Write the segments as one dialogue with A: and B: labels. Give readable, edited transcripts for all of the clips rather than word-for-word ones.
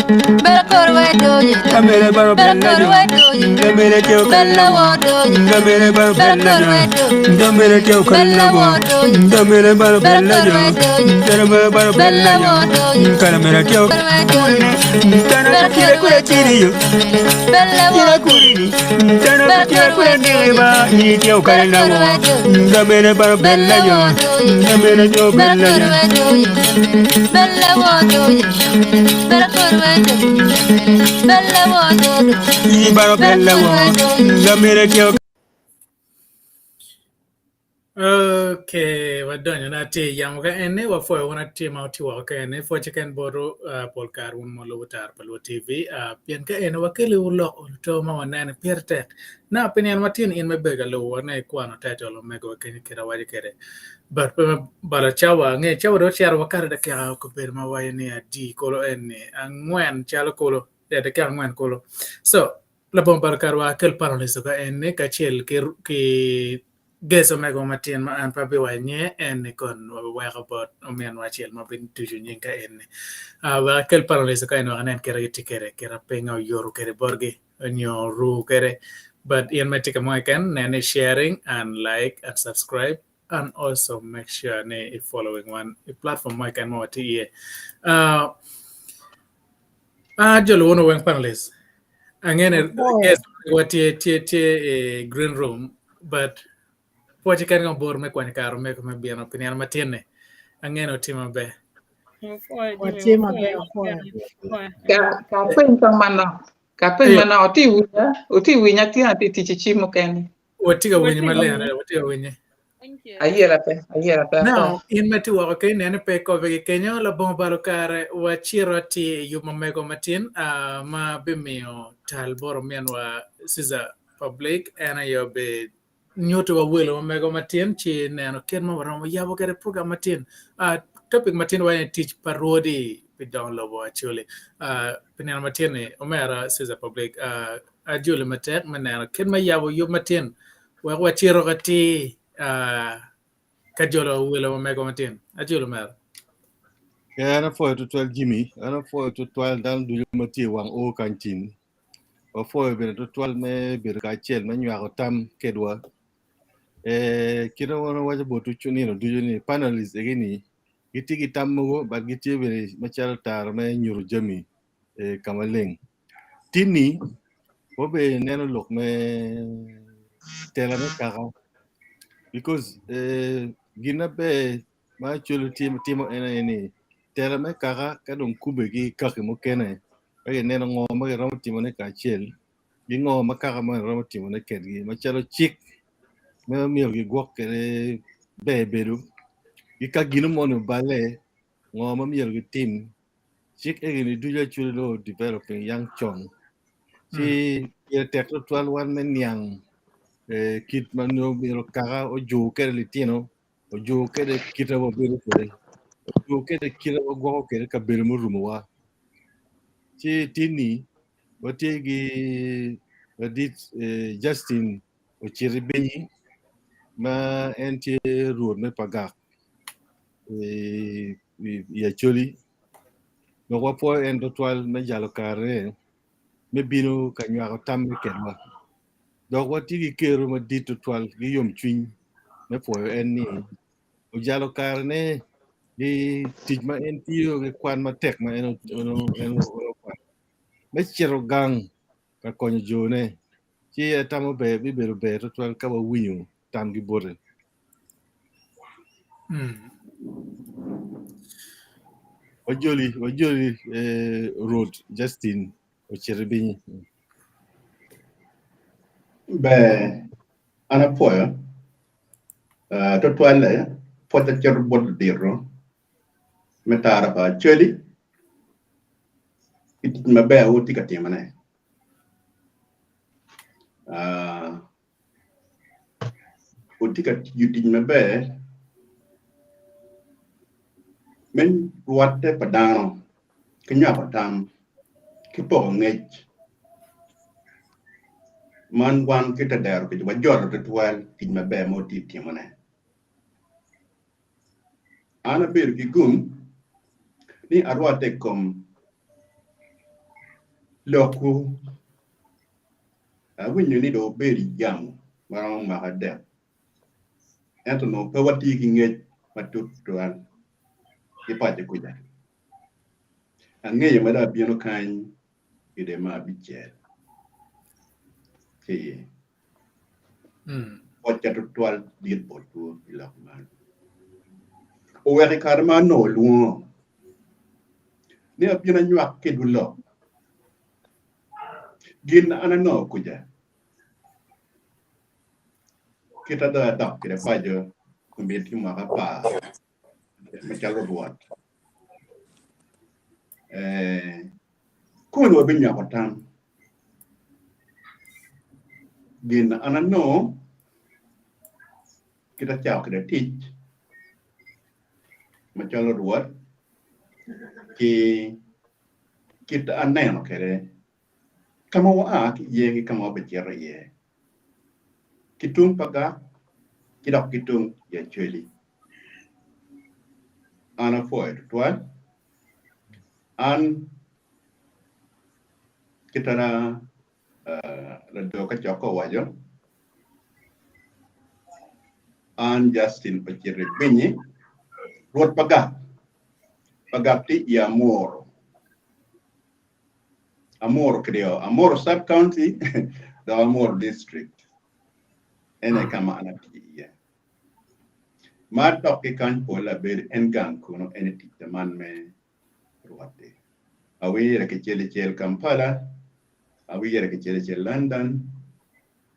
A: Gamere baro bella jo. Gamere kyo kala. Gamere baro bella jo. Gamere kyo kala. Gamere baro bella jo. Gamere baro bella jo. Gamere kyo. Tana kire kure tiriyo. Kire kuri. Tana kire kure diriba. Ni kyo kala wo. Gamere baro bella jo. Gamere kyo bella jo.
B: Okay, wadonyo na ti yamo ka ene wa fo wana ti ma ti wa ka ene fo chicken boro polkar un mo lo tar palo TV pien ka ene wa kele ulo to ma wana ne perte na opinion matin in me bega lo wana kwano title me go ken kira waje kere but bala chawa nge chawa do chiar wa kar da ka ko ber ma wa ne adi kolo ene angwen chalo kolo de ka angwen kolo so la bon barkar wa kel parole ka ene ka chel ki Guess omego matin ma an pabi wanye en kon wa about omen wachiel ma bin tuju nyinka en wa kel parole ka en wanen kere tikere kera penga yoru kere borgi nyo ru kere but yen matika mo ken nene sharing and like and subscribe and also make sure ne if following one platform mo ken mo ti jolo wono wen panelists angene guess what green room but Poi kan ngom bor me kwani karo me me biano opinion matine angeno timo be
C: Kapeng mana oti winya ti ati tichichi mukeni.
B: Watiga winyi malere watiga winyi.
C: Ayera pe.
B: Now in meti wa okay nene pe ko vege Kenya la bon balo kare wa chiro ti yuma mego matin ma bimio tal boro mianwa siza public ana yobe nyoto wa welo mego matin chi neno ken mo romo yabo kare program matin topic matin wa teach parodi pe Dongo Lobo Acholi pinena matin ne omera siza public ajule matek maneno ken ma yabo yo matin wa chiro kati Kajolo welo mego matin ajolo mer
D: ana fo to 12 Jimmy ana fo to 12 dan du mati wang o kantin o fo be to 12 me be ka chel me nywa tam kedwa kiro wono waje botu chuni no du ni panelist egini giti tam mo ba giti be machal tar me nyuru jami kamaleng tini o be neno lok me tela me kara because gina be ma chulu timo ene tela me kara kadon kube gi kake mo kene e neno ngo ma ro timo ne ka chel gi ngo ma kara ma ro timo ne kedgi ma chalo chik me miyo gi gwok kere be beru gi ka gino mo no bale ngo ma miyo gi tim chik e ni duja chulu developing young chong si ye teklo 12 men yang kit manu biro kara o jo kere litino o jo kere kita wo biro kere o jo kere kira wo go kere ka biro mu rumwa ti tini wategi wadit Justin Ocitti Binyi ma enti Rwot me Pagak ya choli no wapo en total me jalo kare me bino kanywa tam me kenwa donc watigi kero ma dit total gi yom twin me po en ni o jalo karne di tijma en tiyo ge kwan ma tek ma en me chero gang ka konyo jone chi tamo be bi bero be total ka wa winyo tam gi bore wajoli Rwot Justin Ocitti Binyi
E: be ana poya to toile pota cer bod dirro metara ba cheli it ma be o tikati mane o tikati yuti ma be men watte padano kenya patam kipo ngej man wan kita der ke ba jor to toile tin ma be mo titi mane ana bir ki gum ni arwa te kom Loku, when you need to be young, around my death. And to know power taking it, but to an ipate kuja. And ngay mada biano kind, ide ma bichel. Okay. What you to 12 did for 2 man. Owe karma no luo. Ne apina nyuak kedulo. Gin anano kuja. Kita da dak kita pajo kumbeti makapa. Macalo Rwot. Kuno binya kotam. Gin anano kita chao kita teach. Macalo Rwot. Ki kita aneno kere. Kama wa ye kama bejere ye. Kitung Pagak, kidak kitung ya Acholi. Ana foi tuan. An kita na rado kacoko wajo. An Justin Ocitti Binyi. Rwot Pagak. Pagak ti ya Amuru. Amuru krio. Amuru sub-county, the Amuru district. Ene kama anati ya. Matok ikan pola ber engang kuno ene titaman me Rwodi. Awi yere kecil Kampala, awi yere kecil London.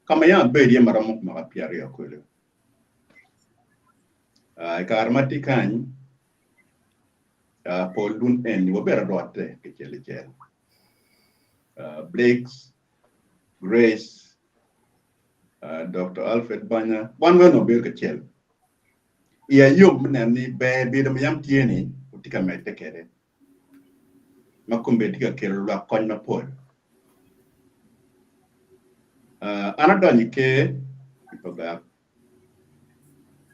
E: Kama ya ber ya maramuk makapiari ya kulo. Karmati kan polun en wabera Rwodi kecil. Blakes, Grace, Dr. Alfred Banya, one no ber kecil. Ia yog menani be bidam yam tieni utika mete kere. Makumbe tika kere la konya pol. Anadoni ke Pagak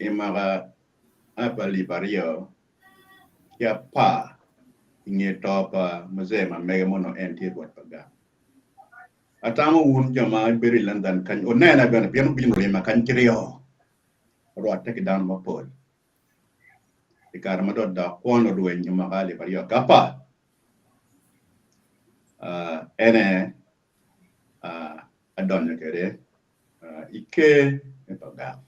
E: imaga apali bario ya pa inge topa mazema megamono enti Rwot Pagak. Atamo un jama beri London kan onena bana piano bingo lema kan kirio. Rwot take down ma pol. Ikarma da kono duwe nyuma kali bario kapa. Ene adonnya kere ike Pagak.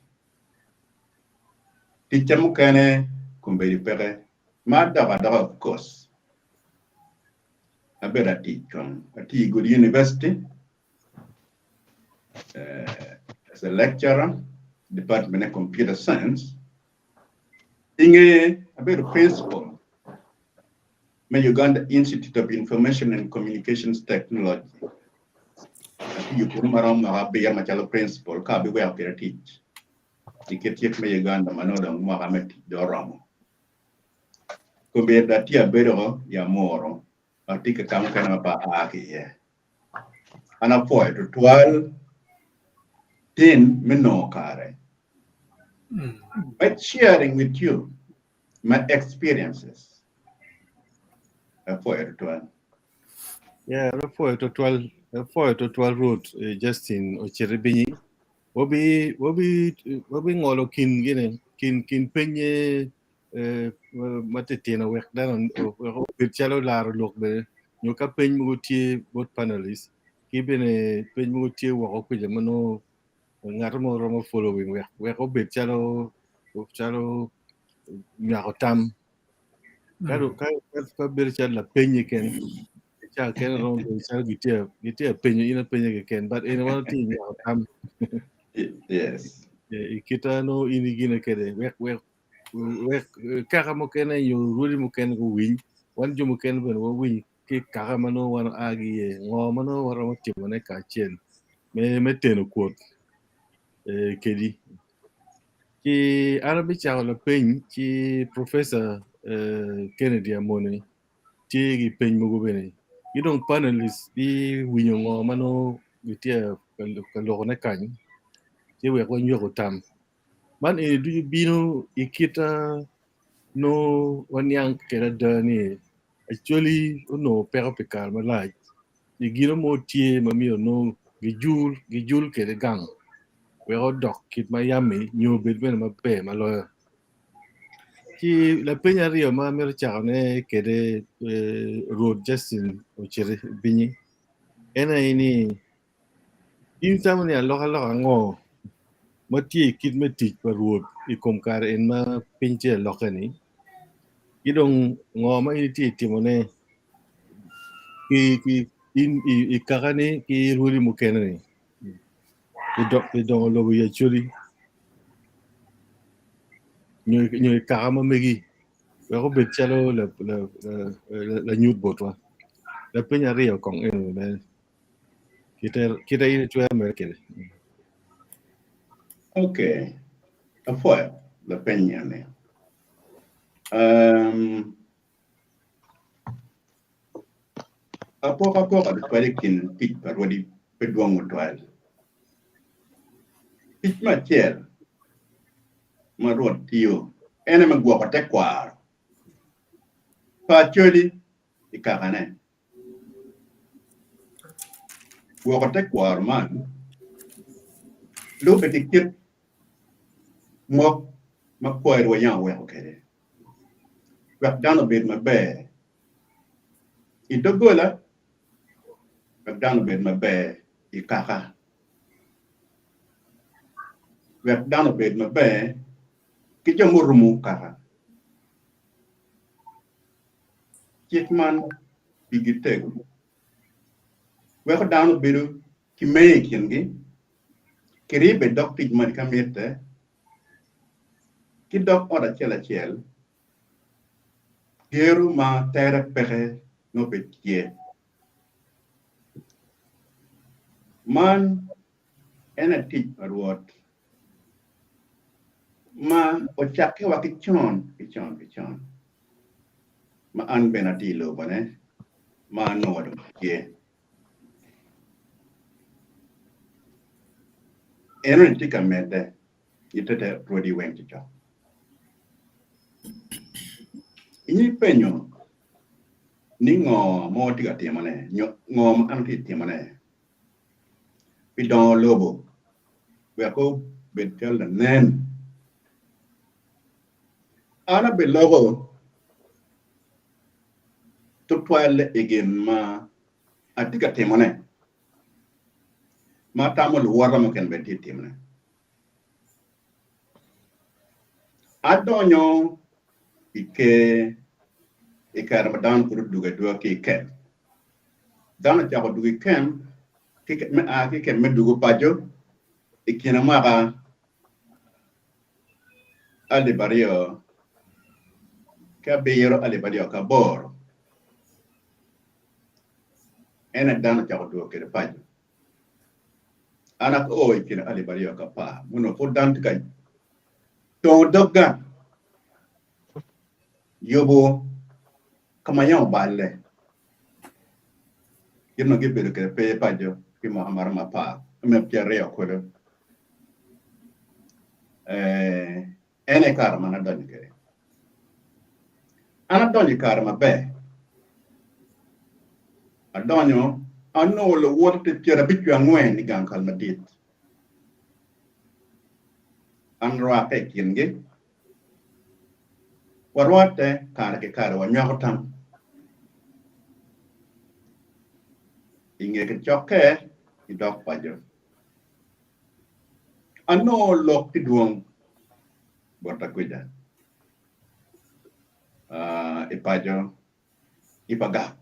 E: Tichamu kene kumberi pere mada of course. Abera teachon at good university as a lecturer, Department of Computer Science. Inge abera principal. May Uganda Institute of Information and Communications Technology. You come around be a machala principal, kabi we appear teach. Ticket me Uganda manoda Mohammed Doramo. Kumbe that ya bedo ya moro. Atika kama kana pa aki ye. Ana point to 12 10 mino kare. But sharing with you my experiences. For 12.
D: Yeah, for 12 road Justin Ocitti Binyi. Wobi ngolo kin gine kin penye matete na wek dan chalo lar lok be nyoka pen mutie bot panelists ki bene pen mutie wo ko je mano ngar mo romo following wek obet chalo nyako tam kado ka ber chala penye ken cha ken ron be chalo gitia penye ina penye ken but in one thing nyako tam
E: Yes.
D: Kita no ini gina kede wek kaka mo kena yo rudi mo ken go win wan jo mo ken ben wo win ki kaka mano wan agi ye ngo mano wara mo timo ne ka chen me teno quote kedi ki arabi cha la pen ki professor Kennedy Amone ti gi pen mo go bene you don't panelist di winyo ngo mano gitia ka lo ne kan ti we ko nyogo tam man do you bino ikita no wanyang kera dani actually no pero pikal malaj igiro motie mamio no gijul kede gang we odok kit mayami nyobet ben mabe maloyo ki la penya rio ma mer chane kede Rwot Justin Ocitti Binyi ena ini insamni aloka ngo matie kit metik paruot ikomkar en ma pinche lokani idong ngo ma iti timone ki ikakani ki Rwodi mukenani ki Dongo Lobo Acholi nyoy kakama megi weko bet chalo la nyut botwa la penya rio kong eno na kita ini chwe America
E: Okay. Afoya la penya ne. Apoka ada parikin pit parwadi peduang mutwal. Pit macher marot tio. Ene magwa patekwar. Pacholi ikakane. Gwa patekwar man. Lo etikit mok makwai royang we okay. Wak down a bit my bear. Itogola down a bit my bear, ikaka. Wet down a bit my bear, kijamurumu kaka. Kitman bigitego. Wet down a bit, kimakingi, kiribe doctor medikamete, kidok oda chel, geru ma tere pehe no betie. Man ena teach Rwot. Ma ochake wa kichon. Ma an benatilo bane. Ma no ye. Eno tika mede. Itete Rwodi went to. Ini penyo. Ningo mo tiga tiamane. Ngom anti tiamane. Dongo Lobo. We are called Betel the Nen. Ana belogo to twile again ma atika temone. Ma tamol waramo ken beti temone. Adonyo ike Ramadan kuru duga dua ki ken. Dana chako duga ken ki ken medugo pajo ikina maka alibario kabiro alibario kabor ena dana chako duga kere pajo anak o ikina alibario kapa muno fo dantika to dogga yobo kamayang balle yino gibiro kere pe pajo ki Muhammad mapa me pierre okolo ene karma na doni kere ana doni karma be adonyo ano lo wote tira bitu angwen ni gankal madit anra pe kinge warwate kare ke wa nyakotam inge ke choke idok pajo ano lok tiduong bota kuja ipajo Pagak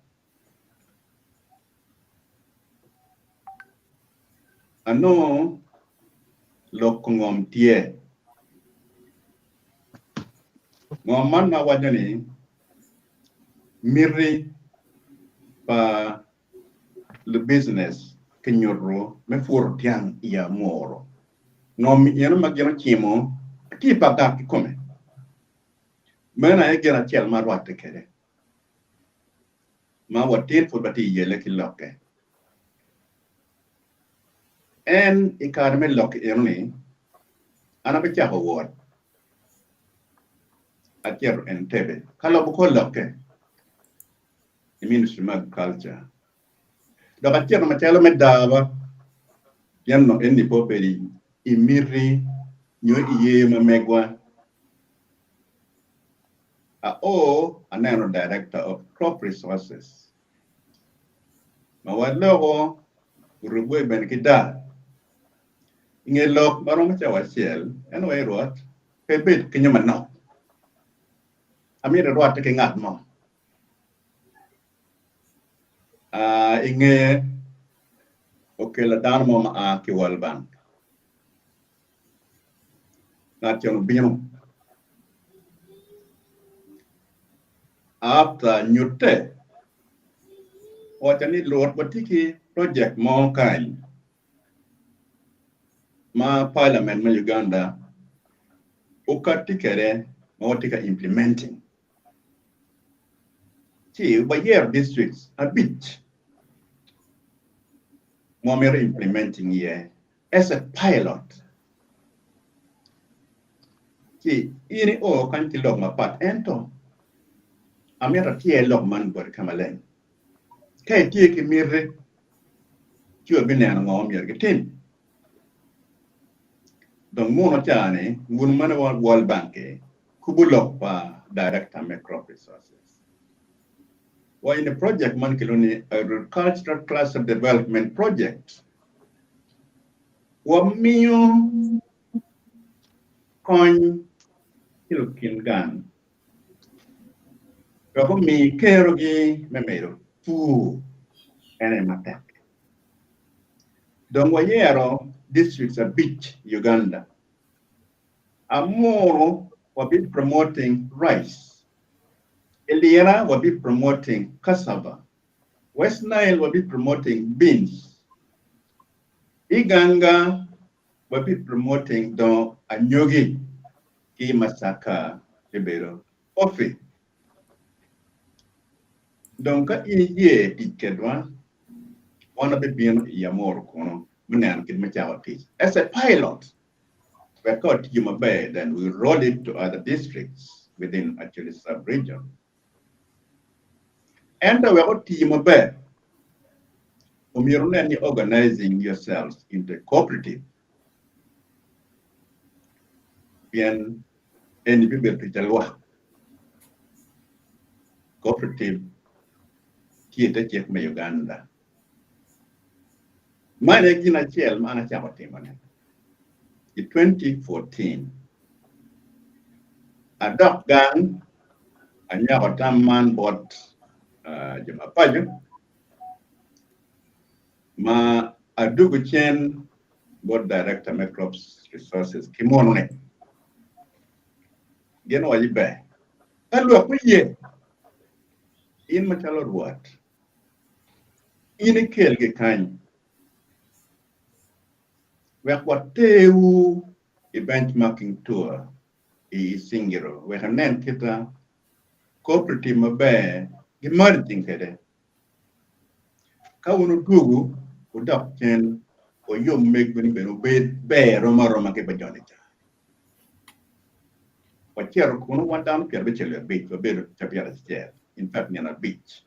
E: ano lok ngom tie ngoman na wajani miri pa le business kenyoro me for tiang ya moro ngom yeno magena chimo ki Pagak kome mena egera chel marwate kere ma watin for bati yele kiloke en ikarme lok erni ana be chako word acher en tebe kala bu ko loke the Ministry of Agriculture Daga tiyan machalo medaba yan no endi popeli imiri nyo iye mamegwa anano director of crop resources mawadlogo urugwe ben kita ingelok barong chawa siel ano Rwot pebet kinyaman no amira Rwot ke ngat mo inge okela dan mo ma ki walban ngat yon bino after nyute watani Rwot batiki project mo kai ma parliament ma Uganda ukatikere ma watika implementing chi by year districts a bit more implementing here as a pilot chi ini kan ti log ma pat ento amira tie log man bor kamalen kai tie ki mirre chuo binana ngom yer getin donc mono chane ngun man wal banke kubulok pa director me crop resources in the project man kiloni agricultural cluster development project wa miyo coin hilukin gan ko mi kero gi memero fu ene matek donc wayero districts a beach Uganda Amuru will be promoting rice Eliera will be promoting cassava West Nile will be promoting beans Iganga will be promoting Don Anyogi Ki Masaka Libero Ofi donc iye ikedwa one of the being Yamor Kono Munan Kidmachawati as a pilot we got Yuma then we roll it to other districts within actually sub-region. And we got Yuma Bay. You're organizing yourselves into cooperative. Bien, any people to Jalwa. Cooperative, Kieta Chef Uganda. My Regina Chel, Mana Chabatimane. In 2014, a dog gun, a Yabatam man bought Jamapajan, ma a Duguchen, board director, Macrops Resources, Kimone. You know, you bear. And look, we in Machalo Rwot, in a Kelge kind, where what they who a benchmarking tour is singular, where a nan kita cooperative mabe, emerging head. Kawunu Gugu, would up ten, or you make when you bear Roma Kebajonita. What here, Kuno one down, Pierre beach, a bit of Tapia's chair, in fact, near a beach.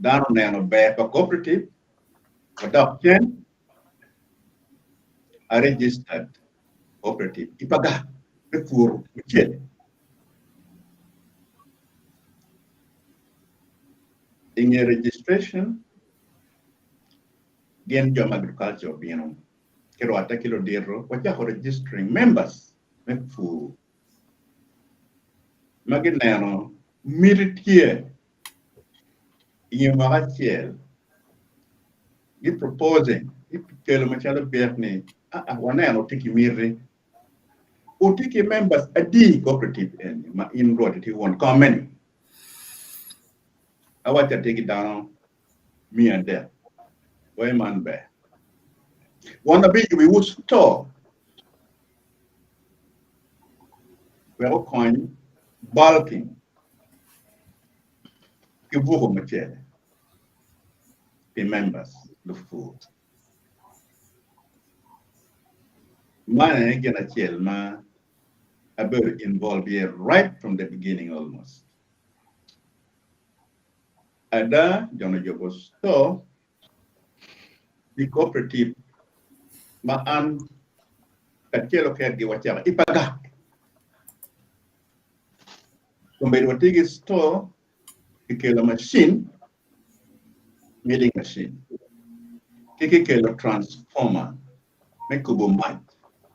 E: Down there, bear for cooperative, adoption, a registered cooperative, Pagak, before we kill. In your registration, gain your agriculture, you know, Kirwata Kilo Dero, what you're registering members. Fu Maginano, Militier, Yamarachiel, you proposing, if Kelo Machado Berni, one and Tiki Miri, or Tiki members a D cooperative in Rwodi, one comment. I want to take it down, me and there. Why man bear? One of we would store. We are coin bulking. Give material. The members, the food. Man, again, a chill, man, a very involved here right from the beginning almost. ada jono jogo store the cooperative ma an kachelo kergi wachama ipaga kumbe watigi store ikelo machine milling machine kikelo transformer mekubo mat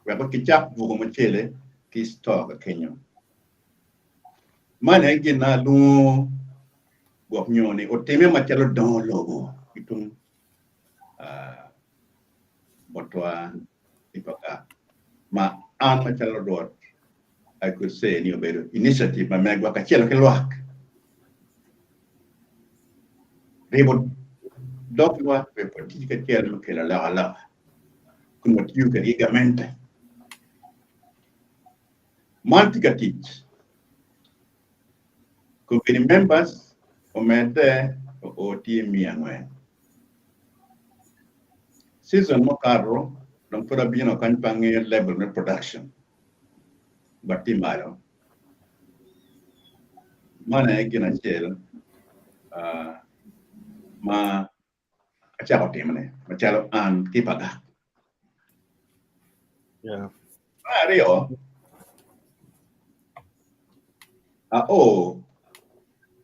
E: weba kichap vugo machele ki store ka Kenya mane gina lu gok nyoni oteme machalo Dongo Lobo itung botwa ipaga ma an machalo Rwot I could say ni obedo initiative ma megwa kachelo kelwak rebo dok lwak pe poti kachelo kela la kumo tiu ka ligamente multi teach company members omete o team miangwe season mo carro non pura bino kan pangi level of production batti mayo mana egina chel ma achako timne machalo an kipaga
D: Yeah.
E: Mario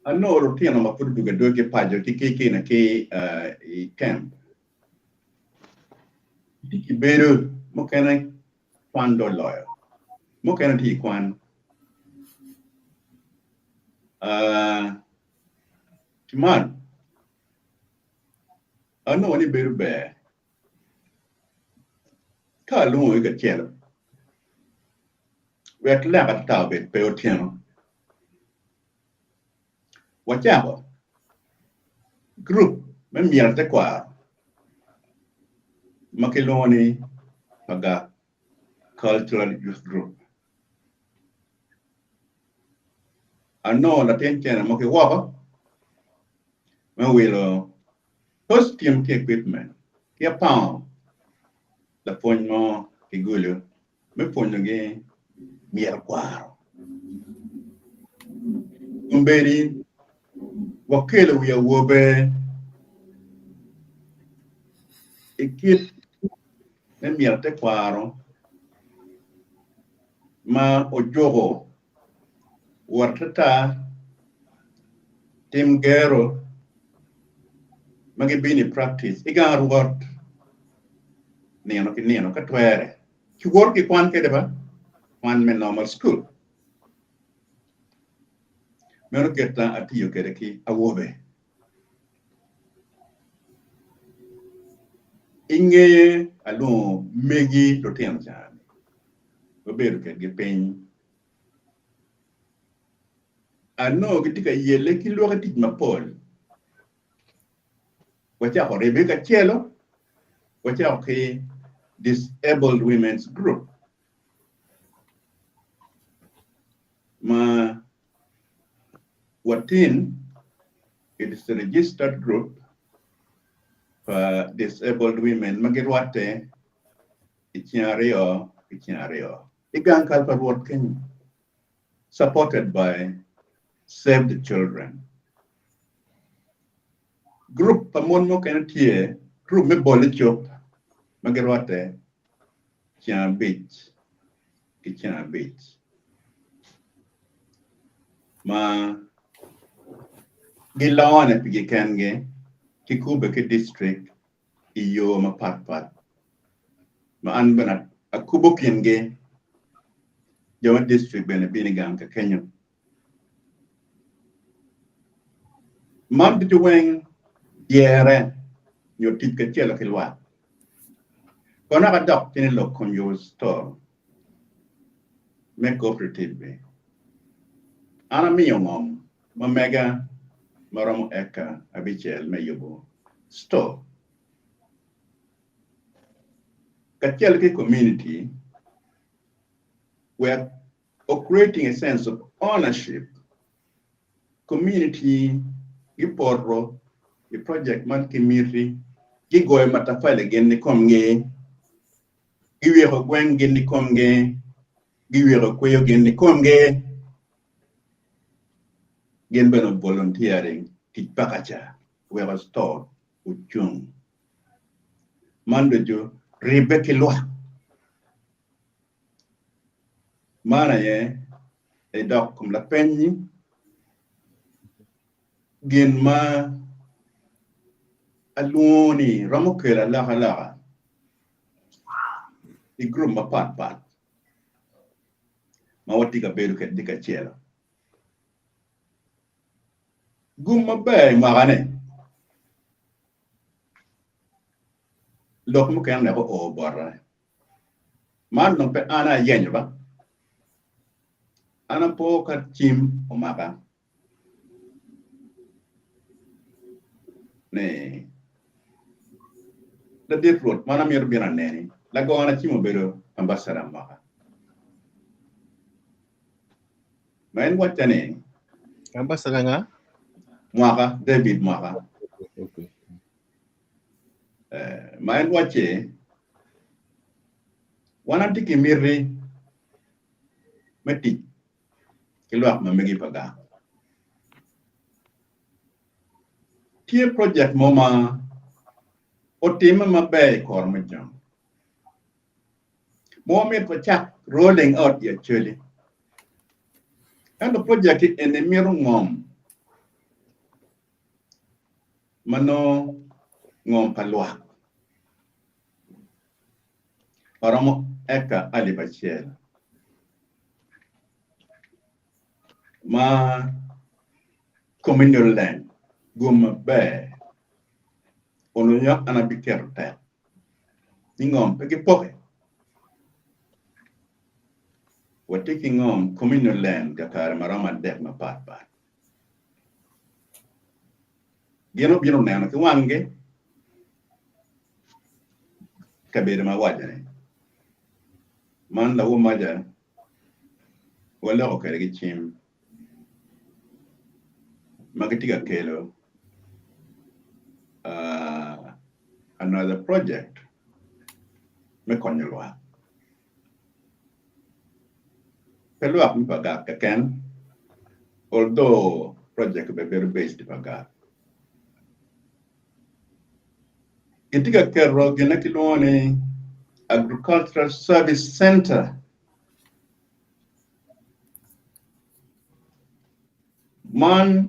E: ano rotiano ma pur duga doge pajo kiki na ki I camp tiki beru mo kana kwando lawyer mo kana ti kwan timan ano ni beru be ka lu ga chelo wet la ba ta be pe otiano wachabo group memia te kwa makiloni Pagak cultural youth group ano la tenchen mo ke waba ma wilo costume equipment ke pound la ponmo ke gulo me ponno ge mier kwaro umberi wakelo ya wobe ikit ne mier te kwaro ma ojogo wartata tim gero magi bini practice iga Rwot neno ka twere ki work ki kwan kede ba kwan men normal school mero keta atiyo kede ki awobe inge alo megi to tem jan obedo kede peny ano gitika yele ki lwa tit mapol wacha ko Rebecca Chelo wacha ke disabled women's group ma watin it is a registered group for disabled women magirwate ichiario igang kalpa Rwot Kenya supported by Save the Children group pamon mo kanatie group me bole chop magirwate Chian Beach ma gilawane pigi kenge kikube ke district iyo ma pat ma an bana akubo kenge jawa district bene binigang ka Kenya mam di weng yere yo tit ka chelo kilwa kona ka dok tini lo konyo store me cooperative be ana miyo ngom ma mega maromo eka abichel me yobo store kachel ke community we're creating a sense of ownership community giporro the project man community gigoy matafale genni komnge giwero gwen genni komnge giwero koyo genni komnge gen beno volunteering ti pakacha we was stored uchung mando jo rebeke lwa mana ye e dok kum la penyi gin ma aluni ramukela la i group ma pat ma wati ka beru ke dika chela gumma be magane lok mu kan ne ko o borra man no pe ana yenyo ba ana po ka chim o maga ne da de Rwot mana mir bina neni la go ana chimo beru ambassador maga main watane
D: ambassador nga
E: maga David maga
D: okay
E: main wache wana tiki mirri meti kilo ma megi Pagak tie project moma o tema mabe kor ma jam mo me to chak rolling out actually and the project in the miru ngom mano ngom palwa paramo eka alibachel ma communal land gum be ono ya anabiter ta ingom peki poke we're taking on communal land kakar marama dek ma pat bino na ki wange kabere ma wajane man la wo maja wala ko kare chim magatiga kelo another project me konyolwa pelo ap mi Pagak ken although project be very based Pagak itiga kero gena kilone agricultural service center man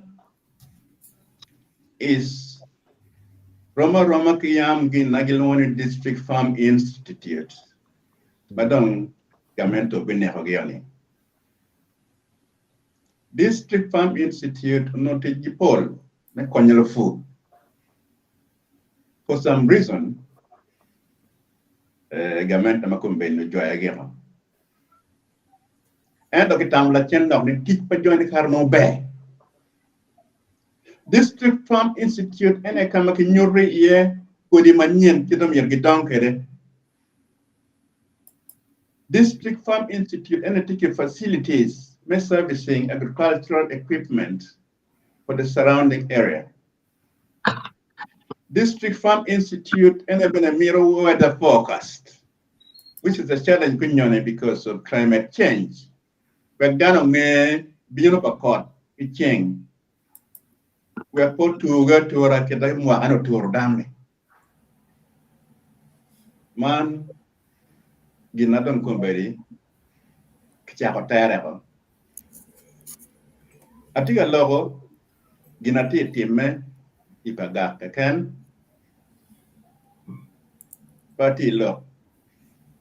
E: is Roma Kiyam Gin Nagiloni District Farm Institute. Badong Gamento Benehogiani. District Farm Institute noted Jipol, Nekonyelo food. For some reason, Gamenta Makumbe no joy again. And the Kitamla Chendok, the Tikpa join the Carno Bay. District Farm Institute and a Kamaki Nuri ye Kudi Manyan Kidom Yergidon. District Farm Institute and a ticket facilities may servicing agricultural equipment for the surrounding area. District Farm Institute and a mirror weather forecast, which is a challenge because of climate change. But down may be up a court, it change. We are put to go to a Rakadamwa and to Rodamli. Man, Ginadon Kumberi, Kichakotare. I think a logo, Ginati Time, Pagak can. Party law.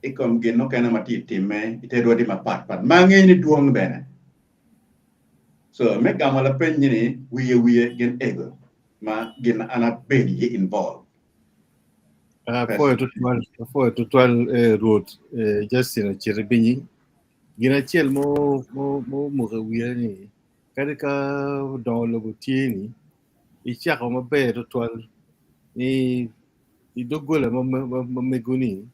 E: Ikom Gino Kanamati Time, it had already my part, but Mangini Duong Bene. So make Gamala Penny, we get ego. Ma gin ana baby involved.
D: For to 12 Rwot Justin Ocitti Binyi gina chel mo wiyani kadika Dongo Lobo Acholi ichako maber to 12 ni idogola meguni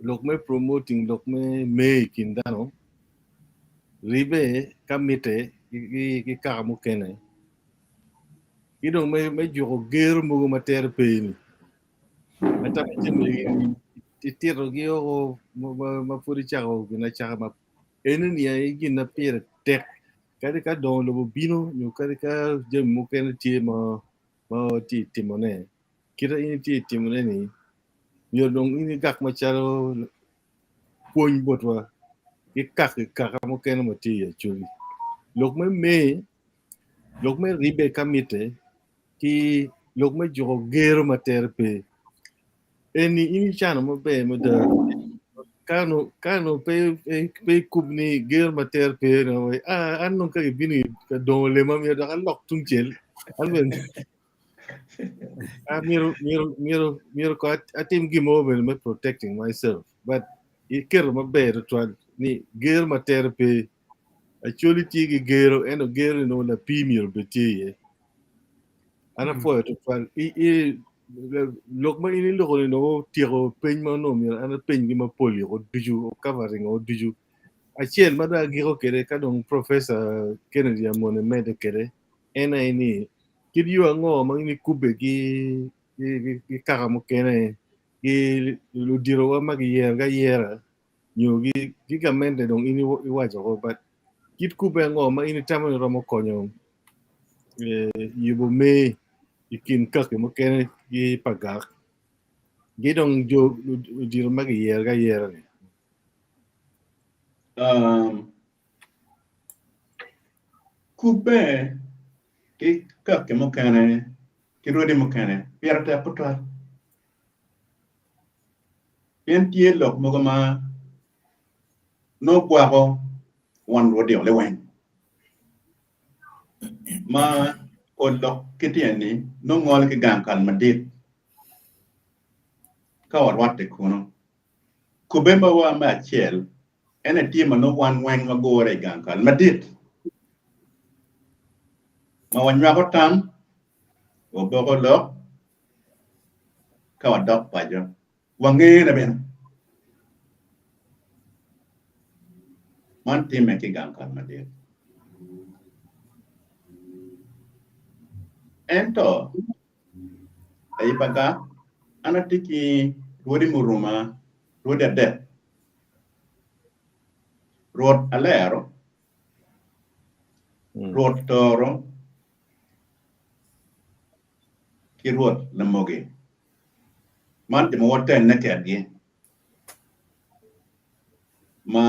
D: lok me promoting lok me making dano ribe kamite ki kamo kene idong me jogo ger mo mater peni mata chini titiro gio ma puri chako gina chaka ma eni ni ai gina pire tek kadika Dongo Lobo bino nyu kadika jem muken tie ma ti timone kira ini ti timone ni yo dong ini gak machalo puony botwa ikak muken mo ti Acholi lok me ribe kamite ki lok me jogo gero mater pe eni ini chano mo be mo da kano pe kubni gero mater pe no we anno ka bini ka Dongo le mam ya da lok tungchel alben miro ko atim gimo ben me protecting myself but iker maber to ni gero mater pe Acholi ti gi gero eno gero no la pimir betie ana fo to fal lok ma ini lo no tiro pen ma no mi ana pen gi ma poli o biju o covering o biju achiel ma da giro kere ka dong professor Kennedy amone mede kere ena ini kidio ango ma ini kube gi karamo kene gi lo diro wa ma gi yer ga yera nyo gi gamende dong ini iwacho ko but kit kube ango ma ini tamo romo konyo yibo me ikin kake mo kene gi Pagak gi dong jo diro ma gi yer ga yera ni
E: Kube ki kake mo kene ki Rwodi mo kene pierta putwa tie lok mo ma no kwago wan Rwodi ole wen ma odok kitieni no ngol ki gankal madit ka warwate kuno kubemba wa ma achiel ene tima no wan wen magore gankal madit ma wanywa tam obogo lo ka wadok pajo wangere ben man time ki gankal madit ento ay Pagak anatiki Rwodi muruma Rwodi ade Rwot alero Rwot toro ki Rwot lamoge man timo wote nekedi ma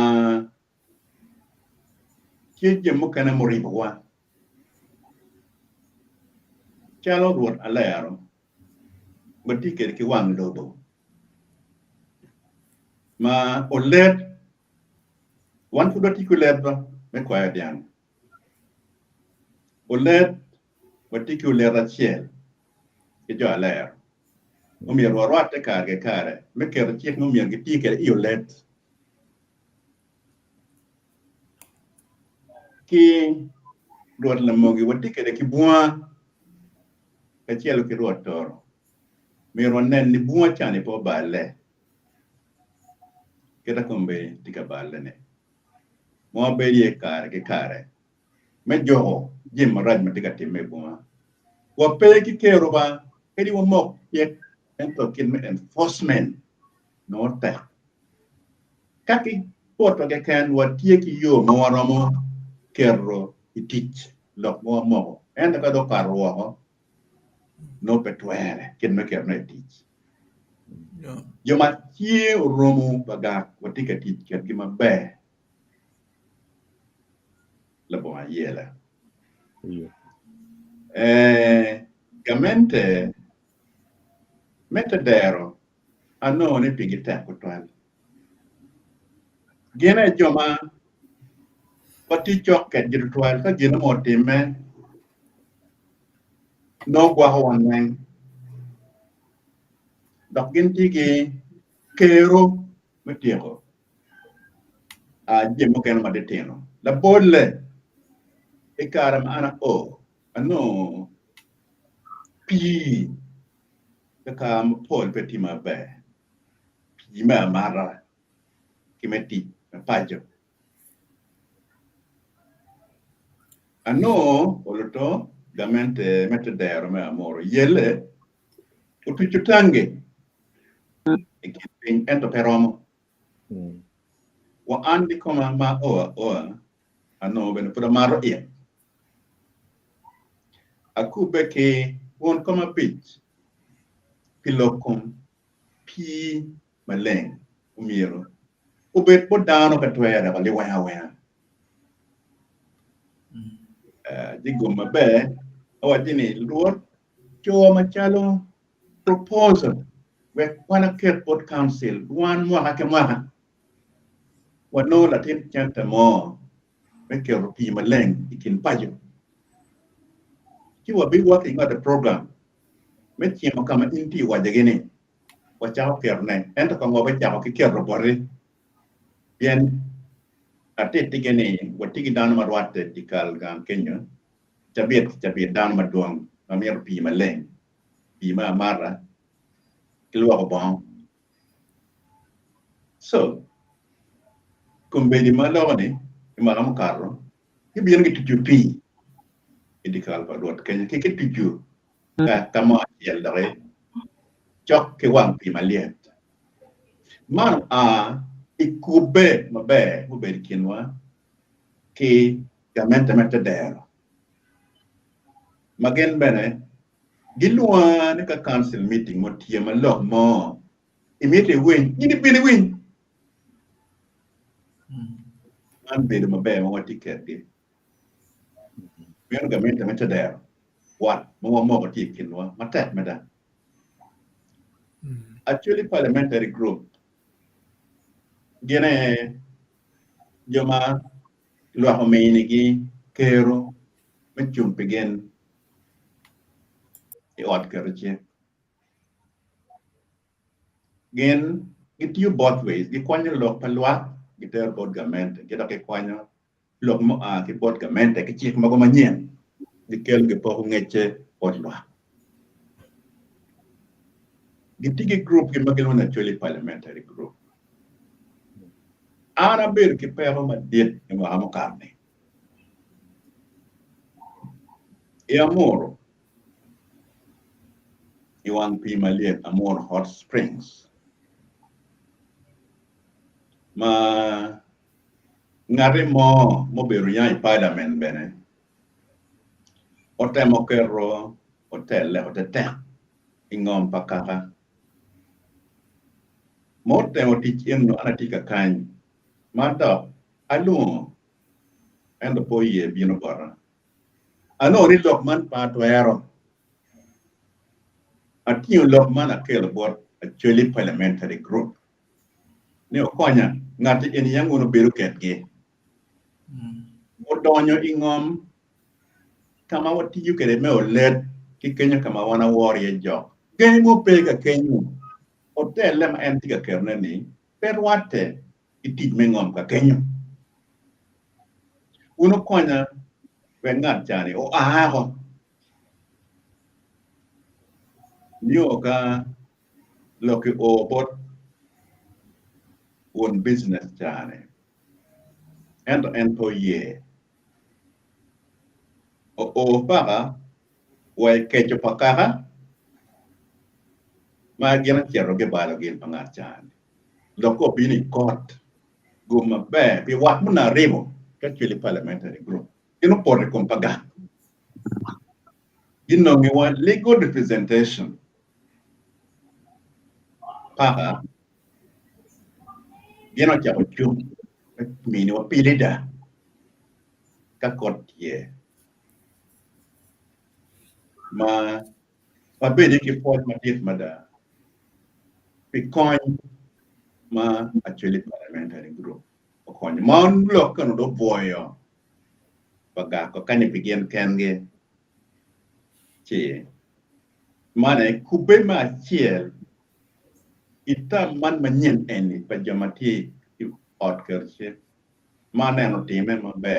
E: kije mukana moribowa chalo Rwot alero batike ki wang lobo ma olet wan fu particular ba me kwa dian olet particular achiel ki jo alero umir warwate kage kare me kero chiek no umir gi tike olet ki Rwot lamogi watike de ki bua achiel ki Rwot toro miro nen ni bua chani po bale kita kombe tika bale ne mo be ye kare ke kare me joho jim raj ma tika timme bua wa pe ki kero ba edi wo mok ye ento kin me enforcement no ta kaki poto ke kan wa tie ki yo mo romo kero itich lok mo enda ka do parwo no petwere kin me kero no itich yo ma tie romo Pagak watika tich ket gi mabe la bo yela gamente metadero ano ne pigita kutwal gena joma pati choket jirutwal ka gina motime no gwa honen dok ginti gi kero metieko jemo ken madeteno la bolle e karam ana ano pi ka pol petima be pi ma mara kimeti pajo ano oloto gamente metadero me Amuru yele utuchutange ento peromo wa andi koma ma oa ano ben pura maro e aku beke won koma pitch pilokum pi maleng umiro ubet po dano ka twera ka liwa digo mabe awajini luor cho machalo proposal we wana ket port council one mwaka ke mwaka wano latin chanta mo we ke pi maleng ikin pajo ki wa be working on the program me chimo kama inti wajagene wachao kerne ento ko ngobe chao ki kero bore bien ate tigene watigi dano marwate dikal gam Kenya chabit dano maduong amir pi maleng pi ma mara kilwa ko bang so kumbe di malone imam karro ibien gi tuju pi idikal pa dot Kenya ki tuju ka kama yel dare chok ke wang pi maliet man ikube mabe ube kinwa ki gamenta dero magen bene gilwa ne ka council meeting mo tie malok mo imite win ini bini win an be mabe mo ticket di gamenta dero what mo ti kinwa matet meda actually parliamentary group gene joma lo homeni gi kero menchum pegen e ot kerche gen it you both ways gi kwanyo lok palwa gi ter bod gament gi ke kwanyo lok mo ki bod gament ki chik mago manyen di kel gi po ngeche potwa gi tigi group gi magelo na actually parliamentary group ana ber ki pero madit e mo amo carne e Amuru iwan pi maliet Amuru hot springs ma ngare mo beru ya parliament bene otemo kero hotel ingom pakaka mo temo tichien no anatika kan mata alu endo poye bino bara ano ri lokman pa toero atiu lokman akel bot actually parliamentary group ne okonya ngati en yangu no beru ketge odonyo ingom kama wati yu kere me olet ki Kenya kama wana warrior jo gay mo pega Kenya hotel lem antika kerne ni perwate itit mengom ka Kenya uno konya wengat jani o aho nyoka loki o bot one business jani and employee o paga way kecho pakaka ma gina chero ge balo gin pangat jani loko bini court guma be pi wat muna remo actually parliamentary group ino porre con Pagak you know me want legal representation paga gina chero chung mini wa pilida ka court ye ma bedi ki port ma dit mada pi coin ma actually parliamentary group coin mon blok kan do boyo Pagak ko kani begin kenge che mane kube ma chiel ita man manyen eni pajamati ot kerche mane no time ma be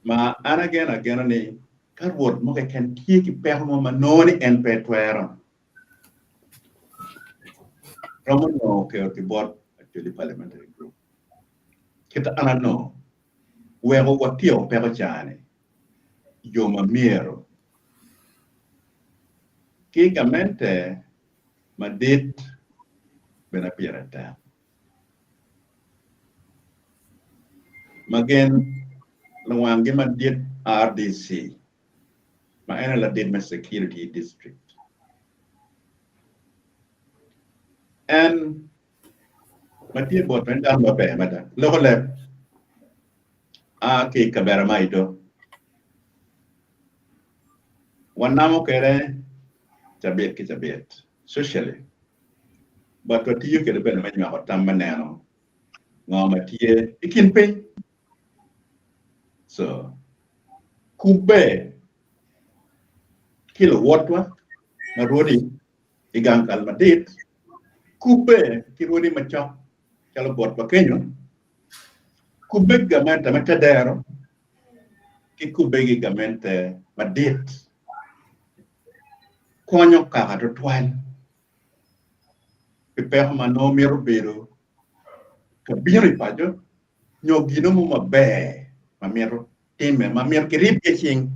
E: ma again ni karwot mo ke kan tie ki per mo manoni en petwero romo no ke ti bot actually parliamentary group kita anano wego watio pero chane yoma miero kigamente madit benapirata magen Luang gima did RDC. Ma ena la did my security district. And ma did bot when down ma be mata. Loko lep. Ke kabera maito. Wanamo kere chabet ki chabet. Socially. But what you get a better man you have tambanano. Ngoma tie ikin pay. So kube kilo watwa ma Rwodi igang kalmadit kube ki Rwodi machok kalo bot pa kenyo kube gamenta metadero ki kube gi gamenta madit konyo kaka to twan pipeho mano miro biro kabiro ipajo nyogino mo mabe mamiro time mamiro kirip ke ching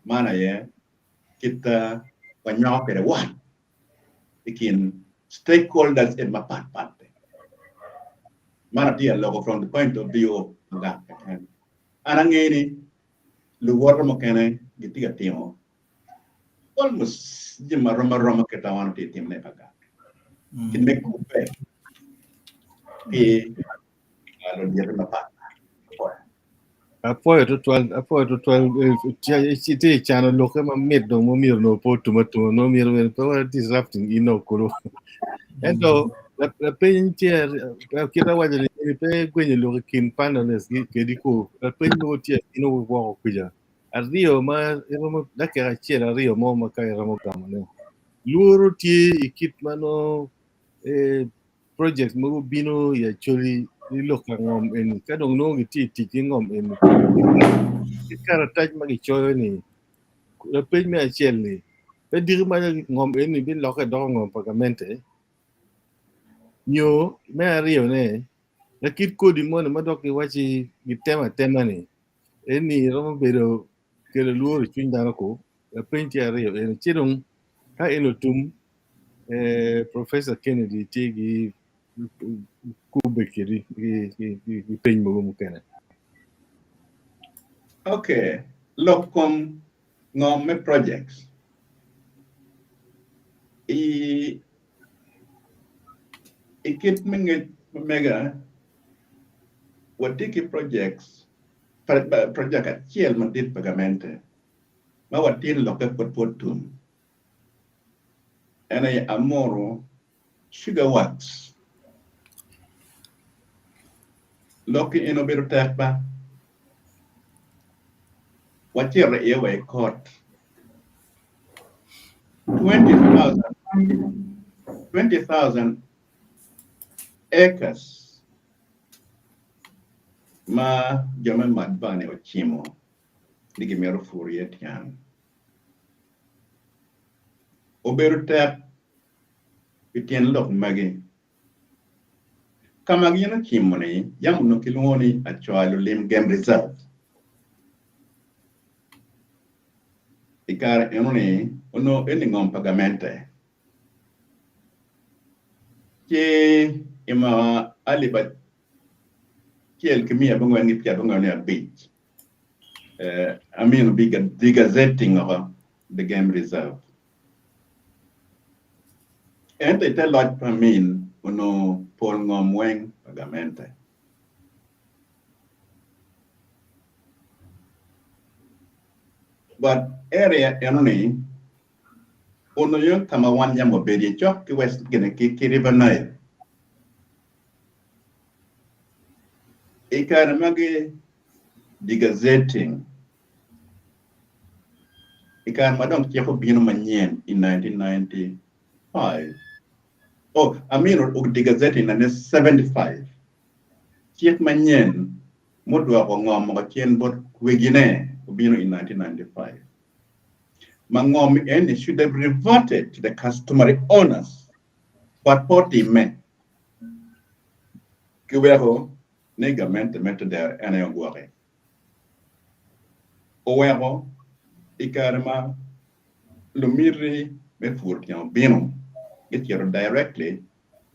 E: mana ye kita wanyok kere wan ikin stakeholders in mapat pate mana dia logo from the point of view of Pagak anangeni luwar mo kene gitiga timo almost jima roma ketawan ti tim ne Pagak kin me kupe pi alo dia mapat
D: Apoio to 12 chiti chano loke ma mid do mo mir no po tomato no mir wen to disrupting ino kolo ento la pen tier kita waje ni pe gwenye lo kin panels ke diko la pen no tier ino wo kuja arrio ma ero da ke chiera rio mo ma kai ramo kamane luro ti ikit mano project mo bino ya choli lo ka ngom en ka dong no ti ngom en kara taj magi choyo ni la pej me achiel ni pe dir ma ngom en ni bin loke do ngom pagamente nyo me ario ne la kit kodi mo ne madoki wachi tema ni en ni romo bedo ke le luo chuny dano ko la pej ti ario en chirung ka enotum Professor Kennedy tigi kubekiri gi pej mo mukene.
E: Okay, lokom ngome projects. Ikit mega watiki projects project achiel mandit pagamente ma watin loke potpotum ene Amuru sugar works loki inoberu tekba wachire ewe court 20,000 acres ma jome madbane ochimo nigi mero furiet yan oberu tep itien lok magi kama gino chimo ni yamu no kilwoni achwalo lim game reserve ikar enoni ono eni ngom pagamente ke ima aliba kiel kimia bongo ngi pia bongo ne beach I mean the gazetting of the game reserve and it a lot for me ono pol ngom weng pagamente but area enoni ono yon kama wan yamo bedi chok ki west gene ki river Nile ikana magi the gazetting ikan madam tiako bino manyen in 1995 oh I mean the gazetting in 75 tiak manyen modwa ko ngom ko chien bot wegine bino in 1995 mangom and it should have reverted to the customary owners but party men kiwero negamente mette der ene ngore owero ikarma lumiri me furtiamo bino get your directly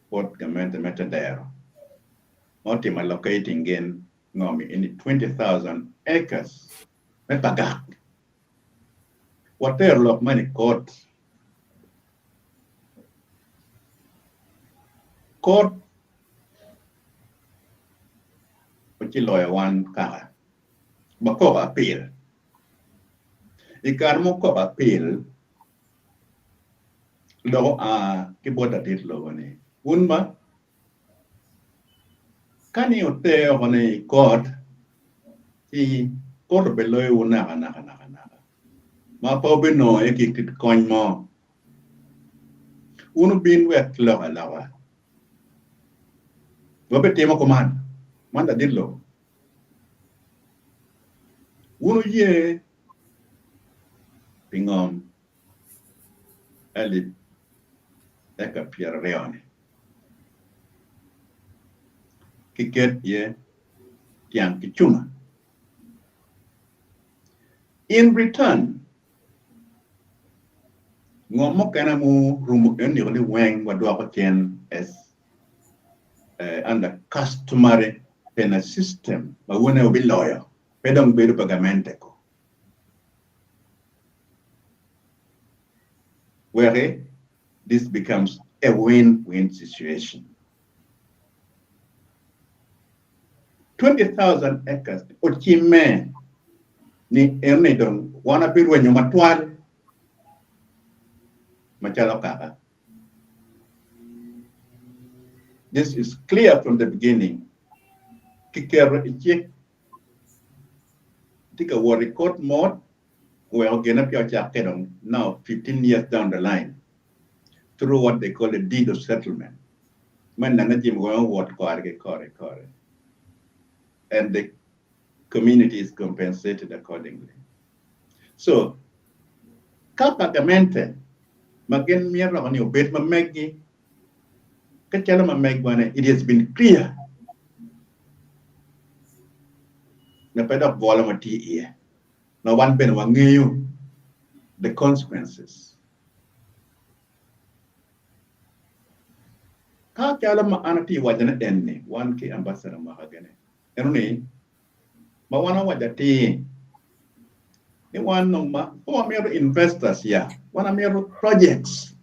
E: what government mette der ultimately locating in ngomi in 20,000 acres me Pagak water lock money court which lawyer one ka bako appeal ikar mo ko appeal lo kibota tit lo ni unma kani ote oni court ti court beloy una kana ma po beno e kit coin mo unu bin wet lo alawa wabe tema command manda dillo unu ye pingom ali eka Pierre Leone kiket ye tiang kichuma in return ngomo kana mu rumu ni oli weng wadwa ko chen as under customary penal system ba wona obi lawyer pedong bedo pagamente ko where this becomes a win-win situation. 20,000 acres ochime ni erne don wana pirwe nyuma twal machalo kaka. This is clear from the beginning. Kikero ichik tika war record mode where again up your jacket on now 15 years down the line through what they call a deed of settlement. Man nanajim go what kore. And the community is compensated accordingly. So kapagamente magen mierlo ni obet mamegi kachala mamegwane it has been clear na pedok vola mati here. Now one pen wangeyu the consequences. Ka kala ma anati wajana enne one ki ambassador mahagane. Enuni ma wana wajati ni one no ma mero investors ya wana mero projects.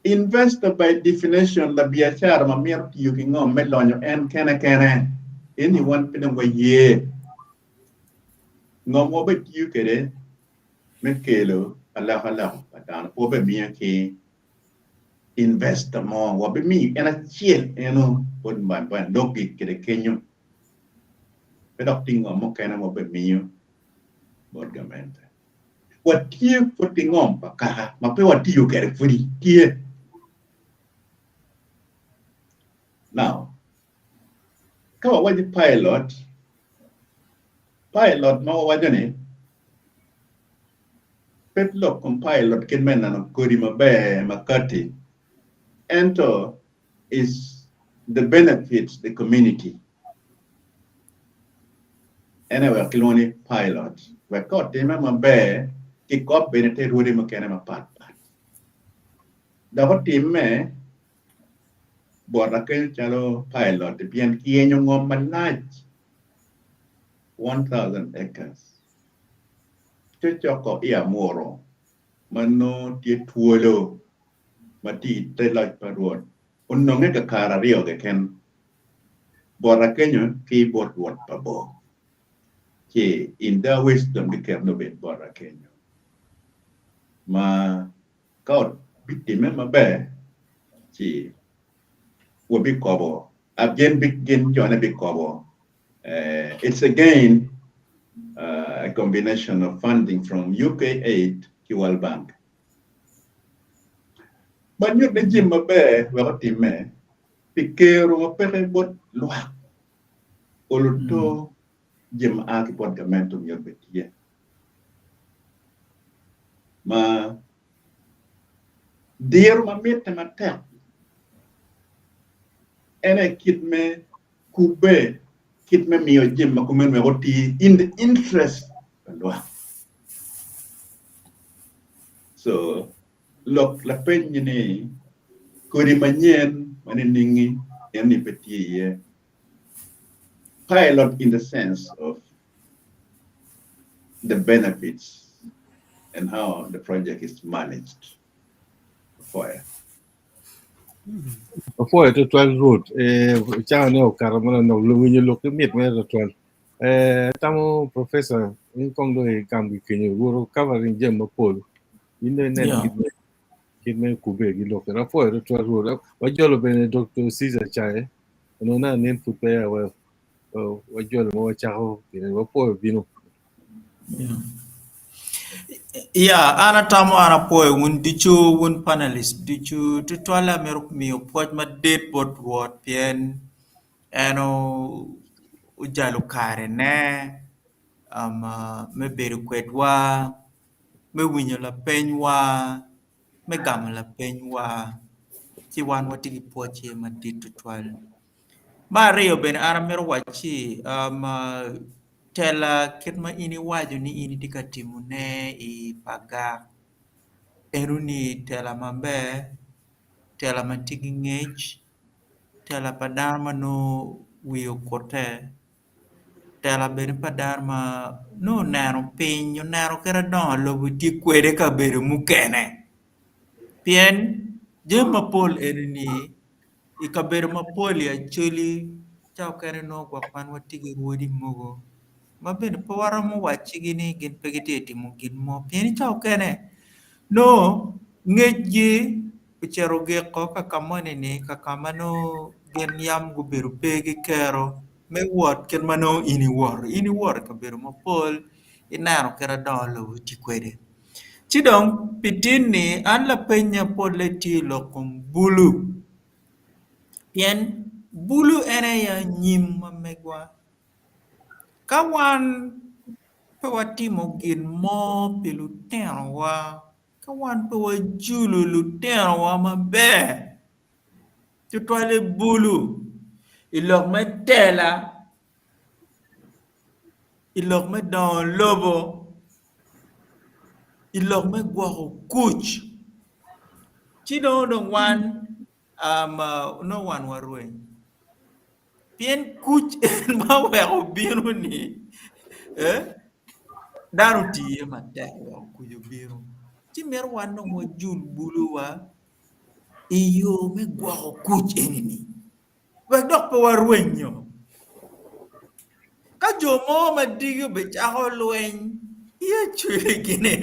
E: Investor by definition la biashara ma mero yuki ngom melonyo en kene anyone pen wa ye ngom obe yukere me kelo Allah patan obe miake investor mo wabe mi ena chiel eno bon ban dogi kede kenyo pedok tingo mo kana mo be miyo borgamente what you putting on paka ma pe what you kere furi tie now kawa waji pilot ma wajane petlok kom pilot ken menano kodi mabe makati enter is the benefits the community. Anyway, kiloni pilot. We got them mabe kick up benefit Rwodi makene mapat. Dapat tim me buat rakyat calo pilot pian kienyo ngom manaj 1,000 acres. Cocok ia Amuru mano tie tuolo mati telaj paruot unonge ka kara rio ke ken bora kenyo ki bot wat pabo ke in the wisdom di kerno bet bora kenyo ma kaut bitime mabe ki wobi kobo again begin jona bi kobo it's again a combination of funding from UK aid to World Bank. But you the gym mabe wakatime pikero pere bot luak oluto gym aki pot gamentum yor betie ma dear mamit matek ene kitme kube kitme mio gym makumen me roti in the interest luak so look la pen ni kodi manyen maningi yani petie pilot in the sense of the benefits and how the project is managed for.
D: For the 12 road, channel Caramana no when you look at me, 12. Tamo professor in Congo Gambi can you covering Gem Pol in the net kidney Kube, you look at for the 12 road. What you'll be Dr. Caesar Chai, and on name put there, well, what you'll more chow, you know, poor Vino.
F: Yeah, ana tamo ana poe wun dichu wun panelist dichu tutwala meruk mi poj ma date bot wot pien eno ujalu kare ne me beru kwetwa me winyo la penywa me gama la penywa chi wan watigi poche ma dit tutwal Mario ben ana meru wachi tela kitma ini waju ni ini dikatimu ne I Pagak Eruni tela mambe, tela matigi ngech, tela padarma no wiyo kote, tela beri padarma no nero pinyo nero kera don lobu ti kwede ka beri mukene. Pien, jema pol eruni, ika beri mapol ya chuli, chao kere no kwa kwan watigi Rwodi mogo. Mabene pawara mo wachigini gin pegiti mo gin mo pieni chao kene. No, ngeji pichero ge ko kakamane ni kakamano gen yam gu beru pegi kero me wot ken mano ini war ka beru mapol inaro kera dolo ti kwede chidong pitini an la penya pole ti lokum bulu pien bulu ene ya nyim mamegwa kawan pewatimo gin mo pilu tenwa kawan pewa julu lutero wa mabe tutwale bulu ilok me tela ilok me don lobo ilok me gwako kuch chido dong wan no wan warwen pien kuch en ma weko biro ni daru tiye matero kuyo biro chi mer wan no mo jul bulu wa iyo me gwako kuch enini wek dok pe warwenyo ka jomo madigo be chaho lweny iya chwe gine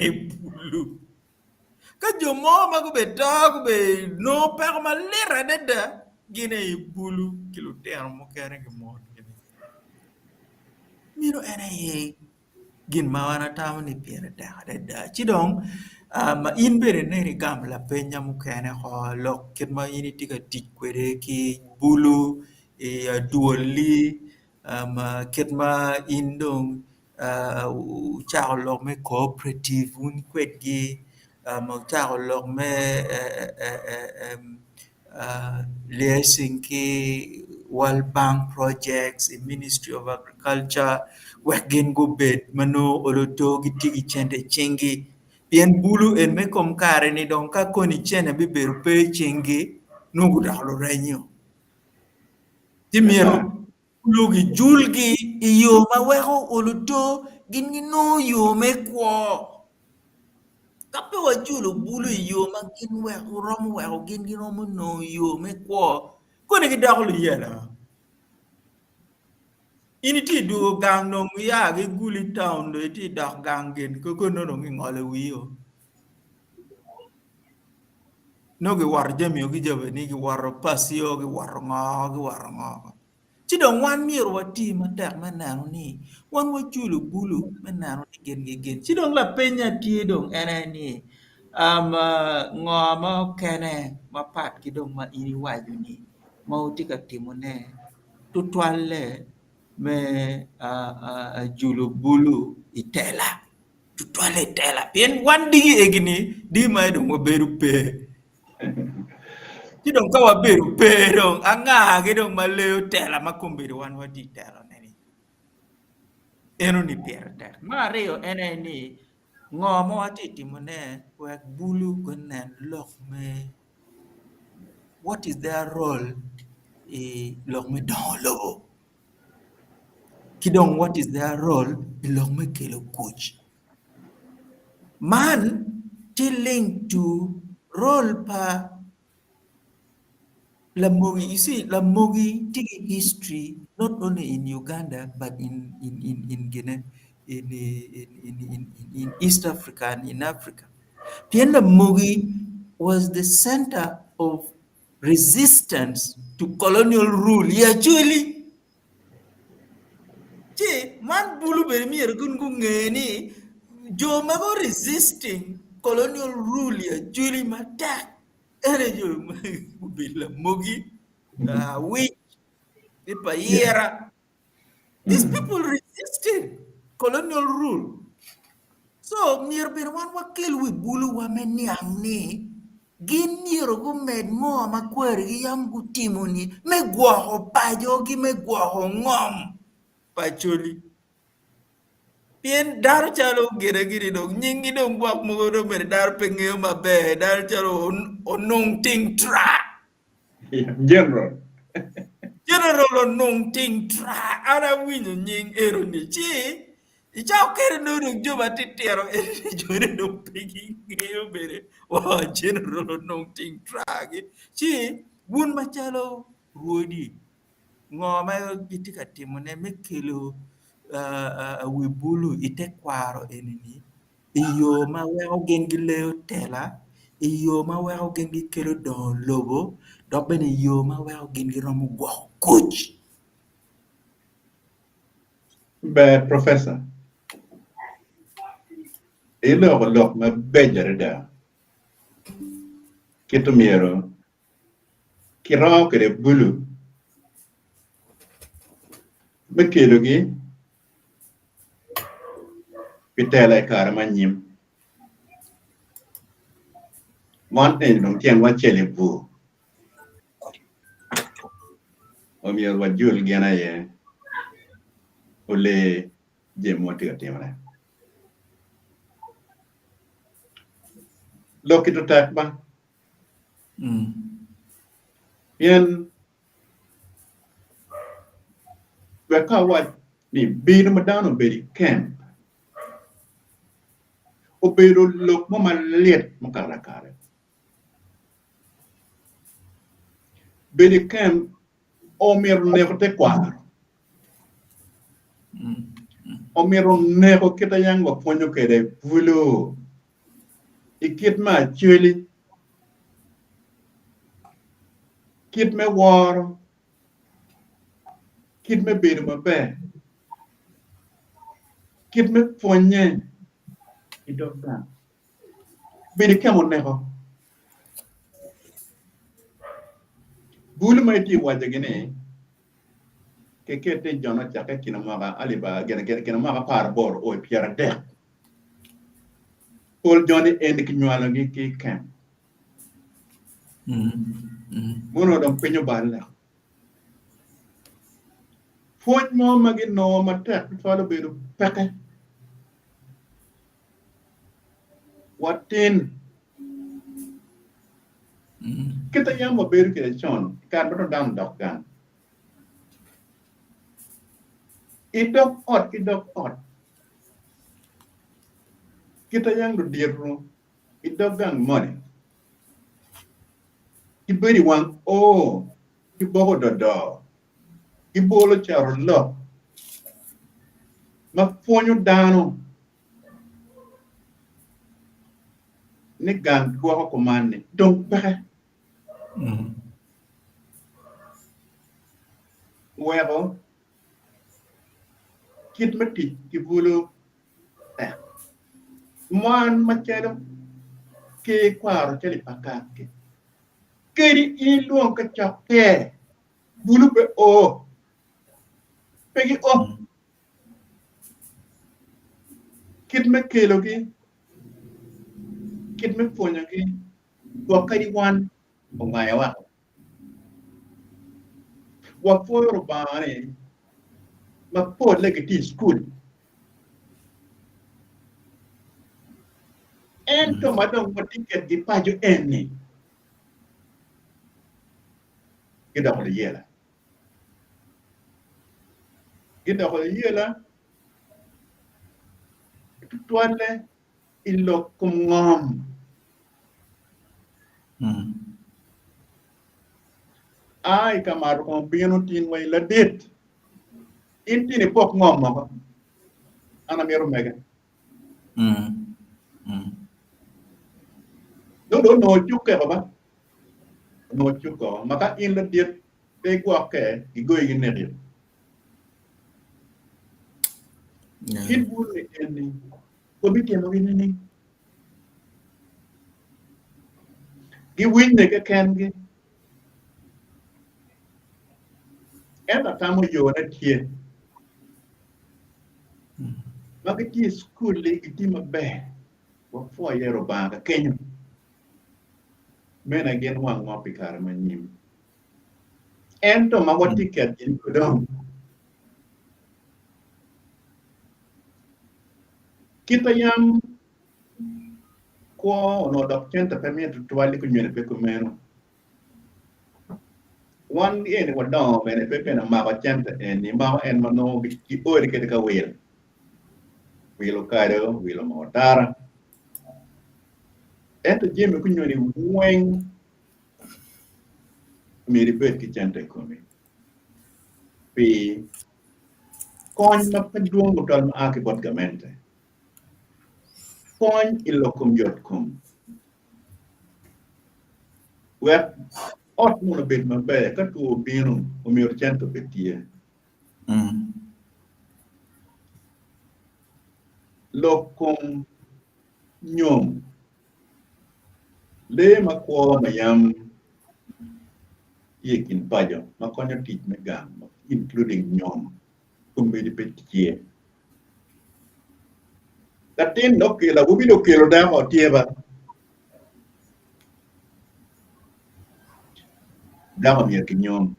F: bulu ka jomo mago be dog be no per malera deda gine bulu kilo termo kere gmon gine miro ene ye gin mawana tamu ni piere da chidong ma in bere ne gam la penya mukene ho lok ket ma ini tiga tikwere ki bulu duoli ket ma indong chao lok me cooperative un kwet gi chao lok me liaising ki World Bank projects, Ministry of Agriculture, wagin go bed mano oloto gitigi chende chengi. Pien bulu en me kom kare ni don ka koni chene bi beru pe chengi nugu dalo renyo. Timiero bulu gi julgi iyo ma weko oloto gini no yo me kwa. Kape wa julu bulu iyo ma gin weko romu weko gini romu no yo me kwa. Kone ki dalo yela. Ini ti du gang nong ya gi guli town do ti dak gang gen ko no ngi ngole wiyo no gi war jami gi jabe ni gi war pasio gi war ngo ti don wan mir wati ma tek manano ni wan wa julu bulu manano ni gen ti don la penya ti don ene ni ngoma kene ma pat ki don ma ini waju ni mau ti ka timone tutwale me julu bulu itela tutwale itela pien wan digi egini di mai do beru pe ti don ka wa beru pe don anga ge don maleo tela makumbiri wan wadi tela neni eno ni pierter mario eneni ngomo ati timone wek bulu konen lok me what is their role lok me don lobo Kidong, what is their role? Belong me kelo coach. Man, tilling to role pa Lamogi, you see, Lamogi take history not only in Uganda but in Guinea, in East Africa and in Africa. Pierre Lamogi was the center of resistance to colonial rule. Yeah, actually, man bulu bermi ergun ngeni jo mago resisting colonial rule ya Julie Matak. Ere jo bila Mogi, we Payera. These people resisted colonial rule. So near Birwan wakil we bulu wa meniang ni. Gin niro go med mo makweri yam gutimoni me gwaho pajogi me gwaho ngom pacholi. Pien dar chalo giri dong nyingi dong gwak mo do mer dar pengeo mabe dar chalo onong ting tra.
E: General.
F: General onong ting tra ara winyo nying ero ni chi. Ichao kere no dong juba titiero ere jore dong pegi ngeo bere. Wah general onong ting tra gi. Chi bun machalo Rwodi. Ngoma gitika timone mekelo we bulu ite kwaro enini iyo ma weo gengi leo tela iyo ma weo gengi kelo Dongo Lobo dobene iyo ma weo gengi romo gwo kuch.
E: But Professor, ilo lok ma bejere da. Kito miero. Kiro kere bulu. Mekelo gi. Pitela kara manyim. Monte nung tiang wa chele bu. Omier wa jul gena ye. Ole jemo tiga timana. Lokito tak ba? Yen weka wa ni bino madano beri camp. Obero lok mo malet makarakare. Beri camp omier never te kwaro. Omiro neko kita yang wa ponyo kere pulo. Ikit ma chuli. Kit me war. Kit me biru ma be. Kit me ponye. Idokta. Biri kemo neko. Bulu ma iti waja gini. Kekete jona chaka kinamaka aliba kina maka par bor o piara de. Paul Johnny endi kinywalo gi ki kem. Mono dom penyo balla. Foj mo magi no matek falo beru peke. Watin. Kita yang mo beru kira chon. Kan beto dam dok kan. Idok ot. Kita yang do dirro. Idok gang money. Iberi wang ibogo dodo. Ibolo charo lo. Ma fonyo dano. Ni gang kwa komane. Dong peke. Webo. Kit mati kibulu. Man machado. Ke kwaro chali Pagak. Keri iluang kachake. Bulu pe o. Pegi o. Kit me kelo ki. Kit me ponyo ki. Wakari wan. Ongaya wa. Wafoyo bane. Mapod legati school. Ento madong ticket di pajo eni. Kita boleh yela. Kita ko yela tuale ilok kum ngom. Ai kamar ko bino tin way la det. Inti ni pok ngom mo. Ana mero mega. No chuke ba. No chuko maka in la det pe gwa ke igoy gi ne. Kit bul ni enni. Ko bi ke mo ni. Gi win ne ke ken gi. Enda tamo yo na tie. Magiti school le itima be. Wa fo yero ba ka Kenya. Men again wang mo pikar manyim. Ento mago ticket in kudong. Kita yam ko no dok chenta permit tuwali kunyene pe kumeno. One in wa dong bene pe na mago chenta ni mago en mano ki ori ke ka wel. Wilo kado, wilo motara. Ento jeme kunyone weng meri bet ki chenta kumi. Pi kon ma paduong utol ma aki bot gamente. Kon ilokum yotkum. Wet ot muna bet mabe ka tuo binu umir chento betie. Lokum nyom. Le makwo mayam yekin pajo makonyo tich megam including nyom kumedi betie. Latin no kila wubido kilo damo tieba. Damo mier kinyom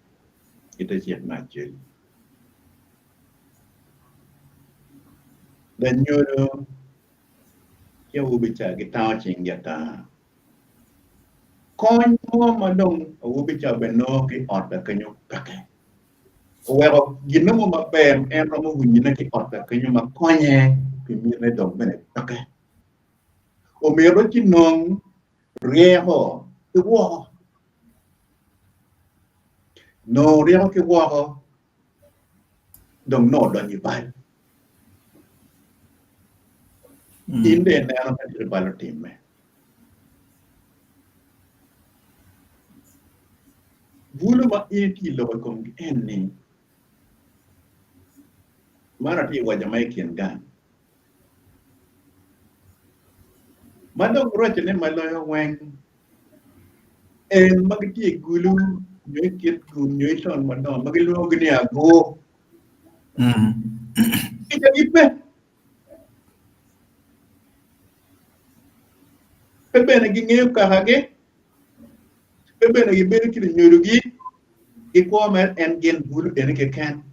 E: ita chiet machel. Dan nyodo kia wubicha gitao ching yata. Kon mo madong wubicha beno ki orda kanyo kake. Wero gino mo mapem enro mo hunyina ki orda kanyo makonye kimine dong bene kake. Omero chinong rieho iwo. No rieho ki wo dong no don yibai. Inde nero ka diribalo timme. Bulu ma iti lo kom enni. Mara ti wa Jamaican gan. Madong roche ne maloyo weng. En magiti gulu nyekit gun nyeshon madong magilu gni ago. Ita ipe. Pepe na gingeyo kahage. Pepe na gibere kili nyurugi. Iko mer en gen bulu en ke kan.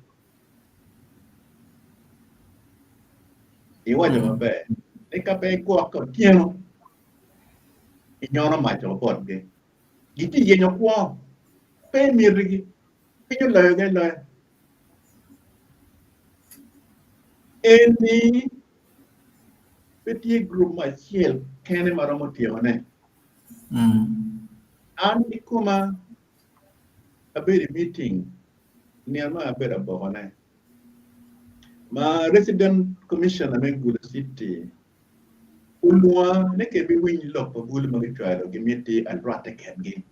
E: Iwa jama be. Eka pe ko ko tieno. Inyono macho pot ge. Giti yenyo kwa. Pe mirigi. Pinyo layo ge layo. Eni petit group machiel kene maromo tione. Andi kuma abedi meeting ni ama abeda bohone. Ma resident commissioner me Gulu City ulwa neke bi winy lok pa Gulu magitwalo gimiti alrate kengi.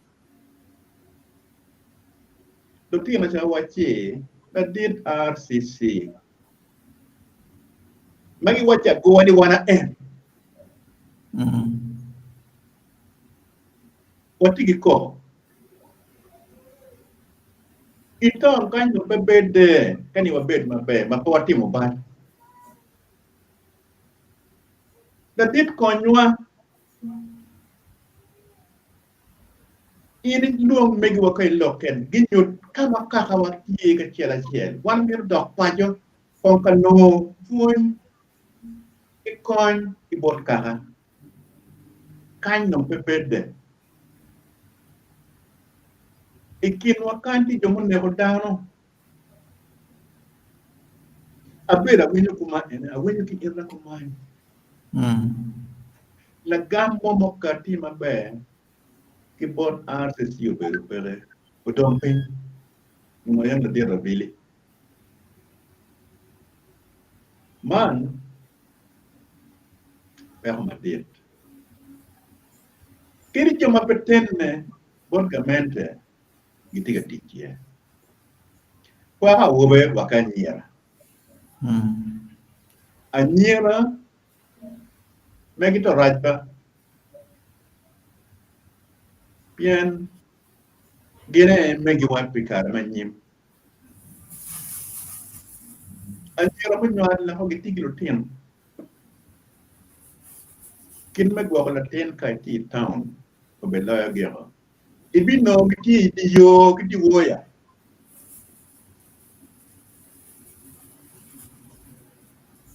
E: Dokti na cha wachi na did RCC. Magi wacha go wani wana Watigi ko. Iton kanyo bebede kani wabed mabe mapawati mo ba. Datit konywa ini luong megi wakay loken ginyut kama kakawati ka chela chel. Wan mir dok pajo kongkano fun ikon ibot kaka. Kanyo bebede. Ikin wakanti jomun nebo dano. Abera winyo kuma ene, a winyo ki irna kuma. La gambo mo kati mabe, ki bon artist yu bere, udompe, mo yang na dira bili. Man, pero madit. Kiri chuma petenne, bon gamente, gitiga tikie. Kwa ha ube wakanyira. Anyira, megito rajba, Bien, gine megi wan pikar manyim. Anyira mo nyuan la ho gitiglo tin. Kin megwa la tin kai ti town. Ko be la gero. Ibi no giti yo giti woya.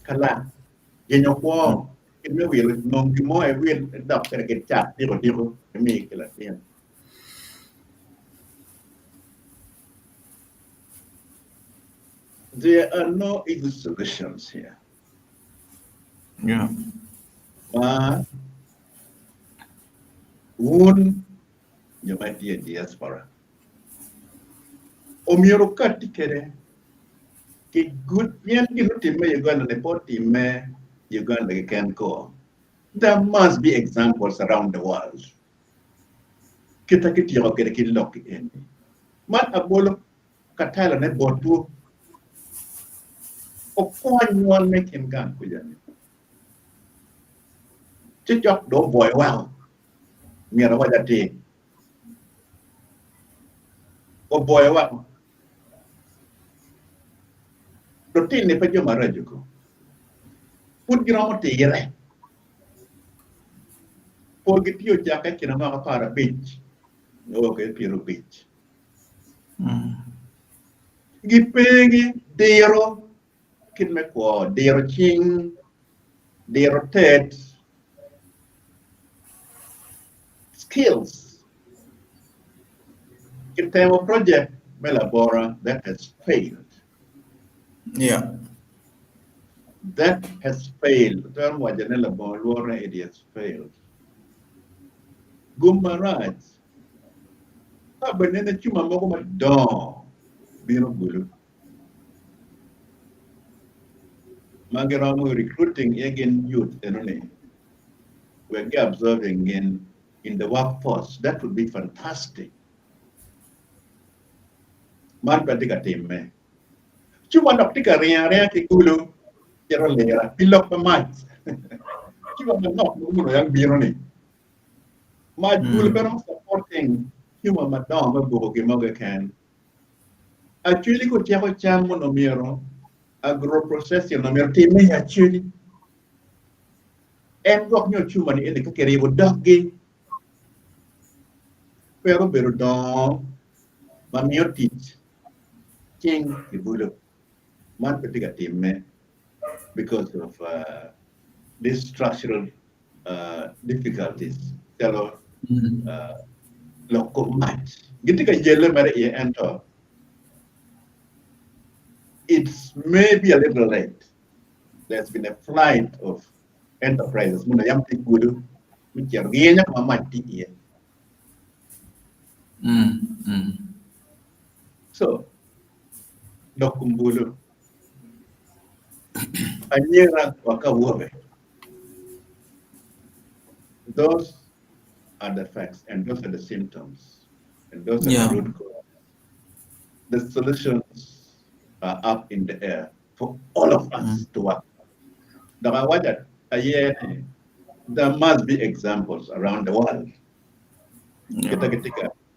E: Kala. Yenyo ko. Kin me wil no gi mo e wil dap tere ke chat ti ko mi kala tin. There are no easy solutions here.
F: Yeah.
E: One, you might be a diaspora. Omiro katikere, ki good yen time Uganda report time Uganda can go. There must be examples around the world. Kita kiti yo kere ki lock in. Man abolo katala ne botu. Okon one make him gan kujani. Chijok do boy well. Mira wajati. O boy well. Routine ne pejo marajuko. Put gramo tigre. Porgitio jaka kinama para beach. Okay, Piro Beach. Gipegi, dero, kinmekwa, dero ching, dero ted, skills. In time of project, Melabora, that has failed.
F: Yeah.
E: That has failed. Term Wajanela Bolora, it has failed. Gumaraj. Banana chuma mogoma don biro gulu. Magaramu recruiting again youth enone. We're observing in the workforce. That would be fantastic. Man patika team. Chuma noptika rea ki gulu. Jero lera. Pilok pa mat. Chuma nok gulu yang biro ni. Mat gulu pero supporting. Human madam Bogi can. Actually, could you have a chamo no miro, agro processing no miro team actually. And walk no human in the cookery with doggy. Pero don, mamio teach. King the bullet. Man particular team because of these structural difficulties. Tell local match. Getting a yellow matter enter. It's maybe a little late. There's been a flight of enterprises. Muna yam ti kudu, which are genya mama ti. So, dokumbulu. Anyera wakawobe. Those are the facts, and those are the symptoms, and those are the root cause. The solutions are up in the air for all of us to work. There must be examples around the world.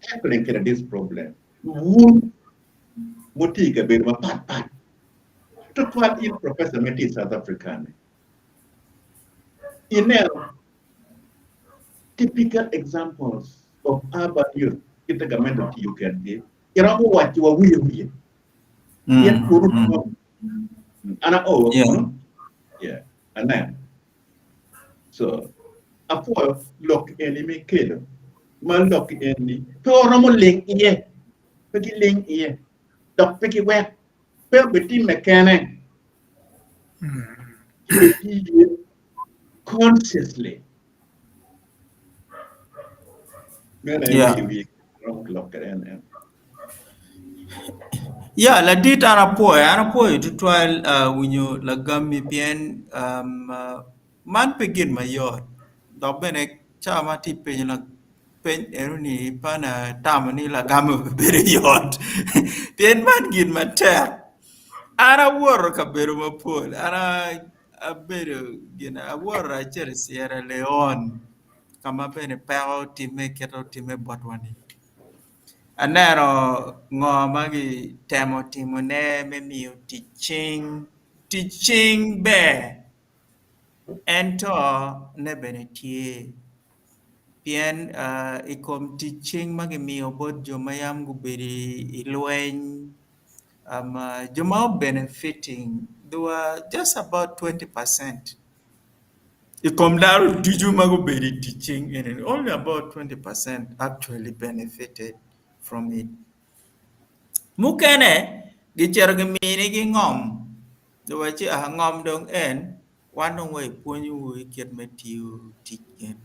E: Tackling this problem. Mutiga Birma Pat. To what in Professor Meti South African. In typical examples of urban youth, kita government of you can give. Iramu what you are we. Yeah, and then so apo look enemy kelo. Man look any. Poromo link ye. Peki link ye. Dok peki wet. Per beti mechanic. consciously.
F: Yeah. Yeah, la dit ana poi to trial when you la gummy bien man begin my yard. Do bene chama ti pe la pen eruni pana tamani la gamu bere yard. Bien man gin ma ter. Ana wor ka beru ma pol. Ana a beru gina a wor a cher Sierra Leone. Kama bene pero ti me keto ti me botwani. Anero ngo magi temo timo ne me miyo teaching be ento ne benetie pien ikom teaching magi miyo bod jomayam gubiri ilweny joma benefiting there were just about 20%. Ikom daru tiju mago beri teaching and only about 20% actually benefited from it. Mukene gicher gimini gi ngom do wachi a ngom dong en one way punyu we get metiu tiken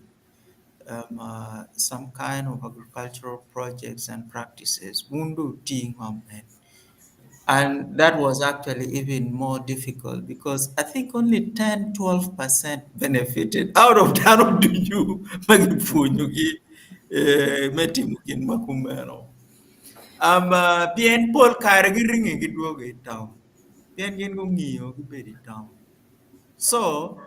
F: some kind of agricultural projects and practices mundu ti ngom en. And that was actually even more difficult because I think only 10-12% benefited out of that of the you magi punyu gi metimukin makumero. Bien Paul kare gi ringi gi duogo e town. Bien gin go ng'iyo gi bedi town. So,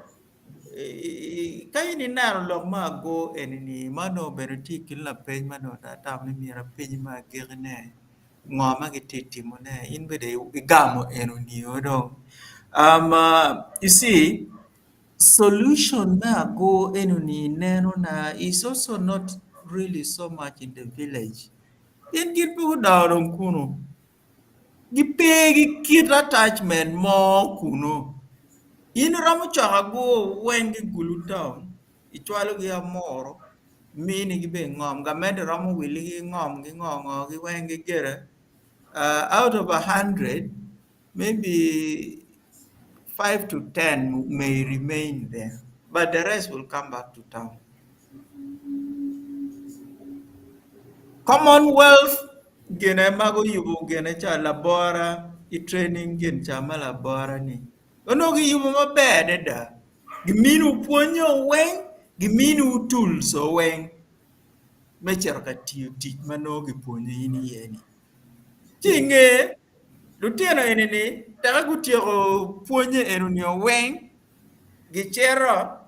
F: ka in inaro lok ma go enini mano bero ti kila piny mano da tam ni mira piny ma girne ngoma gi titimo ne in bede igamo eno ni odong. You see, solution na go enoni neno na is also not really so much in the village. In gin bu dawn kuno gipegi kit attachment mo kuno in ramu chago wengi gulu town ichwalo gi amoro mini gi be ngom ga med ramu wili gi ngom gi ngongo gi wengi gere out of 100 maybe 5 to 10 may remain there but the rest will come back to town. Commonwealth gene mago yubu gene cha labora I training gen cha malabora ni ono gi yubu mabede da giminu puonyo weng giminu tools o weng mecher ka tiyo tich mano gi puonyo ini yeni tinge lutieno enini taka gutiyo puonyo enuni o weng gichero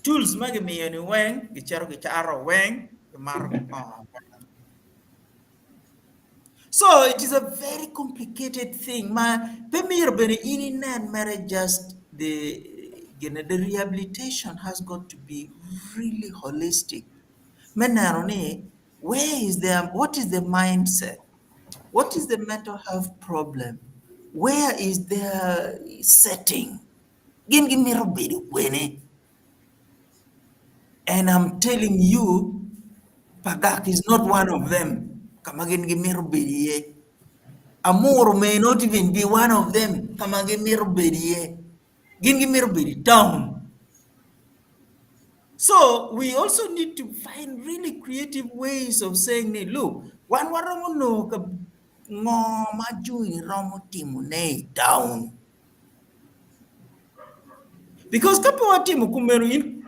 F: tools magi miyo ni weng gichero gicharo weng gimaro So it is a very complicated thing. The rehabilitation has got to be really holistic. What is the mindset? What is the mental health problem? Where is their setting? And I'm telling you, Pagak is not one of them. Amuru may not even be one of them. Down. So we also need to find really creative ways of saying, look, one waramu no ka ngoma jui romo timune down. Because kapo timu kumeru in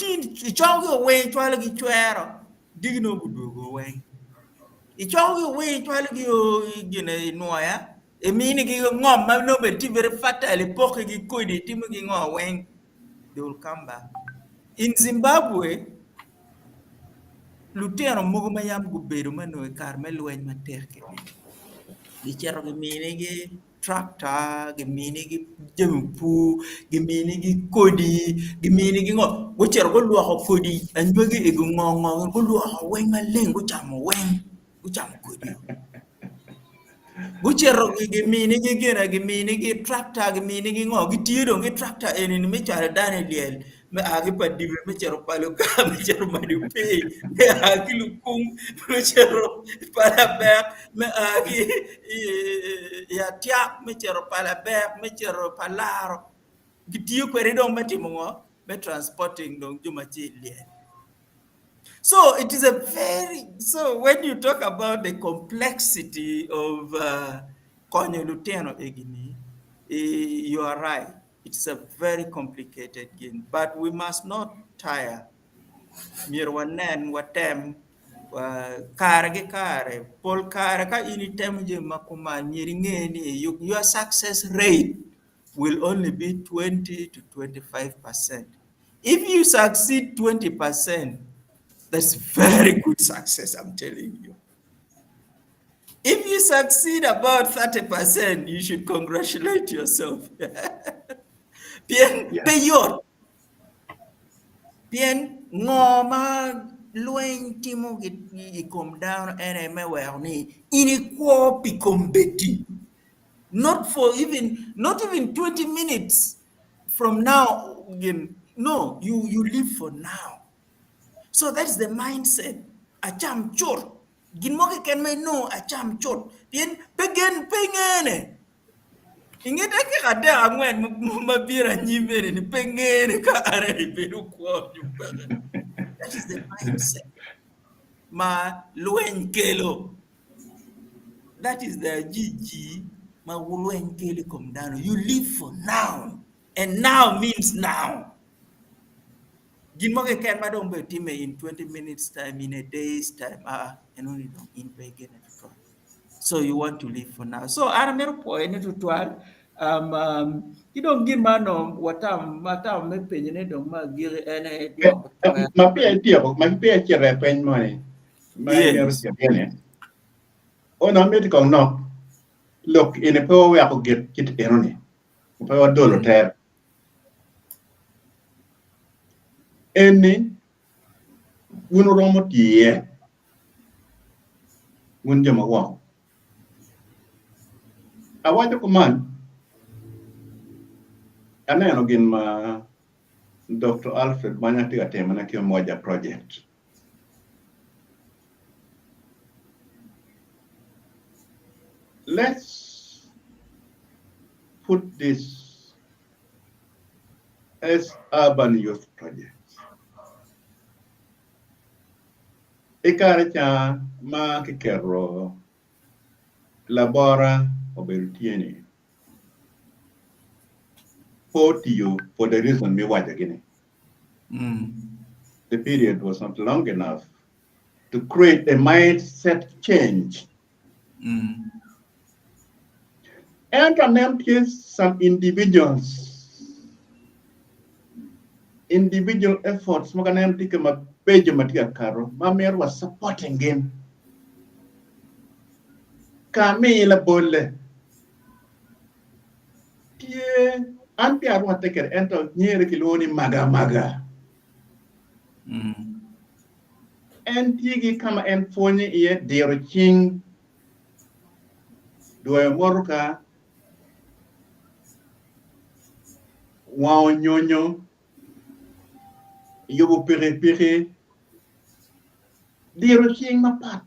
F: chongo way twala gi chwero digno budugo way. Ichongo way twala gi gine noya e mini gi ngom ma no beti very fatal epoch gi kodi timu gi ngo weng they will come back. In Zimbabwe lutero mogo mayam gubedo mano e karmel wen mateke gichero gi mini gi tractor gi mini gi jempu gi mini gi kodi gi mini gi ngo gochero go luoko kodi anjogi e go ngongo go luoko wen maleng go chamo kodi gochero gi mini gi gena gi mini gi tractor gi mini gi ngo gi tiro gi tractor enini me chare dane liel me agi padive me chero palo ka me chero madu pe me agi lukum me chero para ber me agi ya tiak me chero pala ber me chero palaro Gitiyo kwere dong matimo ngo, be transporting dong jumachi liye. So it is so when you talk about the complexity of konyo luteno egini, you are right. It's a very complicated game, but we must not tire. Mirwanen watem kare pol kare ka ini tem je makuma nyiringeni your success rate will only be 20 to 25%. If you succeed 20%, that's very good success, I'm telling you. If you succeed about 30%, you should congratulate yourself. Bien,
E: Yeah.
F: peyor. Bien, ngoma luen timo come down and me ni ini picombeti. Not even 20 minutes from now. Again, no, you live for now. So that's the mindset. Acham chor. Gin mo ken me no acham chor. Bien pengene. Ingeta ke kada angwen mabira nyimere ni pengene ka are beru kwa nyumbara. That is the mindset. Ma luen kelo. That is the GG. Ma luen kelo come down. You live for now. And now means now. Gimoke can madam be team in 20 minutes time, in a day's time, and only don't in begin at all. So you want to live for now. So I remember point to 12. You don't give man what I'm me penny don't give any
E: Ma idea, ma idea repen money. My
F: yes.
E: Oh no, medical no. Look, in a power we have to get erroni. Power dollar tear. Any wun romo tie wun jama wow. I want to command. And then again, ma Dr. Alfred Manyati Atemanaki Moja project. Let's put this as urban youth projects. Ikaracha ma kikero labora oberutieni. For the reason me watch again. The period was not long enough to create a mindset change. And can notice some individual efforts. Mamer was supporting him. Camila Bolle. Anti Arwa take it enter near Kiloni Maga. And Tigi come and phone ye dear king. Do a Moruka Wow Nyonyo. You will pere. Dear king, my pat.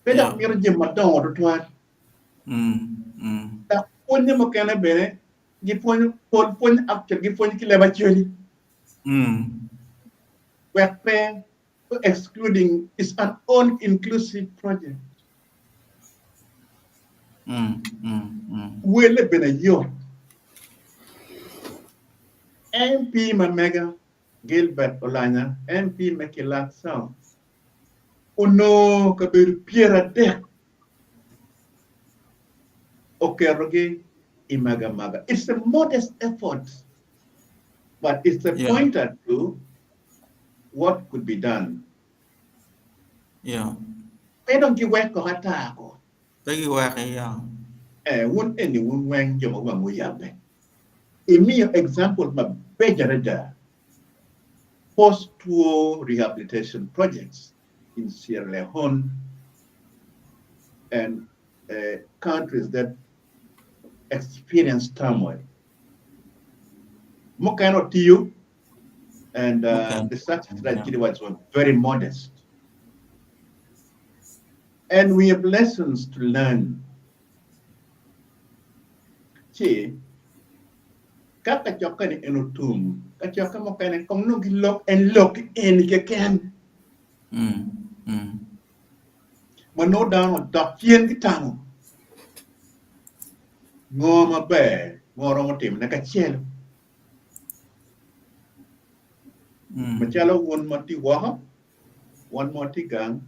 E: Better mirror Jim Madon or twat. That one you can a bene, give one after give one kilometer. We're paying excluding is an all-inclusive project. We live in a year. MP Mamega, Gilbert Olanya, MP Mekilat South. Uno kabir Pierre Deck. Okeroge Imagamaga. It's a modest effort, but it's a pointer to what could be done.
F: Yeah.
E: They don't give work or attack.
F: They work, yeah.
E: Won't anyone when you yabe. A mere example, my Bejarada post-war rehabilitation projects in Sierra Leone and countries that experience turmoil. Mokano to you, and the success criteria was very modest. And we have lessons to learn. Che, các cái cho cái này enu tum, cái cho cái một cái này công nung lock and lock in cái can. Mà nó down đọc chiên cái tang. Ngô mà bè, ngô rồi một tìm nó cái chèn. Mà cha lo one mà ti wah, one mà ti gang,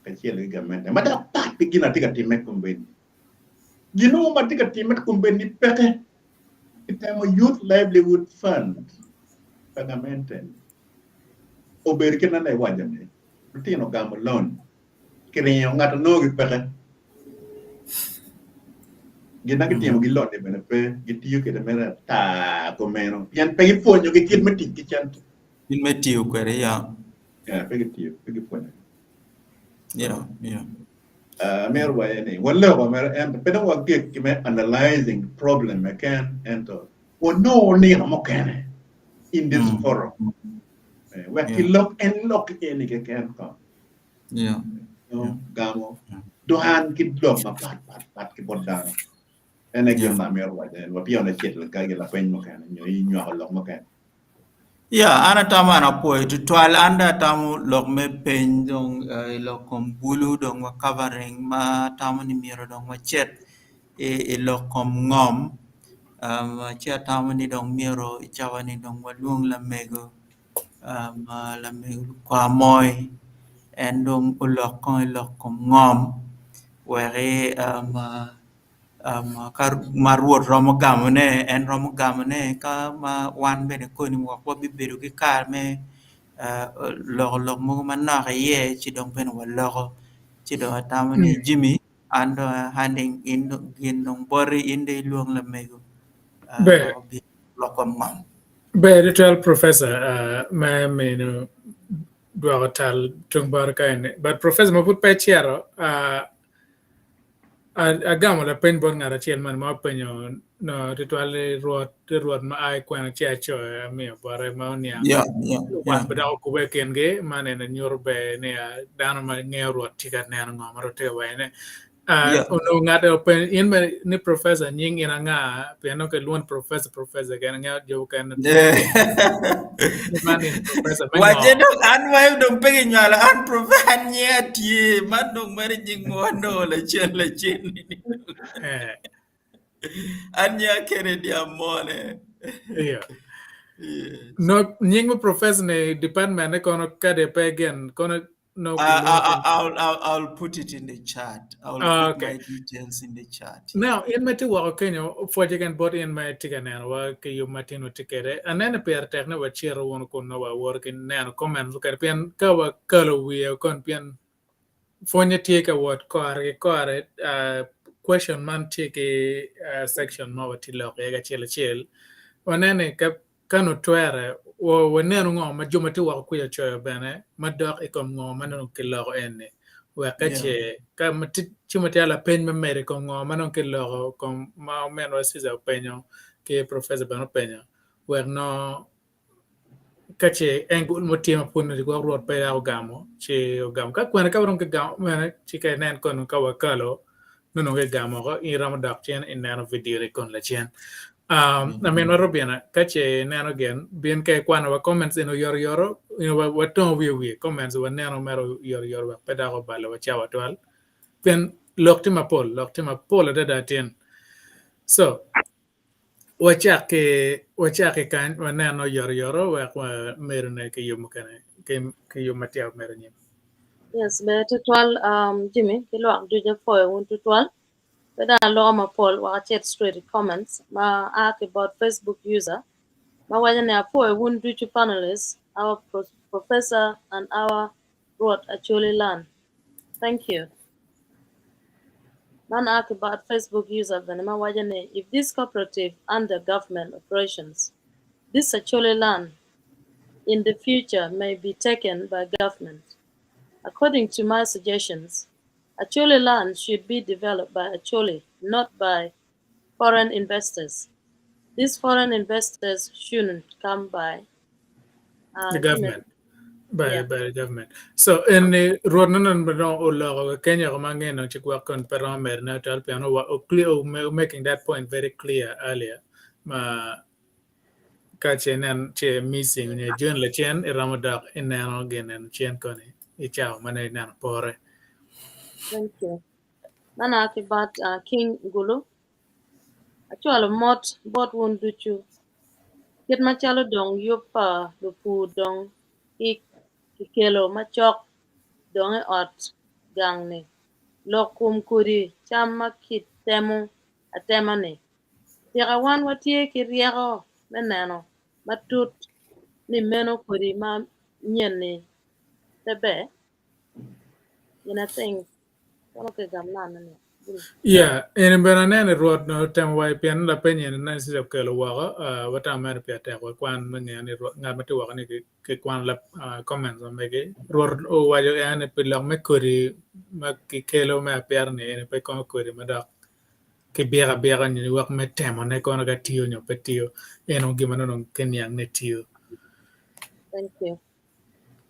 E: cái chèn cái gamen. Mà đã tát cái kia là ti cái tìm mẹ cùng bên. You know mà ti cái tìm mẹ cùng bên ni peke. Kita mo youth livelihood fund. Pagamenten. Ober kita na iwajan ni. Berarti no gam loan. Kini yung ngata no gi peke. Gina kita mo gi loan ni benepe. Gitu yung kita mera ta komeno. Yan pegi phone yung kikit mati kichan.
F: In Matthew kwere ya.
E: Ya pegi tiyo pegi phone.
F: Yeah.
E: Mer wa ni. Wala wa mer and pero wa gig kime analyzing the problem again and or no ni mo kene in this forum. Where he look in the can come.
F: Yeah.
E: No, gamo. Dohan kid look ma pat ki bodan. And again na mer wa den wa pion na chet la ka la pen mo kan nyoy nyo lok mo kan.
F: Yeah, ana tama na po to twal anda tamu lok me pen dong lokom bulu dong wa covering ma tamu ni miro dong wa chet lokom ngom chet tamu ni dong miro chawa ni dong wa luong la mego la mego kwa moy en dong lokom ngom were kar marwot romo gamne en romo gamne ka ma wan bene ko ni wa bi beru ki kar me lo mo man na ye ci dong ben wa lo ci do tamani Jimmy and handing in dong bori in de luong la mego lo ko mam
B: be ritual professor me no do tal tung bar kaine but professor mo put pe chiaro agamo la pen bon ngara chien man ma penyo no ritual ruot ma ai kwana chia cho mi bare ma nya wan bada ko be ken ge mane na nyor be ne dano ma nge ruot tika ne ngom ro te we ne ono ngata pen in ni professor nying ina nga pe no ke luon professor gen nga jo kan mane professor
F: wa je dong an wa dong pe nyala an professor nya ti man dong mari nying wondo la chen Anya kere di amone.
B: Yeah. No, nying professor ne department ne kono kade pe again kono no.
F: I'll put it in the chat. I'll put my details in the chat.
B: Now, in my two work, for you can put in my ticket and work you matino ticket, and then a pair techno what cheer one could know work in nan comments look at pen cover color we are conpian for you take a word car question man take a section more till chill. When any kano twere o weneno ngo majumati wa kuya choyo bene madok ikom ngo manong kilo ene wa kache ka chimati ala pen memere ko ngo manong kilo kom ma meno siza penyo ke professor beno penyo we no kache engul motima punno di go rot pe au gamo che o gamo ka kwena ka ron ka gamo mena chike nen kono ka wa kalo no ke gamo ko i ram dak chen in nano video kon la chen I mean, Robiana, catch a nan again, being Kwana comments in your yoro, what don't we comments were nano mero your pedago balo, which our 12. Then locked him a poll at that in. So, what jack kind when nano your yoro, where Merine Kayumukane came Kayumatia Merinim.
G: Yes, better 12, Jimmy, Kilo, do you for 1 to 12? But I law my poll or chat straight comments. My ask about Facebook user. My when I for won't do to panelists, our professor and our Rwot Acholi learn. Thank you. Man ask about Facebook user then my if this cooperative under government operations, this Acholi land in the future may be taken by government. According to my suggestions, Acholi land should be developed by Acholi, not by foreign investors. These foreign investors shouldn't come by
B: the government. by the government. So in the road non no or Kenya mangen no chikwa kon paramer na tal piano clear making that point very clear earlier. Ma kachenan che missing ne June le chen ramadak in an again and chen koni ichao mane nan pore.
G: Thank you. Nana akibat King Gulu. Actually, mot bot won duchu. Kit machalo dong yupa lupu dong ik kelo machok dong e ot gang ni. Lokum kuri chama kit temu atema ni. Tira wan watie ki riego meneno matut ni meno kuri ma nyen ni tebe. Ina thing kono ke gamna ni.
B: Yeah, in Benin, road no time why pian la penyen na si of kelo waga what am I pia ta kwan menge ni ngamati waga ni ke kwan la comments on mege road o wajo ane pilong me kuri ma ki kelo me piar ni ene pe kono kuri ma da ke biera ni wak me temo ne kono ga tiyo nyo pe tiyo eno gimana no kenyang ne tiyo.
G: Thank you.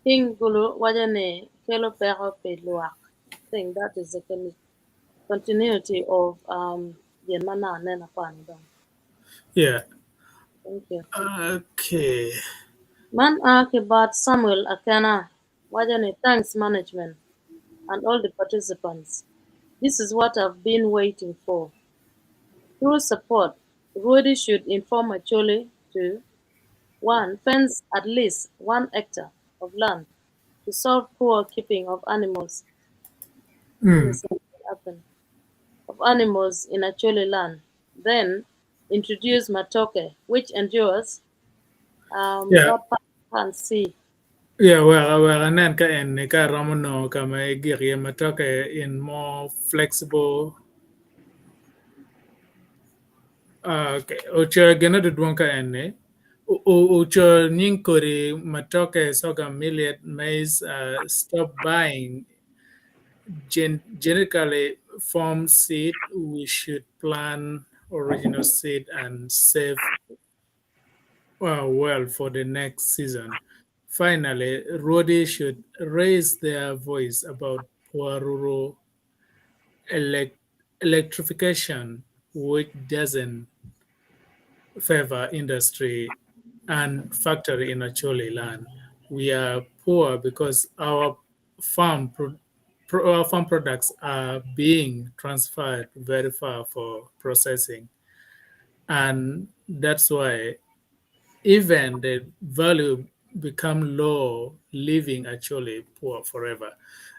G: King Gulu wajane kelo pero pe luak. I think that is the continuity of Yemana Nena Kwan.
B: Yeah.
G: Thank you.
B: Okay.
G: Man Akibat Samuel Akana wajane thanks management and all the participants. This is what I've been waiting for. Through support, Rwodi should inform Acholi to 1. Fence at least 1 hectare of land to solve poor keeping of animals. Let me see what happened. Of animals in Acholi land. Then introduce matoke, which endures
B: Yeah.
G: what can see.
B: Yeah, well, and then ka ramono kama igiri matoke in more flexible. Okay, ucho gena dudwonka ene. Ucho ninkori matoke soga millet maize. Stop buying genetically formed seed. We should plant original seed and save well for the next season. Finally, Rwodi should raise their voice about poor rural electrification, which doesn't favor industry and factory in Acholi land. We are poor because our farm our farm products are being transferred very far for processing, and that's why even the value become low, living actually poor forever.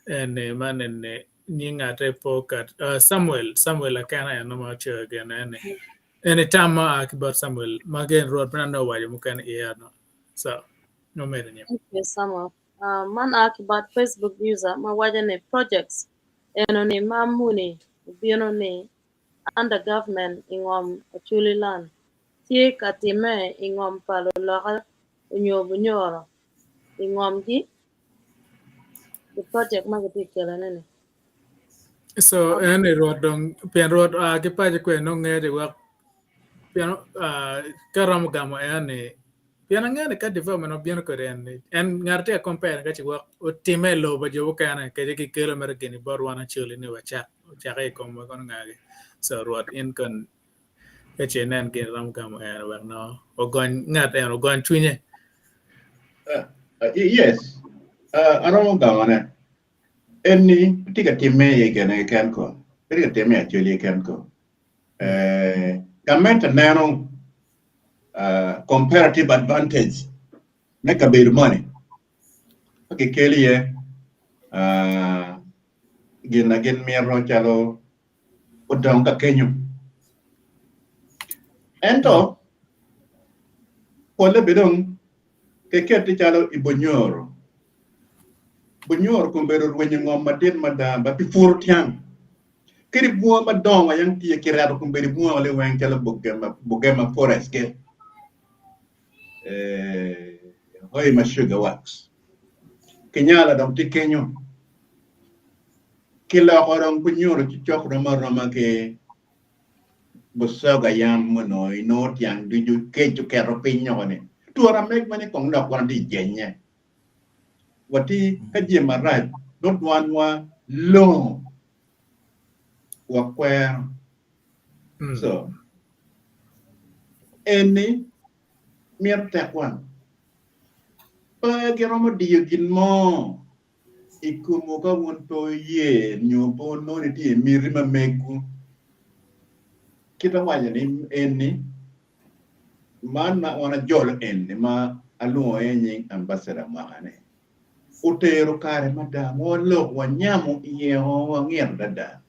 B: And man and ninga repo kat Samuel akana no much again and anytime ma about Samuel magen road brando why you can hear no. So no matter.
G: Thank you, Samuel. Man Akibat Facebook user mawajane projects enoni mamuni ubiononi under government ingom Acholi land. Tie katime ingom palo loka unyobunyoro ingom gi the project magati kelanene.
B: So any road dong pian road kipaji kwe no ngere wa piano karam gamo ene piano ngene ka development of piano kore ene en ngarte compare ka chiwa time lo ba jo kana ke ki kelo mer gini bor wana chuli ni wacha kai ko mo kon ngage so road in kon ke chenen ke ram gamo ene wa no ogon ngat ene ogon twinye.
E: Yes. Aromo gamane. Any tika time ye can ko. Tika time actually can ko. Government nano comparative advantage. Make a bit of money. Okay, Kelly, again, me chalo udang ka Kenya. Ento, pole bidong keketi chalo ibonyor. Bonyor kumbero wenye ngom matin madam ba pifur tiang. Kiri buwa madong yang tiye kirado kumberi buwa wale weng chalo bugema forest ke. Hoi ma sugar wax. Kenyala dong ti Kenyo. Kila orang bonyor chichok rama ke busaga yam mono inot yang duju keju kero pinyo ne. Tuara mek mane kong dok wan di jenye. wati kajima right not one wa long wa kware so any mier tekwan pa geromo dio gin mo ikumo ka wonto ye nyopo no ni ti mirima megu kita wanya ni eni mana wana jolo eni ma aluo enyi ambassador mahane utero kare madam wolo wanyamo yeho wangier dada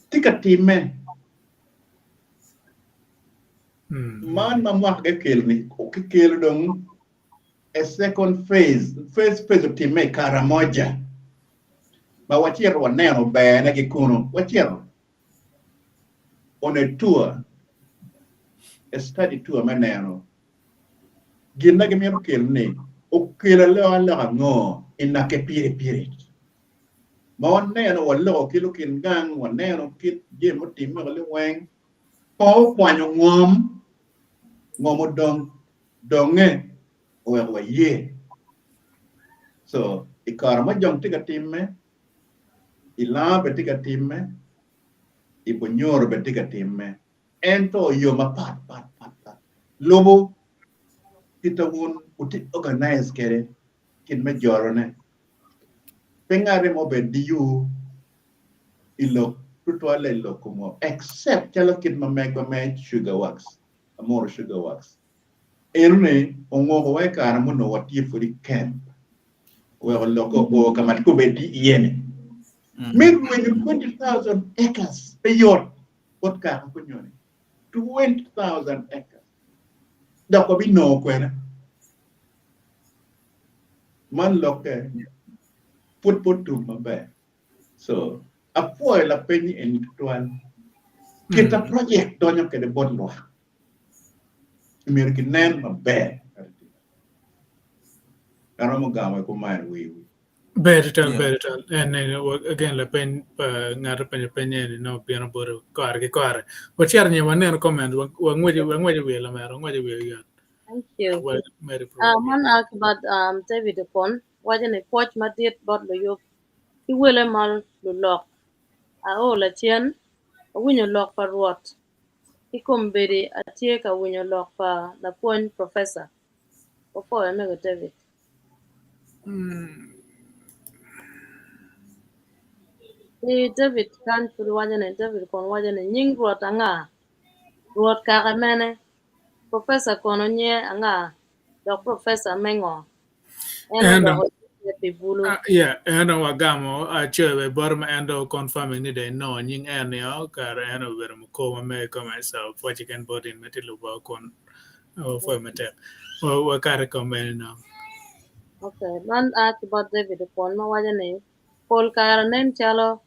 E: tika time man mamwa ke kelni ke kel dong a second phase first phase of time kara moja ba wachiero waneno bene gi kuno wachiero on a tour a study tour maneno ginna ge miero kelni o kelale ala ngo inake pire ma waneno wallo kilo kin gang waneno kit je motimo le weng po kwanyo ngom donge wa ye so ikara ma jong tika timme ila be tika timme ibonyor be tika timme ento yo ma pat lobo kita won uti organize kere kin me jorone pengare mo be diu ilo tutwale ilo kumo except chala kin ma me sugar wax Amuru sugar wax erune ongo wa kara mo no wati furi camp we logo o kamat ko be di yene min when 20,000 acres payor what ka ko nyone 20,000 acres da ko bi no kwena man loke put to mabe so apoy la penny en tuan kita project donyo ke de bonlo American nen mabe aramo gama ko man we
B: Better tell. And then again, la pen ngara pen no piano boro kar ke kar. What you are ni one comment when we la mero ngwe we ya.
G: Thank you.
B: Well, Mary
G: Man ask about David upon wajan a poch matit bot lo yo. He will a mal lo lock. La chien a win your lock for what? He come bedi a take a win your lock for the point professor. Before I make David. David kan pur wajan David kon wajan nying ruot anga. Ruot karamene. Professor kono nye anga. The professor mengo.
B: And
G: Bulu.
B: and wagamo chewe borma endo confirming ni de no nying en yo kar en over mo ko me ko myself what you can put in metilu ba kon for mete wa kar ko men no.
G: Okay, man ask about David upon ma wajane. Paul karanen chalo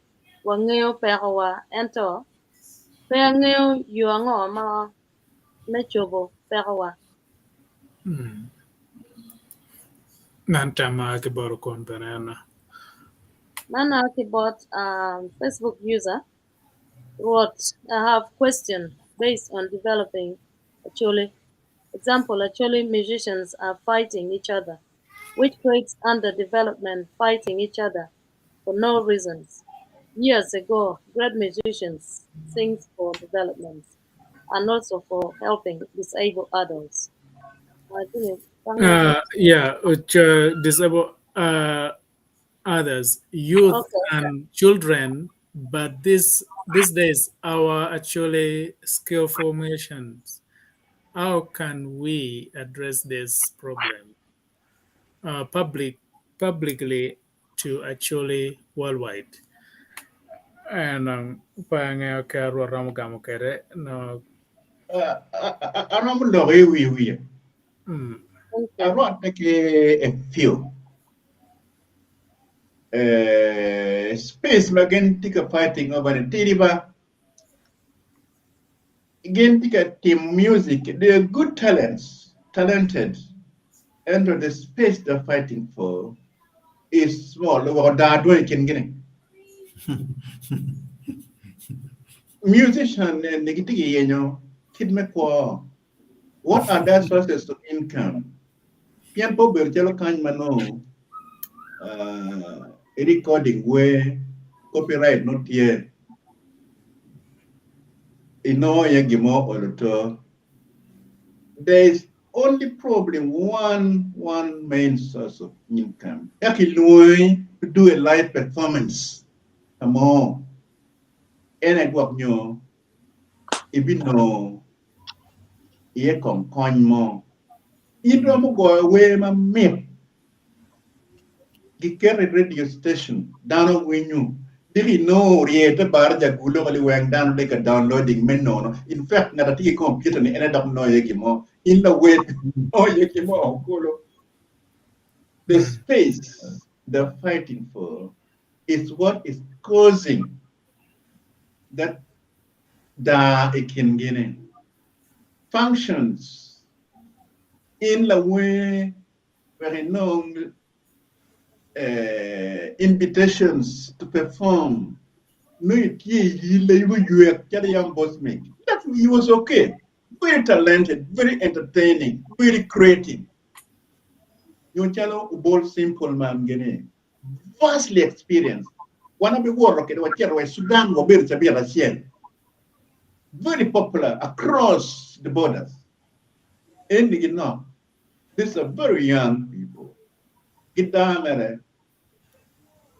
G: wangeo pegawa ento. Pengeo yuango ma mechobo pegawa.
B: Nantama ke boro kon perena.
G: Man ask about Facebook user. What I have question based on developing actually. Example, actually musicians are fighting each other, which creates underdevelopment fighting each other for no reasons. Years ago, great musicians sing for development and also for helping disabled adults.
B: Which disable others, youth
G: Okay.
B: and children, but these days our actually skill formations. How can we address this problem publicly to actually worldwide? And pangeo karo ramo gamo kere no.
E: aramo lo we
G: Thank
E: I
G: you.
E: want to take a few space again take a fighting over the Tiriba again take a team music they are good talented and the space they're fighting for is small or that way can get musician and negative kid me what are their sources of income pian po ber jalo kan mano a recording where copyright not here. There is only probably one main source of income. Actually, to do a live performance. Come on. And I work new. Even though here come coin more. You don't go away, my mate. The current radio station down when you didn't know the barja gulo kali wang down like a downloading menu. In fact, not a computer and ended up no yekimo. In the way no yekimo gulo. The space they're fighting for is what is causing that da ikingine functions in the way very long invitations to perform. No, that he was okay. Very talented, very entertaining, very creative. You chalo ubol simple man gene. Vastly experienced. One of the work in Sudan very popular across the borders. And you know, these are very young people. Gitamere,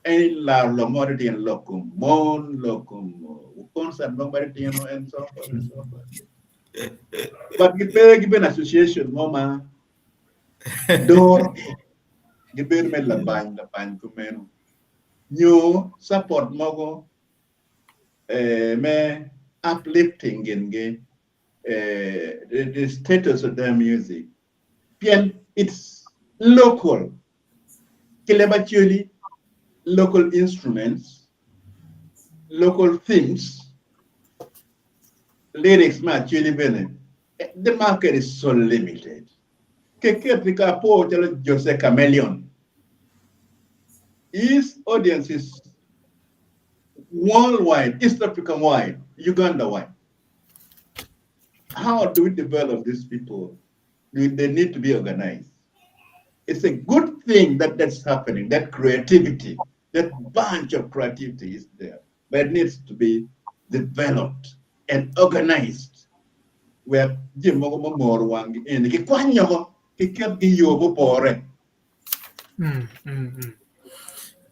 E: and la lomority and locum, mon locum, concert lomority, and so forth and so forth. But given association, mama, door, given me la bang kumeno. New support mogo, me uplifting in the status of their music. It's local. Kilebachuli, local instruments, local things, lyrics, the market is so limited. Jose Chameleon. His audience is worldwide, East African wide, Uganda wide. How do we develop these people? They need to be organized. It's a good thing that that's happening, that creativity, that bunch of creativity is there, but it needs to be developed and organized. Where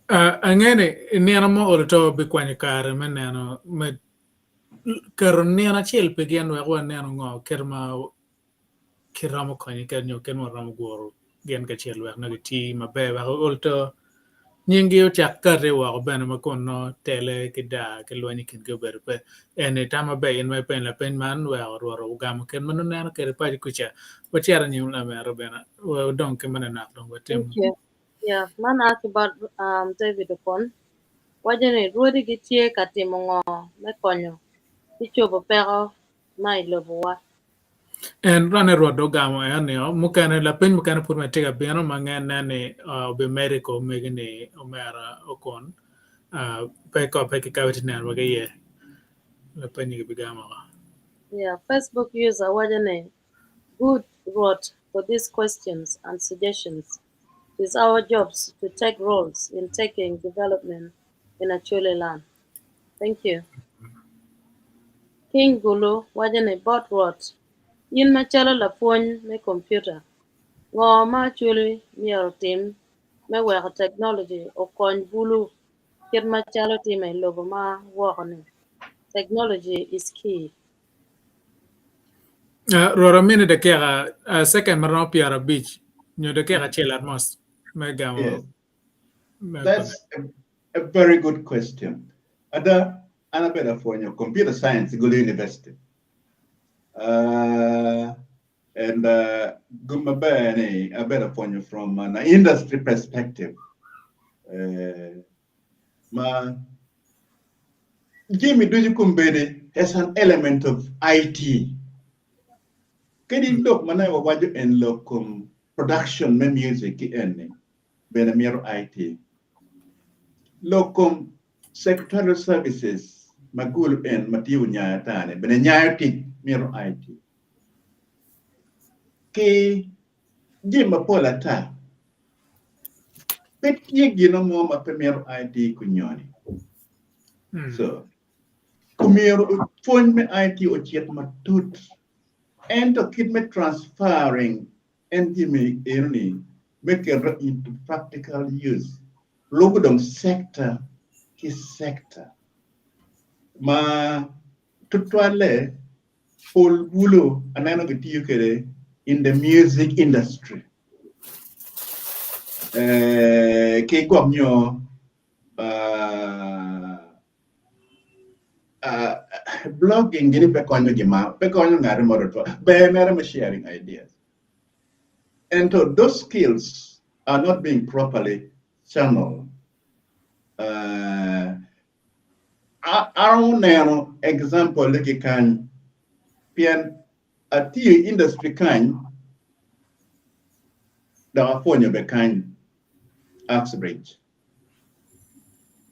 B: angene niana mo orto be kwani kare meneno me kar niana chel pe gen we wan neno ngo kerma kiramo kwani kenyo kenmo ram goro gen ka chel we na ti mabe wa orto nyingi utak kare wa bana makono tele kida ke lwani kin go berpe ene tama be en me pen la pen man wa ro gam ken man neno kere pa kucha watiara ni la me robena don ke manana don watem.
G: Thank you. Yeah, man asked about David upon. Wajane Rwodi gitie katimongo mekonyo. Ichobo pero mai lobowa.
B: En rane Rwot gamo aneo mukane la piny mukane pur metega biano mangen nani be medico megini omera okon peko peki kawiti nen wage ye la piny bigamo.
G: Yeah, Facebook user Wajane good Rwot for these questions and suggestions. It's our jobs to take roles in taking development in Acholi land. Thank you. King Gulu Wajane bought Rwot. Yin machalo la puony me computer. Ngo ma chuli miero tim me weko technology okony bulu kit machalo tim e logo ma wokone. Technology is key.
B: Rora mini de kera second marno piara beach nyo de kera chela mos megamo.
E: Yes, that's a very good question. Ada anapenda for computer science Gulu University. And Gumabane, a better point from an industry perspective. Jimmy Dujukumbede has an element of IT. Can you look, Manawa Waju and look production, music, and Benamir IT. Locum secretarial services, Magul and Matiu Nyatane, Benanyati, Miro IT. Ke Jim Polata Petit gino mo ma premier IT kunyoni. So, kumiro phone me IT o chiet matut. And to keep me transferring and give me earning, make it into practical use. Look at sector, his sector. Ma tutwale Paul Bulu anano kere in the music industry. Ke gwamnyo blogging gini pe konyo ngare moro to be mere sharing ideas. And so those skills are not being properly channeled. I don't know example like can pian a tea industry kind the phone be kind bridge.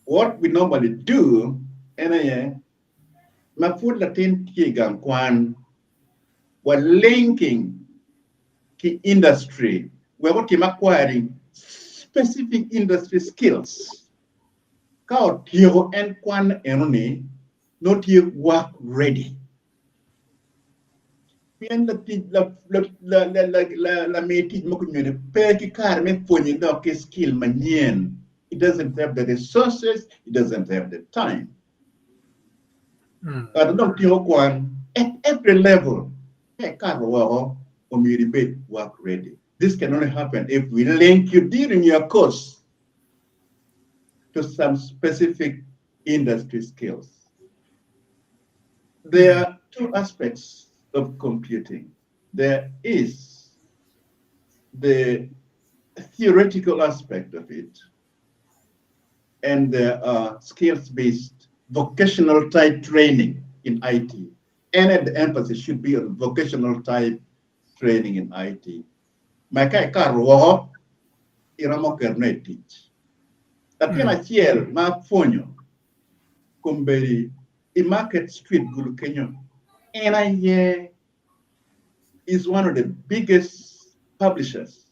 E: What we normally do and my food Latin tigam kwan we're linking key industry. We're working acquiring specific industry skills. Kao tio and kwan enoni not yet work ready. Pian la meeting mo kunyone peki kar me ponye no ke skill manien. It doesn't have the resources, it doesn't have the time. But not tio kwan at every level. Hey, kar wo work ready. This can only happen if we link you during your course to some specific industry skills. There are two aspects of computing. There is the theoretical aspect of it, and there are skills-based vocational type training in IT. And the emphasis should be on vocational type training in IT. Makai karo iramo kerne teach. Tapi na chiel ma fonyo kumberi i Market Street gulu Kenya. NIA is one of the biggest publishers,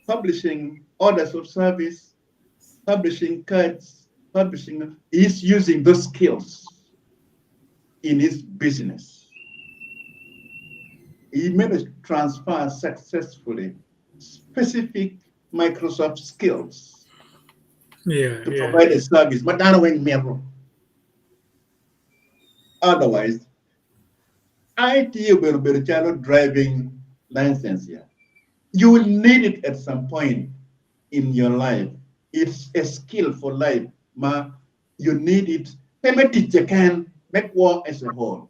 E: publishing orders of service, publishing cards, publishing. He's using those skills in his business. He made a transfer successfully, specific Microsoft skills to provide a service, but not when mirror. Otherwise, IT will be a child driving license here. You will need it at some point in your life. It's a skill for life. You need it. Payment teacher can make work as a whole.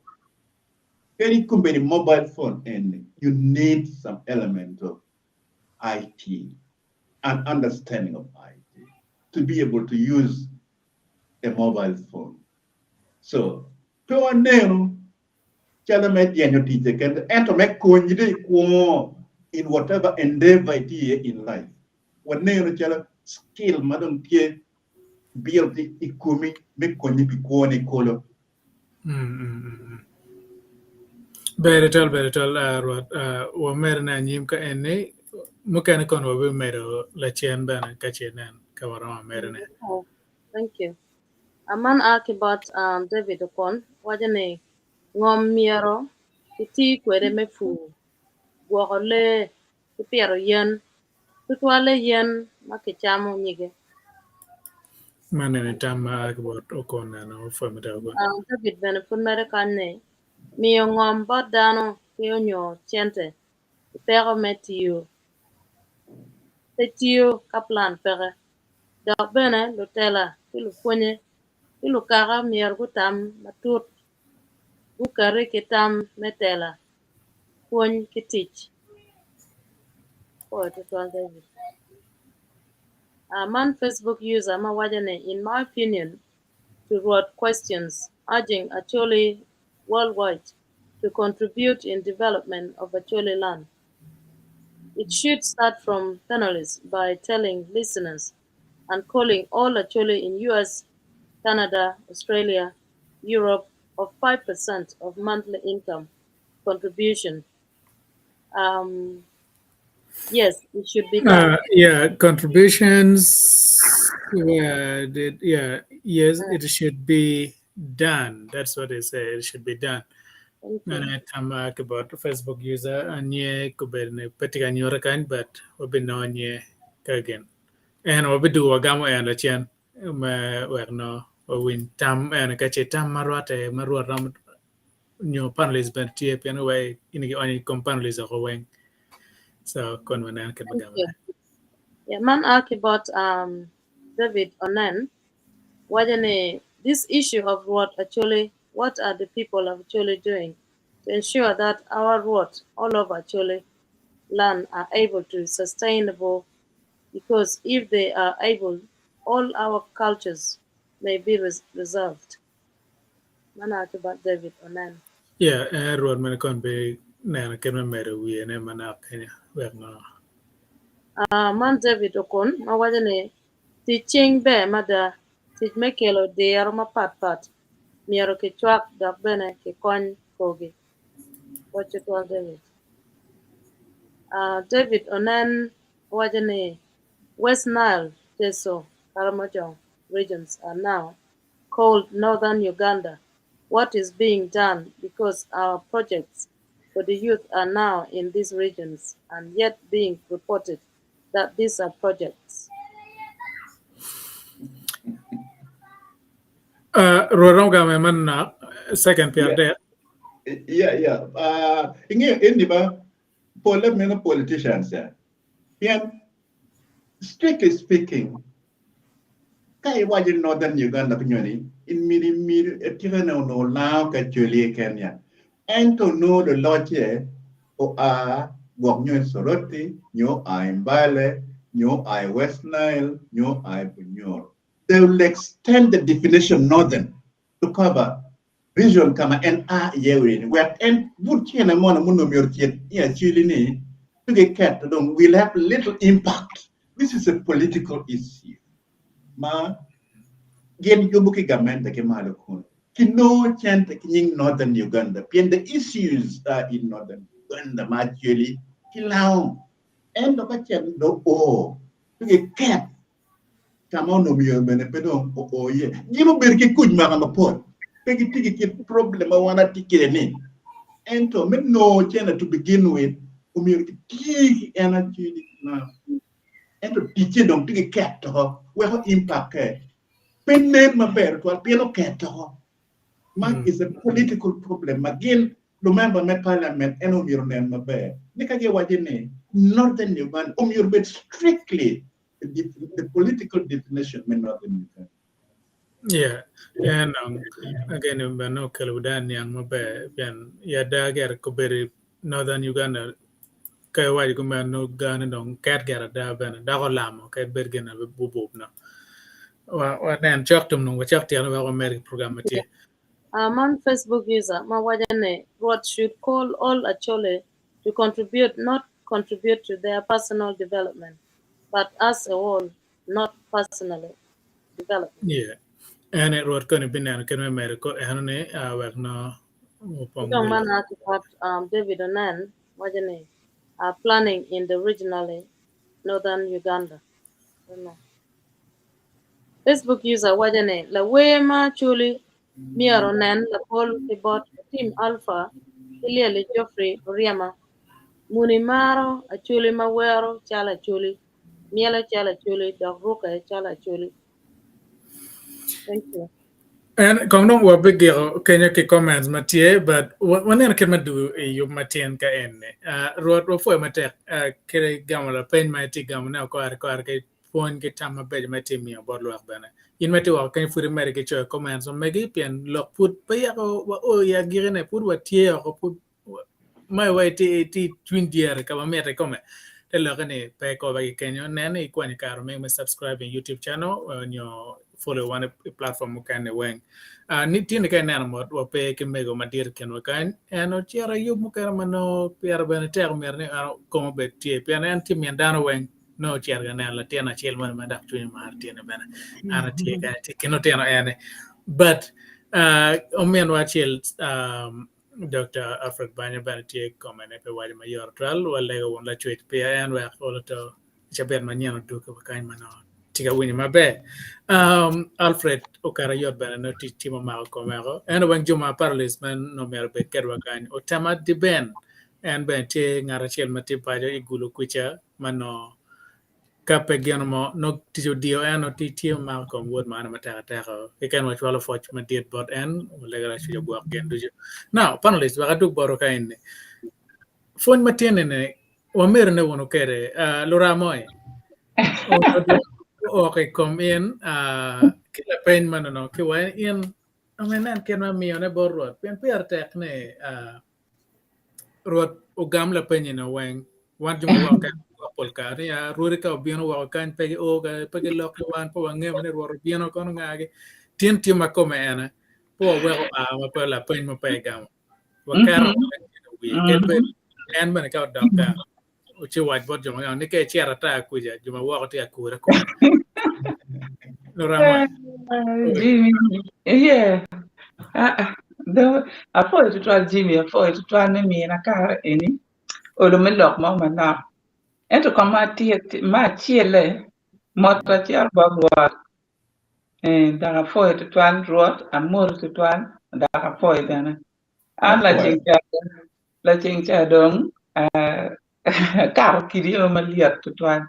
E: Very company mobile phone, and you need some element of IT and understanding of IT to be able to use a mobile phone. So, to a name, Chalamet Yanyo teacher can enter make in whatever endeavor it is in life. What name chala skill madam tie build the ikumi make konyi bikuone kolo.
B: Beretol Rwot wa mer na nyim ka ene mukane kon wa be mero la chien bana ka chenen ka wara mer ne.
G: Oh, thank you. Aman akibat David Okon wajane ngom miero kiti kwere me fu gwokole kipiero yen tutwale yen makichamo nyige.
B: Manene tam akibot Okon na no famita go.
G: David bene pun mere kanne miyo ngom bot dano kiyo nyo chente pero me tiyo te tiyo kaplan pere dok bene lutela kilu kwenye kilu kaka mier kutam matut kukare kitam metela kwen kitich. David. Man Facebook user Mawajane, in my opinion, to wrote questions urging Acholi worldwide to contribute in development of Acholi land. It should start from panelists by telling listeners and calling all Acholi in US, Canada, Australia, Europe of 5% of monthly income contribution. Yes, it should be done.
B: Contributions. Yes, it should be done. That's what they say. It should be done.
G: Thank
B: And
G: you.
B: I come back about Facebook user and ye kuberne petikan yorakan, but we be no ye again. And we be do agamo and a chen we no we win tam and a catch tam marwat ram new panelists but tie piano way in the only companelists are going. So konwanan kan
G: Thank
B: magamo.
G: you. Yeah, man about David Onen. This issue of Rwot Acholi, what are the people of Acholi doing to ensure that our Rwot all over Acholi land are able to sustainable? Because if they are able, all our cultures may be reserved. Man about David Onen.
B: Yeah, road man kon be na kan mere wi ne mana kanya we no.
G: Man David Okon, teaching be mother teach me kelo de ma pat miero ke chwak dok bene ke kony kogi. What you call David? David Onen West Nile, Teso, Karamojong regions are now called Northern Uganda. What is being done because our projects for the youth are now in these regions and yet being reported that these are projects.
B: Rorong ga man na second pair there.
E: Yeah. In the politicians, yeah. Strictly speaking, kai wajin Northern Uganda pinyoni in miri etirana no lao ka Julie Kenya. And to know the logic o a gwamnyo soroti, nyo I Mbale, nyo I West Nile, nyo I Bunyor. They will extend the definition Northern to cover region kama NA yewin. Where and would chena mona muno myortiet ya chili ni to get cat will have little impact. This is a political issue. Ma gen yobuki government ke malakun. Kino chant king Northern Uganda. Pien the issues are in Northern Uganda actually kilau. And the question do to get cat. Come on no mio benepedon ye. Gibo berke kuj mama pot. Pegi tiki problem I wanna tiki ni. And to me no channel to begin with. Umir tiki energy now. And to teach them to get cat to her, where her impact. Pen name my bear to a piano cat to her. Man is a political problem. Again, remember my parliament and your name my bear. Nikage wajene, Northern Uganda, your bed strictly the political definition may Northern Uganda.
B: Yeah, and again, no kaludan yang mabe yan yada ger ko beri Northern Uganda kay waj ko man no gana dong kat ger da ben da ko lamo kay bergena bubub na wa nan chaktum no chak tiano wa American program mati.
G: Man Facebook user Rwot should call all Achole to contribute, not contribute to their personal development, but as a whole, not personally development.
B: Yeah, and it wrote going to be nan kan America hanone wa no
G: Young man David Onan are planning in the regionally northern Uganda. Facebook user la wema chuli miaro nen la pol kibot team alpha ilieli Geoffrey Oriama muni maro achuli mawero chala chuli miela chala chuli dogruka chala chuli. Thank you.
B: And kong dong wa big Kenya ke comments matie but one en ken madu you matien ka en ro fo mate kere gamala pen mate gamna ko ar ke phone ke tama be mate mi abor lo bana in mate wa kan furi mere ke cho comments on megi pian lok put pe ya o ya girene put wa tie ko put mai wa ti twin dier ka ba mete come te lo kane pe ko ba Kenya nene kwani karo me subscribe in YouTube channel on your follow one platform kan wen ni tiene kan na mo wa pe ke mego madir ken wa kan eno chera yu mo kar mano per ben ter mer ne como be tie pe an tim yandano wen no chera na la tiena chel man ma dak tu ma tiene ben ana tie ka ti keno tiena ene but o men wa chel Dr. Alfred Banya Banati comment pe wadi mayor tral wala ga won la tweet pe an wa ko to chaber manyano du ko kain mano tiga wini mabe Alfred okara yor bana no timo ma ko mero en wan juma parles man no mer be kerwa kan o tama di ben en ben te ngara chel mati pajo igulu kucha mano kape giano mo no tijo dio en o timo ma ko wod mana mata ta ko e kan wa chwalo foch ma diet bot en wala ga chu go gen du now panelist wa du boro kain fon matene ne o mer ne wono kere lora moy okay come in kila pen manano ki wa in amenan ken ma miyo ne borot pen per tek ne rot o gam la pen no wen wan juma wa ka pol ka ya ruri ka bieno wa kan pe o ga pe ke lok wan po ngem ne ro bieno kon ngage tien ti ma ko me ana po we ma pe la pen ma pe gam wa kar wi ken be en ban ka dokka o chi wa bot juma ne ke chera ta ku ja juma wa ta ku ra ko lora
C: Jimmy, yeah. I thought to try Jimmy, I thought to try me in a car any. Or the middle of Mama now. And to come my chile, Motta Chiar Bagua, and I thought to try Rwot, Amuru to try, and I thought then. I'm letting Chadong, car kidio Malia to try.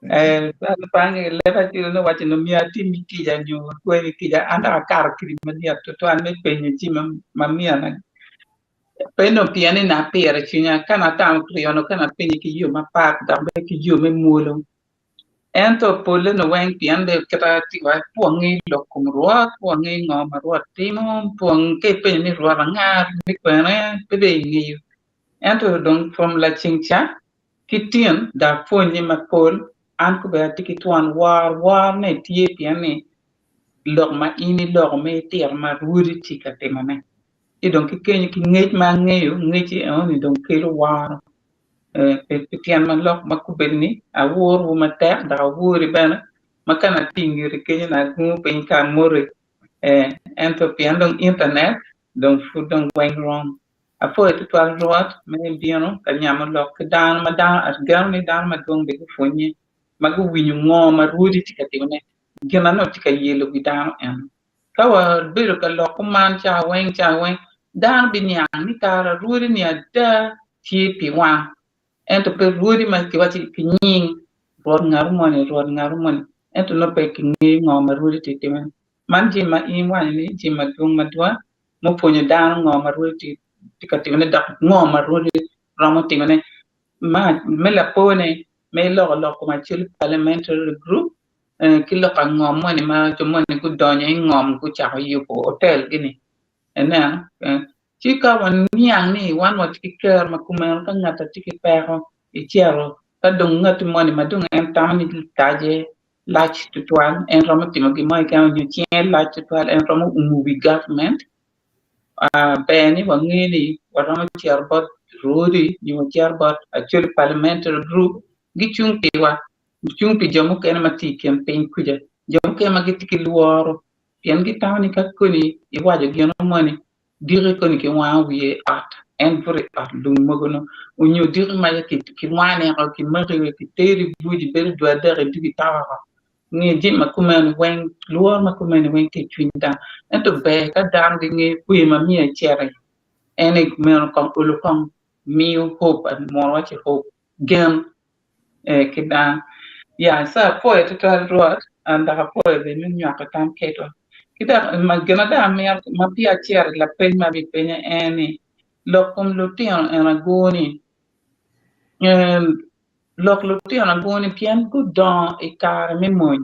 C: Pangi leva ti no wati no mia ti mi ti ja ju kwe ki ja anda kar kri mania to an me penye ti ma mia na peno piani na pere chinya kana tam kriono kana penye ki yo ma pa da be ki yo me mulo ento pole no wen pian de kata ti wa puangi lo kum ruat puangi ngo ma ruat timo puang ke penye ni ruat nga mi kwene pe de ngi ento don from la chingcha kitien da fonye ma pol an ko ba tiki tuan war ne tie piane log ma ini log me tier ma ruri tika te mane e donc ke ki ngej ma ngeyo ngeji on donc ke lo war pe pian man log ma ko benni a wor wo ma ter da wori bana ma kana tingiri ke na gu pen ka more ento pian donc internet donc fu donc weng wrong a fo et toal roat me biano ka nyama log dan ma dan at garni dan ma dong be fonye magu winyu ngo ma rudi tika tione gina no tika yelo gidano en kawa biro ka lo kuman cha wen dan bi nyang ni kara rudi ni ada ti pi wan en to pe rudi ma ki wati ki nying rod ngaru mone en to no pe ki ngi ngo ma rudi ti timen man ji ma i wan ni ji ma dung ma dwa mo ponyo dan ngo ma rudi tika tione da ngo ma rudi ramo tione ma me la pone me lo kuma chil parliamentary group kilo ka ngom mo ni ma to mo ni ku donye ngom ku cha yu ko hotel gini ena chi ka wan niang ni wan mo ti ker ma kuma ka ngata ti ki pero e chiaro ka dong ngat mo ni ma dong en tam ni taje lach to twan en romo ti mo gi mo ka ni chien lach to twan en romo umubi government beni wa ngini wa romo chiar bot rudi ni mo chiar bot a chil parliamentary group gi chung pi jomu ken ma ti ken pen kuja jomu ken ma giti ki luoro pien gi tawni ka koni e wajo gi no moni dire koni ki wa wi at en vrai at lu mogono o nyu dire ma ki wane ko ki mari ki teri buji ber do dare digi tawa ni ji ma kumen wen luor ma kumen wen ki twinda ento be ka dam gi ngi ku ma mi e chere ene men kon ulu kon mi hope and more what hope gem kida ya sa po et total road and ha po de min nya ka tam keto kita ma gena da ma pia cher la pen ma bi penya eni lokum lution en agoni lok lution agoni pian ku don e kar me mon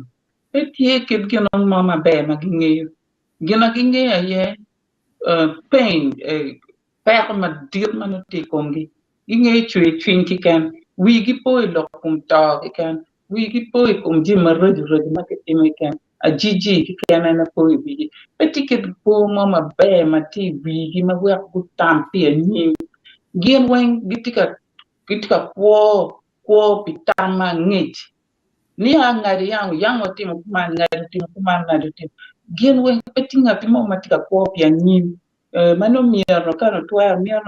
C: e tie ke gena mama be ma ginge ye pain per ma dir ma no ti kongi ginge chui ki kan wi gi po lokum ta kan wi gi po kum ji ma ro ma ke ti me kan a jiji ki kana na po wi petiket po mama be ma ti wi gi ma wa ku tam pi ni gien wen gitika ko pitama ngit ni angari yang oti mo kuma ngari ti kuma ngari ti gien wen petinga ti mo ma tika ko pi ni mano mier kana twa mier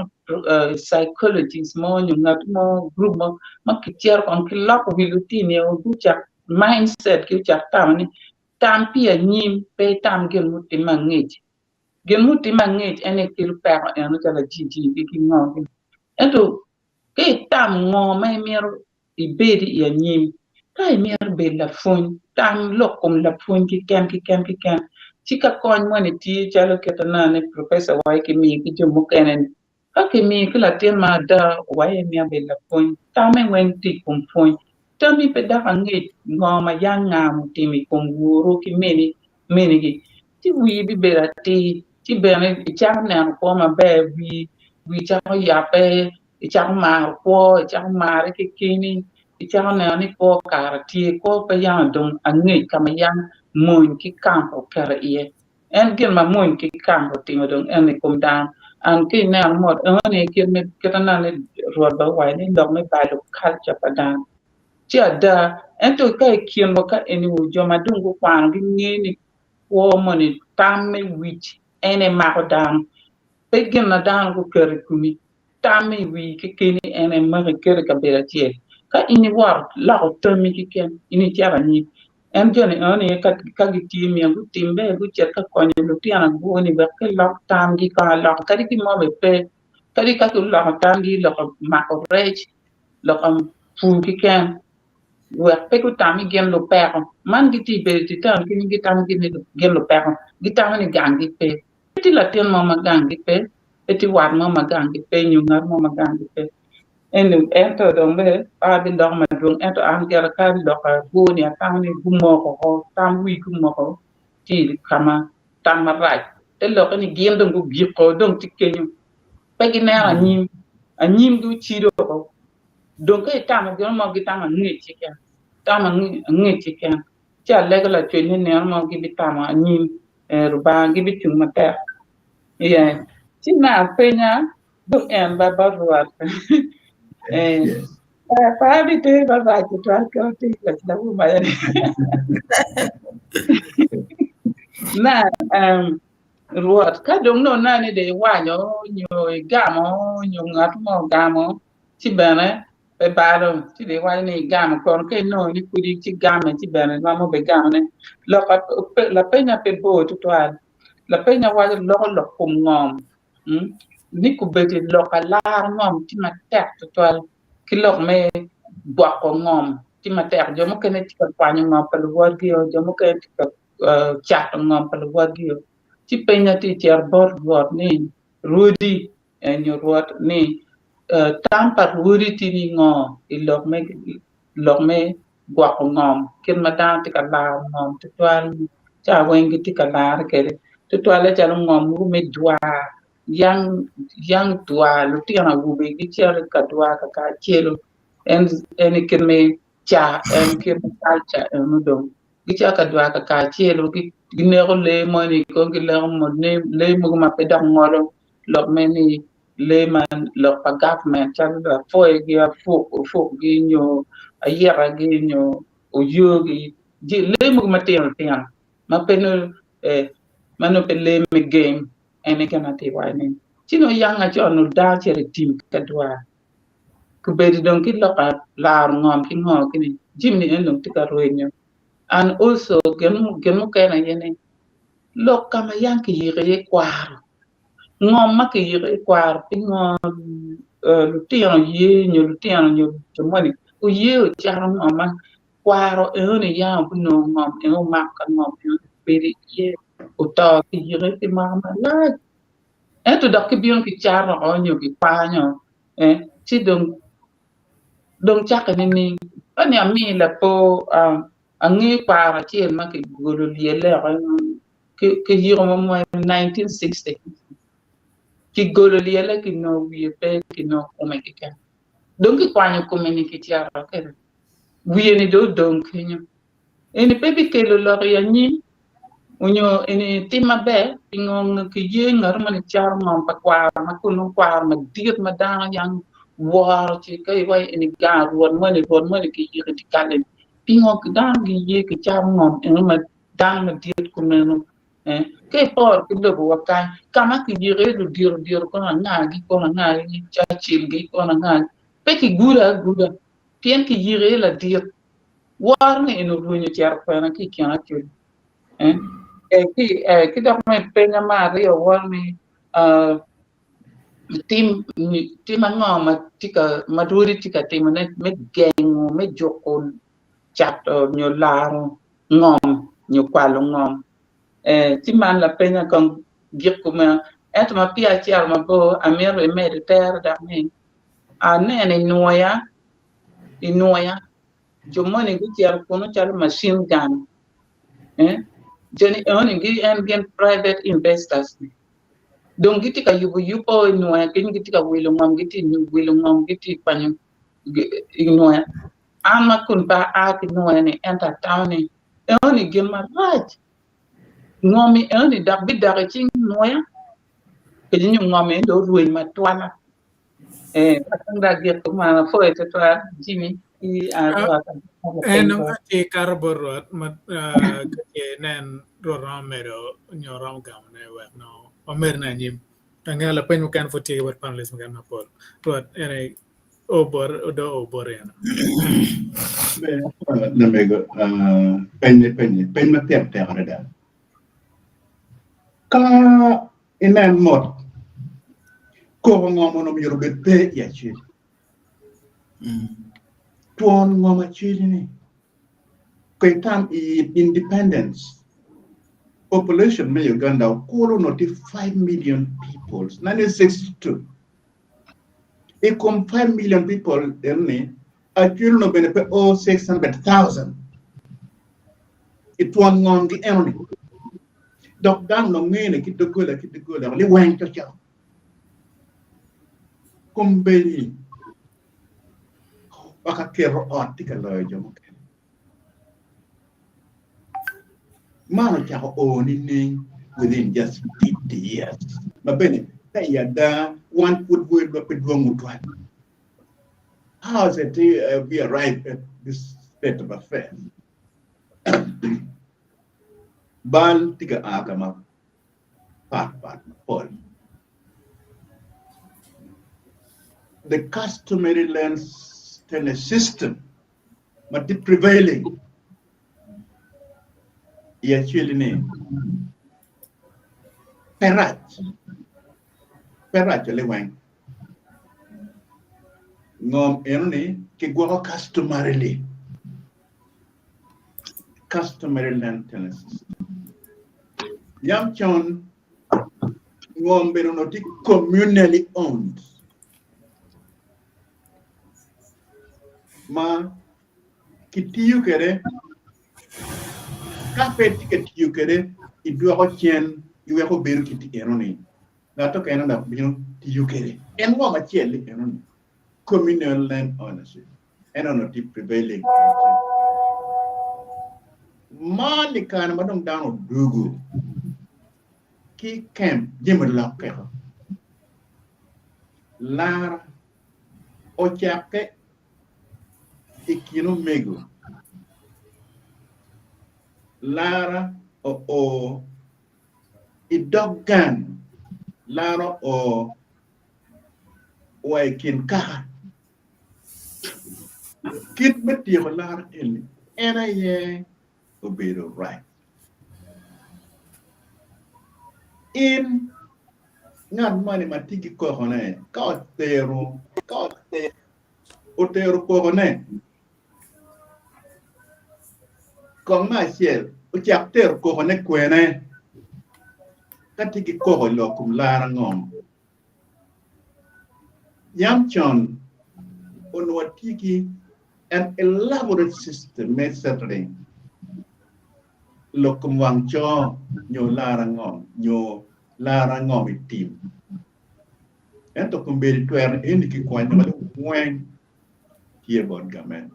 C: psychologist mo ngat mo group mo makitier kon kilok wilutini o bucha mindset ki chaktam ni tam pia nyim pe tam gel muti mangej ene kil per ene kala jiji ki ngong ento ke tam ngo mai mier ibedi ya nyim kai mier be la fun tam lokum la fun ki ken chika kon mo ni ti chalo ketana ne professor wai ki mi ki jumu kenen ka ki mi ki la tin ma da wai mi be la fun tam wen ti kum fun tami pe da ngi ngo ma yang nga mu ti mi kum guru ki meni ki ti wi bi be la ti be ne cha na ko ma be wi cha ya pe cha ma ko cha ma re ki ni cha na ni ko ka ti ko pe yang dong ngi ka ma yang mun ki kampo kara iye en gin ma mun ki kampo tingo dong en kum dan an ki na mod en ki me kitana ne roba wai ni dong me ba lo culture padan ti ada en to kai kien mo ka eni wo jo ma dungu kwan gi ni wo mo ni tamme wich ene ma ko dan pe gin na dan ko kere kumi tamme wi ki kini ene ma kere ka bela tie ka ini war la ko tomi ki ken ini tiara ni en jone ane ka gi timi ngu timbe ngu chet ka konyo lu tiana gu ni ba ke lok tam gi ka lok kadi ki mo be pe kadi ka ku lok tam gi lok ma ko rech lok fu ki ken wa pe ku tam gen lo pe man gi ti be ti tam ki gi tam gi ni gen lo pe gi tam ni gang gi pe ti la ten mo ma gang gi pe ti wat mo ma gang gi pe nyu ngar mo ma gang gi pe ento dong be a bi dong ma dong ento an gera ka lo ka go ni tam ni gumo ko tam wi gumo ko ti kama tam ma rai te lo ka ni gem dong gu bi ko dong ti kenyu pe gi na anyim du chi do ko dong ka tam go mo gi tam ngi chi ka tam ngi chi ka cha le ga la chwe ni ne mo gi bi tam anyim ru ba gi bi chung ma ta ye chi na pe nya dong en ba ruat Papi te babaji twalka otika kilabu mayani. Na ruot ka dong no na ni de wanyo nyo gamo nyo ngatumo gamo ti bene pe baro ti de wa ni gamo kon ke no ni kudi ti gamo ti bene ma mo be gamo ne lo ka la penya pe bo to twal la penya wa lo kum ngom ni ku beti lo ka la ngom ti ma tek to twal ki lok me bwa ko ngom ti ma tek jo mo kene ti ka kwanyo ngom pe lo wor gi jo mo kene ti ka chat ngom pe lo wor gi ti penya ti tiar bor wor ni Rwodi en yo rot ni tampa Rwodi ti ni ngo i lok me bwa ko ngom kin ma dan ti ka la ngom ti twal cha wengi ti ka la ke ti twal cha ngom ru me dwa yang dua lu ti ana gu be gi chelo ka dua ka chelo en kin me cha en kin cha no do gi cha ka dua ka chelo gi ne ko le mo ni ko gi le mo ne le mo ma pe dang ngoro lo me ni le man lo pa government cha la fo gi fo gi nyo ayera gi nyo o yo gi le mo ma te ma pe no mano pe le me game ene kana te wa ne chino yang a cho no da chere tim ka dwa ku be di don ki loka la ngom ki ngo ki ni jim ni en ti ka roenyo and also gemu ka na yene loka ma yang ki yire kwar ngom ma ki yire kwar pi ngom lu ti no ye to moni u ye o cha ngom ma kwaro e ne ya bu no ngom e o ma ka ngom be di ye o ta ki yire ti ma la tu dak ki bion ki charo onyo ki panyo ti dong chak ni ani ami la po angi para ti ma ki golo liele ki yiro mo 1960 ki golo liele ki no wi pe ki no o me ki ka dong ki panyo community ti ara ke wi ni do dong ki nyo eni pe bi ke lo ya ni unyo ini tima be ingong ki yengar man char ngom pa kwa ma kunu kwa ma diet ma da yang war chi kai wai ini ga ruon man ki yiri ti kalen pingo ki dan gi ye ki char ngom en ma dan ma diet ku no ke por ke lo wa ka kama ki dire lu dir ko na gi cha chil gi ko na pe ki gura pien ki dire la dir war ne no lu ni tiar ko na ki kana ki ki da me pe na ma ri o war me tim ngoma tika maduri tika tim ne me gengo me jokon chat nyo laro ngom nyo kwalo ngom ti man la pena con gip kuma et ma pia chi al ma bo amir e me de ter da me a ne ne noya jo mo ne gi ar kono chal machine gun jeni on gi ambient private investors donc giti ka yupo noya kin giti ka wilo ngam giti wilo ngam giti panyo noya ama kun ba a ki noya ne enta tawni on gi ma right ngomi on da bidare chi noya ke ni ngome do ruin ma twana patanda get ma fo ete to jimi I arwa ka
B: En ati karborot ke nen romero nyorom gam ne wet no omer na nyim tanga la pen kan foti wat panlis kan na pol rot ene obor yana
E: Namego pen ma tem tem ada. Ka inan mot ko ngomo no yoro be ya chi. Tuon ngoma chi ni. Kay tam independence population in Uganda kolo noti 5 million people 1962. Ikom 5 million people ni actually no bene pe 600,000. It one ngongi enoni. Dok dan no ngene kitugola li wen to cha. Kumbeli baka kero article lo jomo. Mano cha oni within just 50 years. Mabene da one foot will be pedwang. How is it we arrive at this state of affairs? Bal tiga agama part Paul. The customary land tennis system, but the prevailing actually name Perat lewang ngom enoni ke go customary land tennis system. Yam chon ngom beronoti communally owned. Ma kitiyu kere kapet kitiyu kere idua ko chen iwe ko beru kiti enoni na to kena na bino tiyu kere en wa ma cheli enoni communal land ownership enonoti prevailing ma ni kana madong dano dugu ki camp jimla kero lar o chake ikino mego lara o idogan lara o waikin ka kit meti ko lara eli era ye obero right in ngan mani matiki ko hone ka otero ko hone con ma chiel o chak ter ko hone kwene katiki ko lo kum lara ngom yam chon on watiki an elaborate system settling lo kum wang cho nyo lara ngom team ento kum beri twer indiki kwanya wen here about government.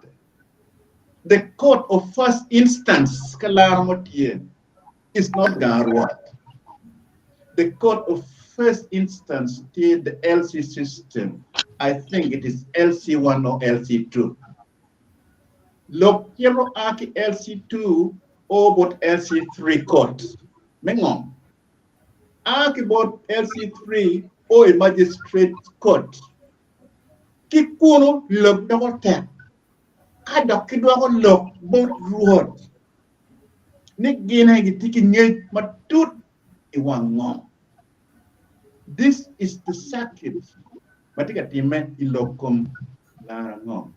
E: The court of first instance, is not Rwot. The court of first instance did the LC system. I think it is LC1 or LC2. Look, here are LC2 or but LC3 court. Mengong. Akibot LC3 or a magistrate court. Kikuno look double tap. Kada kidwa look both road. Nick Gina taking it, but tooth one more. This is the circuit. Matika time ilokum larangom.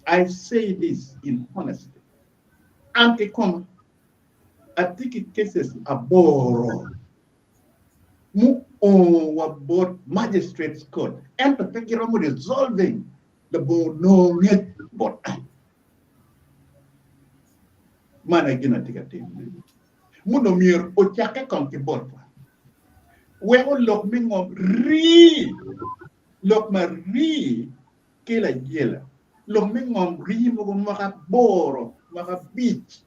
E: I say this in honesty. Antikom, I think it cases a boro. Mu on board magistrates court and to take it resolving the board no net but man again I take a team. Muno mir o chake kon ki board. We o lok mingom lok ma kila yela. Lok mingom mo maka boro maka beach.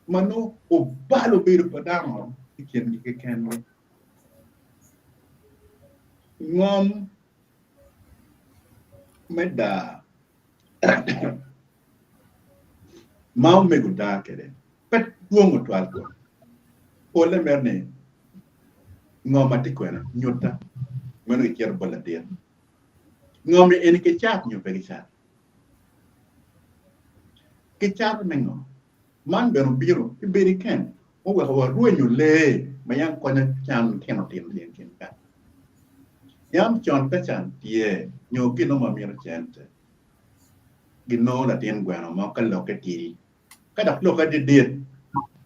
E: Mano o balo biru padang ikin ikan ngom meda mau meguda kede pet duongo twal ko ole merne ngom atikwena nyota mano ikier boladir ngom eni ke chat nyu pe chat mengo man bero biro iberi ken o wa ruenyo le mayang kona chan keno tim ken ka yam chon ka chan tie nyo kino ma mir chente gino la tien gwano ma ka lo ke ti ka dak lo ka dit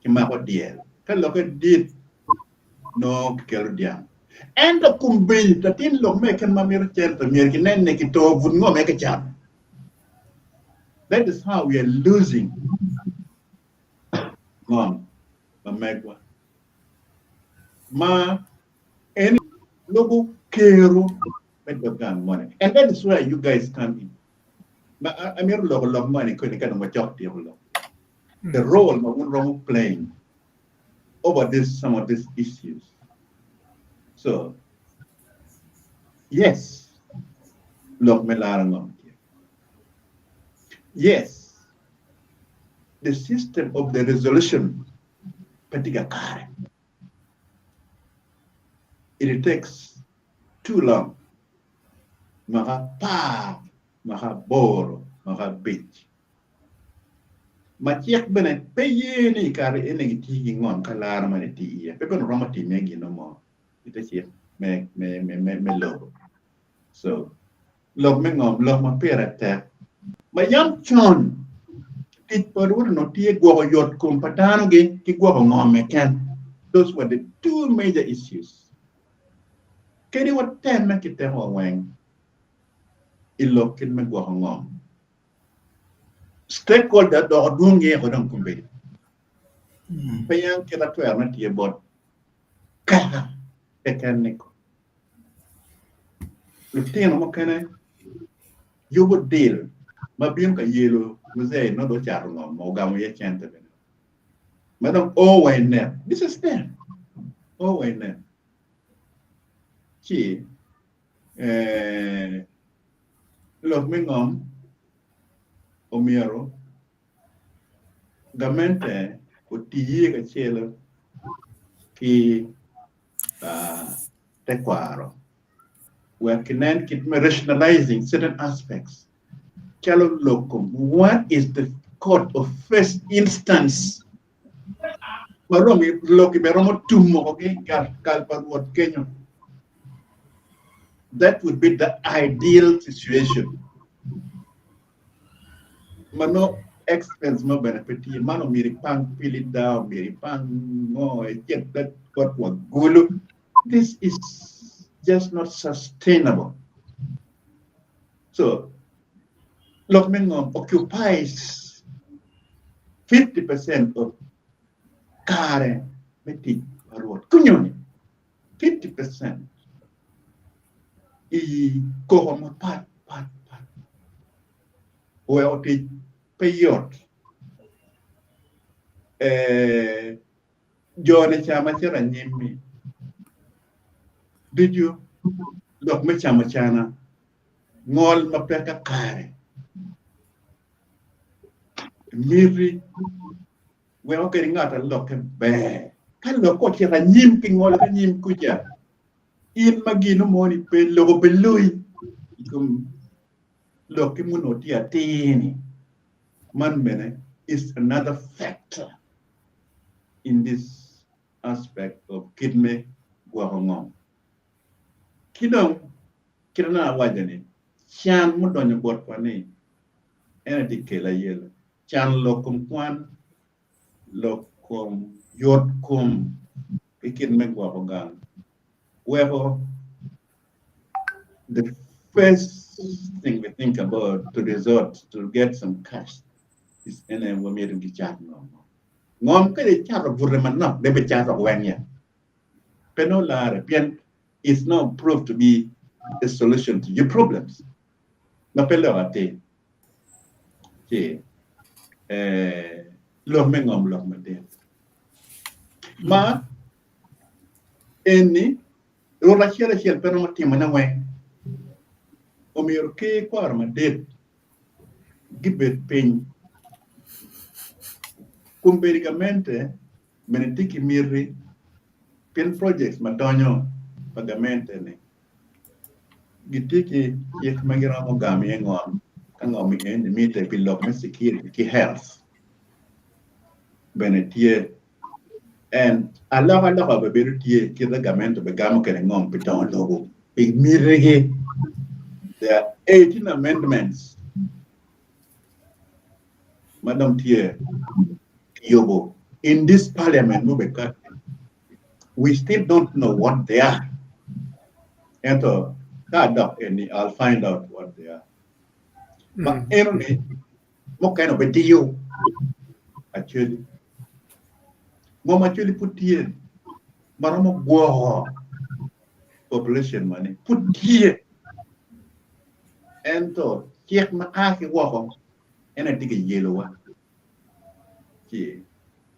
E: ki ma ko diel ka lo ka dit no kelo diam and the kumbin ta tin lo me ken ma mir chente mir ki nen ne ki to vun ngo me ka chan. That is how we are losing ngom ma megwa ma any logo kero with the gun money. And that is where you guys come in. I mean, a lot of money couldn't get a job. The role Romo playing over some of these issues. So, yes, yes, the system of the resolution, it takes too long. Maka pa, maka boro, maka beach. Machiek bene peye ni kare ene ti ngon kalar mane ti ya. Pepe no ramati megi no mo. Ita chiek me logo. So log me ngom log ma pera te. Ma yam chon it paru no ti go yot kum patano ge ki go ngom me ken. Those were the two major issues. Kedi what ten me kite ho weng. Ilokin me go ngom. Stakeholder do dungi ko don kumbe. Payang kita tuer na tie bot. Ka ekaniko. Lutino mo kene you would deal. Mabim ka yelo muzay no do charo ngom mo gamu ye chente ben. Madam Owen this is them. Owen Chi log mingom Omiero, Gamente, Utiye Cachelo, Ki Tequaro, where Kinan keep rationalizing certain aspects. Chalo Locum, what is the court of first instance? Maromi Loki Beromo Tumo, okay, Kalpan what Kenya. That would be the ideal situation. Mano expense mo benefit mano miripang pilit daw miripang mo get that what gulo. This is just not sustainable. So Lokmengom occupies 50% of Karen Meti Rwot Kunyoni 50% I kohom pat well the payot Johnny Chamachara Nimi. Did you look Machamachana? Ngol Mapeka Kare. Miri, we're getting out a look at bear. Palo ko kira nyim pingol ka nyim kuja. In magino mo ni pe logo belui. Ikum lo kimuno tia tini. Man mene is another factor in this aspect of kidme guahongong. Kidong kirana wajani. Chan mo donyo bot pani. Ena di kela yelo. Chan lokum kwan lokum yot kum kidme guahongong. Wherefore, the first thing we think about to resort to get some cash is in a woman to chat no. Ngom ka de chat of man no, they be chat of when ya. Penola pian is not proved to be a solution to your problems. Ma pelo ate. Che lo me ngom lo me de. Ma eni ora chiara pero ma tima na we. Omir ke kwar ma de gibet pin Kumbericamente, menetiki mirri, pin projects madonyo pagamente ne. Gitiki yek magira mo gami engom, kangomi en mite pilok me security ki health. Benetie and alaga beberutie ki the gamento begamo kene ngom piton logo. Big mirri there are 18 amendments. Madam Tie Yobo, in this parliament, we still don't know what they are. And so, I'll find out what they are. But anyway, what kind of a deal? Actually, Mom actually put here, Maramo Go population money, put here. And so, check my aki walk and I take a yellow one.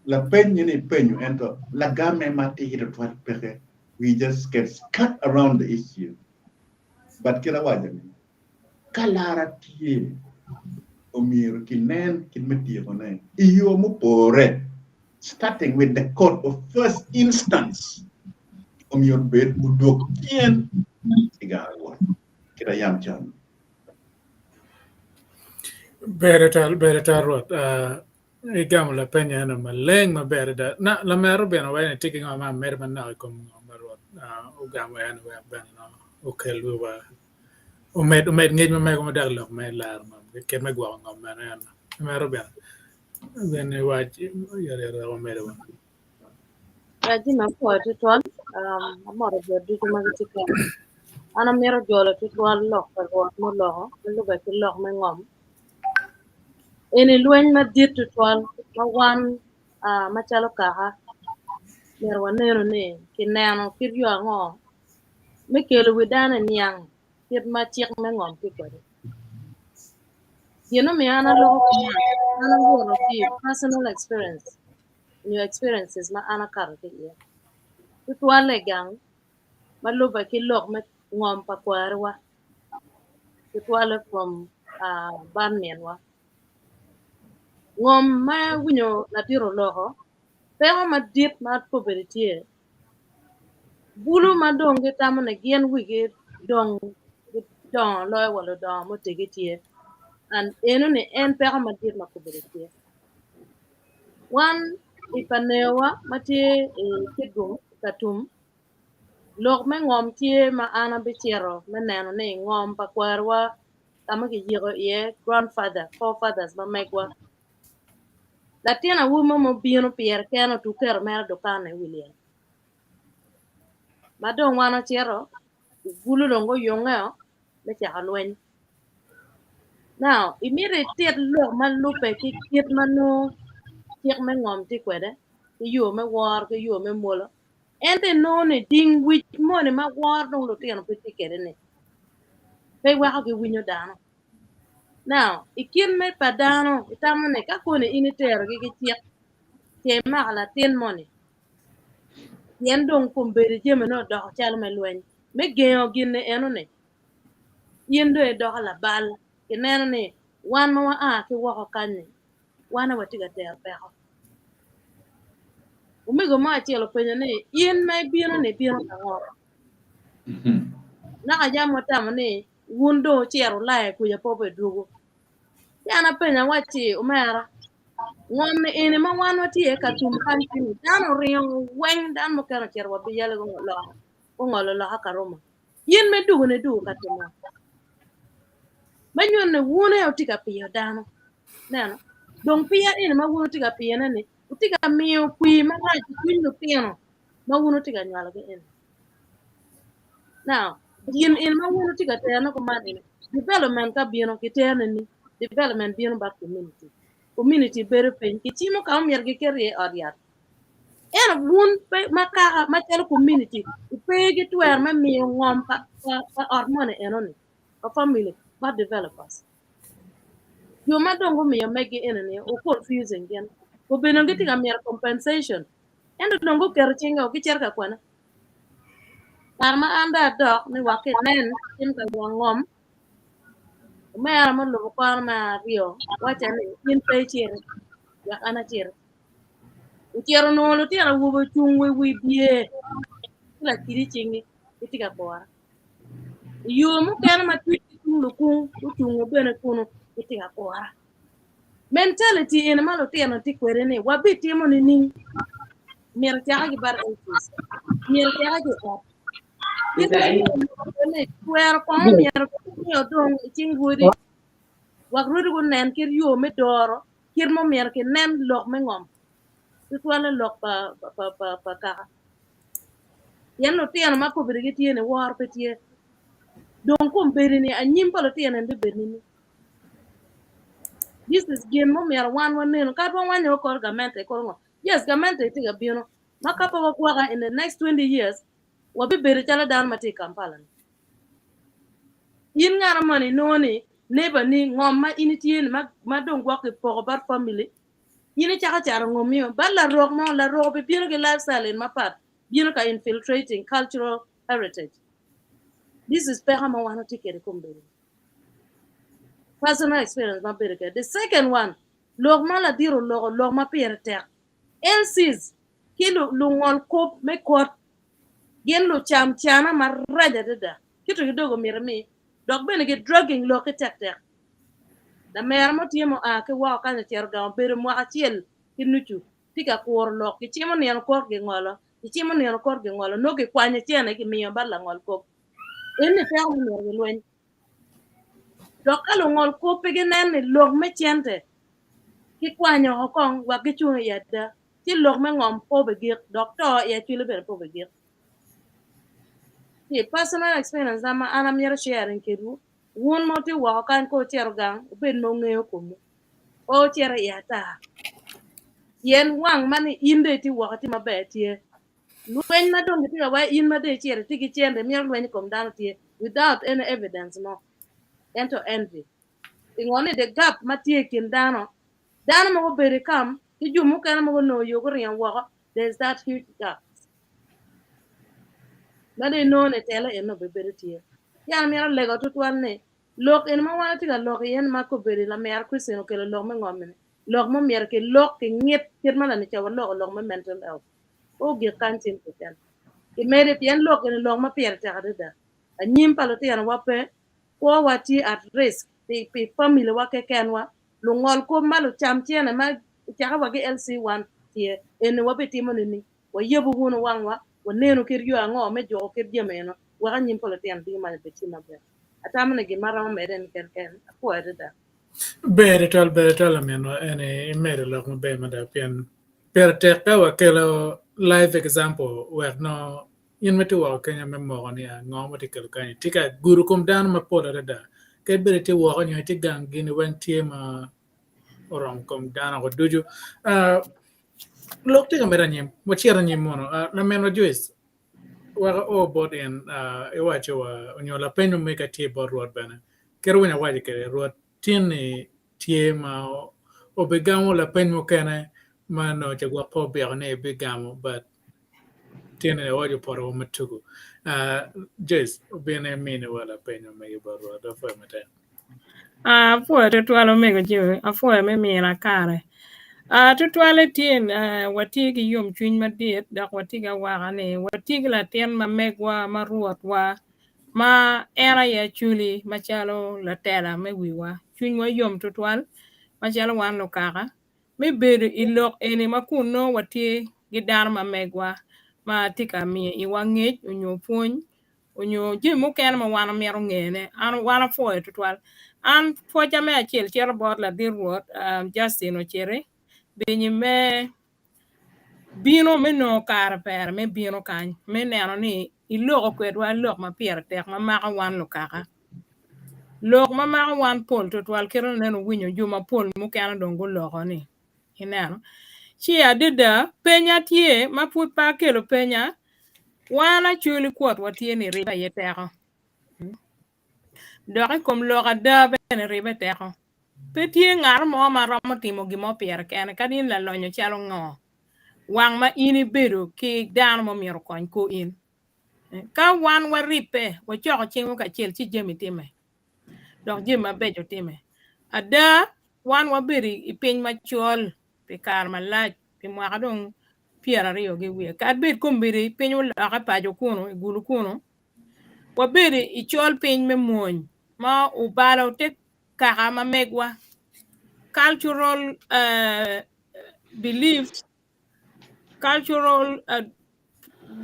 E: La peña ni peño ento la game mati hito tuat peke. We just get cut around the issue. But kila waja ni kalara tie omiru kinen kinmeti kone iyo mu pore starting with the court of first instance omiru bet mudok kien igawa kira yam chan.
B: Beretar Rwot. Igam la penya na maleng ma berda na la mero beno wa taking on my merman now come Rwot ugam wa na wa ben no okel wa umed ngej ma ko dag lok me lar ma ke me gwa ngom na mero ben ben wa yare wa mero wa
G: Raji na po tuan amaro jordi kuma gitika ana mero jolo tuan lok ko mo lo lu ba ti lok me ngom eni lueny ma dit tuan ma wan machalo kaka mer waneno ni kineno kir yo ngo me kelo widana niang kir ma chiek me ngom ti kwede you know me ana lo ana woro ki personal experience new experiences ma ana kar ke ye tuan le gang ma lo ba ki lok me ngom pa kwarwa tuan le from ban menwa ngom ma winyo na tiro loho pero ma dit ma ko beritie bulu ma dong ke tamo na gien wige dong lo wala dong mo tegetie and eno ne en pero ma dit ma ko beritie wan ipanewa matie kidum katum lok me ngom tie ma ana bichero me neno ne ngom pa kwarwa tamo ke yiro ye grandfather forefathers ma megwa Latina woman mo bino pier keno tu ker mer dokane William. Madong wano chero gulu longo yongeo me chakalwen. Now, immediate look man lupe ki kit manu kik me ngom ti kwede ki yo me war ki yo me mola. Ente no ne ding wich mo ne ma war dong lo tiano piti kede ne. Pe wako ki winyo dano. Now, ikin me padano itamo ne kakone initero ki chiek ke makala tin money. Yen dong kumberi jeme no dok chal me lweny me geo gine eno ne yen do e dok la bal kineno ni wan ma ki woko kanyi wana watiga ter peko umigo ma chielo penyo ni in me bino ni bino kang'o naka jamo tamo ni wundo chiero lae kuja pope dugo yana penya wachi umera ngomne ene ma wan watie ka tum kan tini dano riyo weng dan mo kero chiero wabi yale go ngolo lo haka roma yin me dugo ne dugo katimo manyo ne wune utika piyo dano neno dong piya ene ma wuno tika piyo nene utika miyo kwi ma raji kwinyo piyo ma wuno tika nyalo ge ene now yin in ma wuno tika teno ko madine development ka bino kitene ni development bino ba community bere pen kichimo ka umier gi kerie oriat era wun pe maka ma telo community pe gi twer ma miyo ngom ka hormone enoni ka family ba developers yo ma dongo miyo megi enene o confusing gen ko beno gi tiga mier compensation endo dongo ker chinga ki cher ka kwana ma anda dok ni wake nen tim ka ngom ma ma lo ko ma rio wacha ni in pe chere ya ana chere uchero no lo tiara wubo chungwe wi bie kila kiri chingi kitika kwa yo mu kana ma twiti tulu kun uchungo bene kuno kitika kwa mentality ina malo tiana tikwere ne wabi timo ni ni mer tiara ki bar entis mer tiara ki ko ne kwere ko mer ko yo dong chingudi wagrudi ko nen kir yo me doro kir mo mer ke nen lok me ngom tuwala lok pa ka yan no tiana ma ko bere tiene war pe tie don ko bere ni anyim palo tiana de bere ni this is game mo mer wan no ka don wan yo ko gamente ko ngo yes gamente tiga bino makapa wa kwa in the next 20 years wa be bere chala dan mate Kampala yin ngara mani noni neba ni ngom ma initien ma don gwa ke for bar family yini chaka chara ngomio bala rok mo la rok be bino ke lifestyle in mapat bino ka infiltrating cultural heritage this is peha ma wana tikere kumbere personal experience ma bereke the second one log ma la diro log ma pere ter elsis kilo lungol kop me kot gen lo cham chana ma raja dada kito kidogo mirami dog bene ke drugging lo ke tek da mer mo tiemo a ke wa ka cher ga bere mo achiel kinuchu tika kor lo ki chimo ne kor ge ngolo ki chimo ne kor ge ngolo no ke kwanye chene ki miyo bala ngol ko ene pe mo ne ge lwen dok ka lo ngol ko pe ge nen lo me chente ki kwanyo okong wa ki chu yada ti lo me ngom po be ge doctor ya chi le be po be ge ti personal experience ama ana mier sharing kedu won mo ti wa kan ko cher gang ben no ngeyo ko mo o cher ya ta yen wang mani inde ti wa ti mabe ti lwen na don ti wa in ma de cher ti ki chende mier lwen kom dan ti without any evidence no ento envy ingone the gap ma ti kin dano mo bere kam ti jumu kan mo no yo ko rian wa there's that huge gap na de no ne tele eno be bere ti ya mi ra lego tutwan ne lok en ma wana ti ga lok yen ma ko bere la mer ku seno ke lok me ngomene lok mo mer ke lok ke nget ker mala ni chawa lok mo mental health o ge kantin ko tan ke mere ti en lok en lok ma pier ta da anyim palo ti an wa pe ko wati at risk pe family wa ke ken wa lu ngol ko malu cham tiene ma cha wa ge LC1 ti en wa be ti mo ni wa yebu hunu wangwa wa nenu ker yo ango me jo ker jemeno wa anyim palo ti an bi ma be ti ma be atamne gi mara meden ken ko da
B: bere tal ameno ene mere lo mo be ma da pian per te ka wa kelo live example where no yin meti wa kenya me mo ni ngo mo ti kelo kan tika guru kom dan ma pola da ke bere ti wa ni ti gang gini wen ti ma orom kom dan ko duju lok ti ka mera nyim mo chira nyim mo na meno juice wa o bod en e wa chewa onyola penyo me ka ti bo ruot bana kero nya wa ke ruot tiene tie ma obegamo la penyo kene ma no che gua po be ne begamo but tiene ojo por o matugu jes bene mine wala penyo me bo ruot do fo mate
H: Afuera tu alo mego jiwe afuera me mira kare Tutwale tien watigi yom chuny madiet dak watiga wagane watigi la tien ma megwa ma ruoth wa ma era ya chuli machalo la tela me wiwa chuny wa yom tutwal machalo wan lo kaka me bedo ilok ene makuno watie gi dar ma megwa ma tika mi iwang'ech onyo puony onyo jimu ken ma wan miero ng'ene an wan foe tutwal an foja me achiel chiero bot la dir Rwot Justin Ocitti Binyi me bino me no kar per me bino kany me neno ni iloko kwedwa lok ma pier tek ma maka wan lo kaka lok ma maka wan pol tutwal kiro neno winyo juma pol mukena dongo loko ni ineno chi adida penya tie ma put pa kelo penya wana chuli kwot watie ni riba yeteko doki kom loka da bene riba teko petie ngar mo ma romo timo gimo pier kene kadin la lonyo chalo ngo wang ma ini bedo ki dan mo miero kony ko in ka wan waripe wachoko chingo ka chiel chi jemi time dok jemi mabejo time ada wan waberi ipiny machol pi kar malach pi mwaka dong pier ariyo gi wiye kad bed kombiri piny ulaka pajo kuno igulu kuno waberi ichol piny me muony ma ubalo tek kaka ma megwa cultural beliefs cultural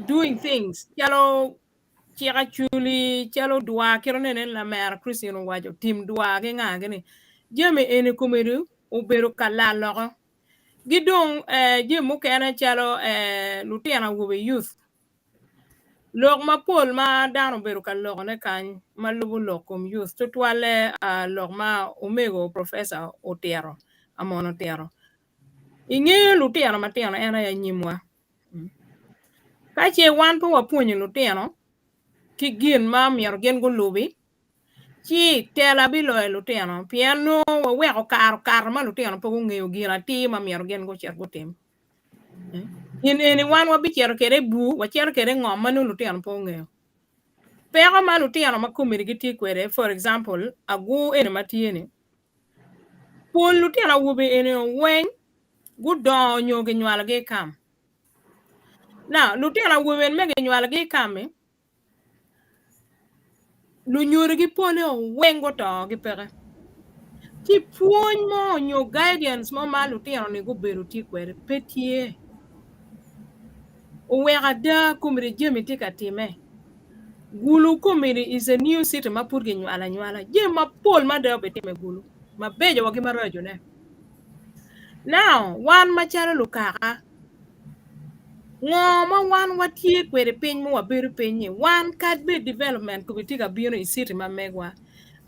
H: doing things chalo chiaka chuli chalo dua kiro nene la mer Christian wajo tim dua ge ngage ni jeme ene kumeru ubero kala loko gidong jemu kene chalo lutiana wobe youth lok ma pol ma dano bero kaloko ne kany malubu lokom youth tutwale lok ma omego professor Otiero Amono Otiero ing'eyo lutiano matiano ena ya nyimwa kache wan po wapuonyo lutiano kigin ma miero gen go lubi chi tela bilo e lutiano piano waweko kar ma lutiano po ng'eyo gira ti ma miero gen go cher go tim eni wan wabichero kere bu wachero kere ng'om manu lutiano po ng'eyo peko ma lutiano ma kumiri giti kwere for example agu ene matiene pol lutiano wubi ene weny gudo nyoge nywala ge kam na lutiano wubi ene mege nywala ge kame lu nyuri gi pole wengo to gi peke ti puony mo nyo guidance mo ma lutiano ni go beru ti kwere petie oweka da kumiri jemi tika time gulu kumiri is a new city ma pur gi nywala jema pol ma da betime gulu ma bejo wagi marajo ne now wan machalo lukaka ngoma wan watie kwere piny mo waberu piny wan kad be development kubitika biro i city ma megwa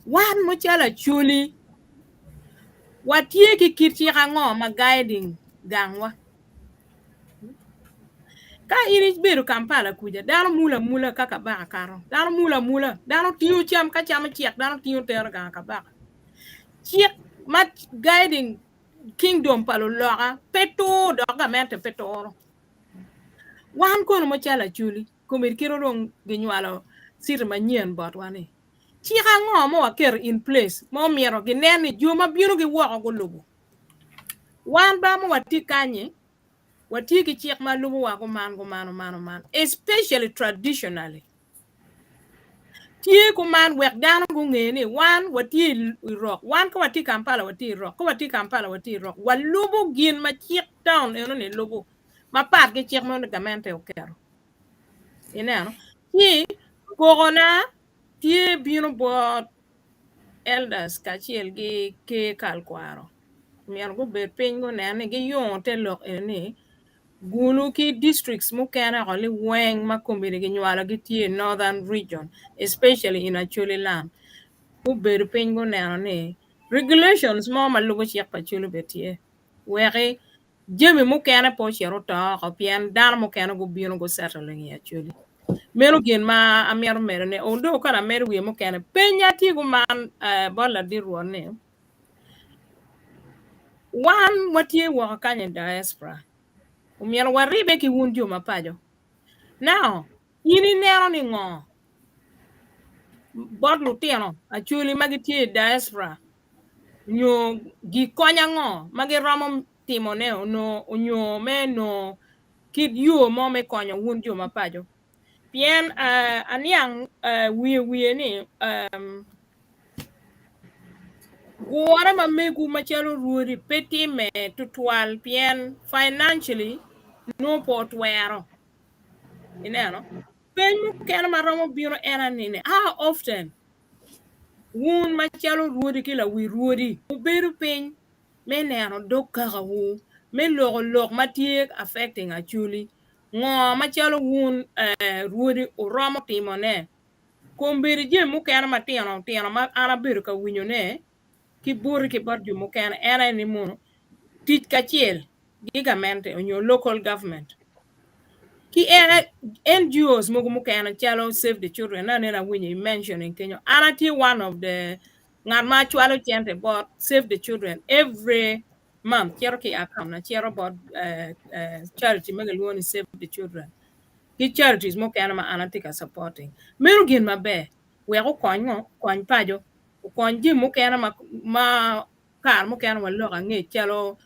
H: wan mochala chuli watie ki kirchi ngoma guiding gangwa ka iris beru Kampala kuja dano mula kaka baka karo dano mula dano tiyo cham ka cham chiek dano tiyo ter ga ka baka chiek mat guiding kingdom palo loka peto doga mente petoro wan kono mochala chuli kumir kiro dong ginywalo sir manyien bot wani chieka ng'omo waker in place mo miero gineni juma biro gi woko go lubu wan ba mo wati kanye wati gi chiek ma lubu wako man especially traditionally tie ku man wek dano go ng'eni wan wati rock wan ko wati Kampala wati rock ko wati Kampala wati rock walubu gin ma chiek town eno ne lubu ma pat gi chiek mo gamente okero ineno ti kogona tie bino bot elders kachiel gi ke kalkwaro mier go bet piny go nene gi yon te lok ene gulu ki districts mukene oli weng makumbiri gi nywala gi tie northern region especially in Acholi land go bet piny go nene ni regulations mo malugo chiek pa chulo betie weki jemi mukene po chero to opien dan mukene go bino go settling ya Acholi mero gin ma amiero mero ne ondo kana mero wie mukene penya tigo man bola dirwo ne wan watie waka kanye diaspora umiero waribe ki wun juma pajo now ini nero ni ngo bod lutieno Acholi magitie diaspora nyo gi konya ngo magi romo timo ne no onyo me no kid yo mo me konyo wun jo mapajo pien aniang wie ni guora ma megu machalo ruori peti me tutual pien financially no pot wero ineno pen mu ken maromo biro era nini how often wun machalo ruodi kila wi ruodi uberu piny me neno dok kaka wu me lok matiek affecting achuli ngo machalo wun ruodi uromo timo ne kumbiri je mukene matino ma ana bedo ka winyo ne ki buri ki bar ju mukene era ni muno tich kachiel gigamente onyo local government ki NGOs mogo mukene chalo Save the Children na nena winyo mentioning Kenya anati one of the ngama chwalo chente but Save the Children every month chero ki account na chero about charity megaluoni Save the Children ki charities mukene ma anatika supporting meru gin mabe we ko kony pajo kony ji mukene ma kar mukene waloka nge chalo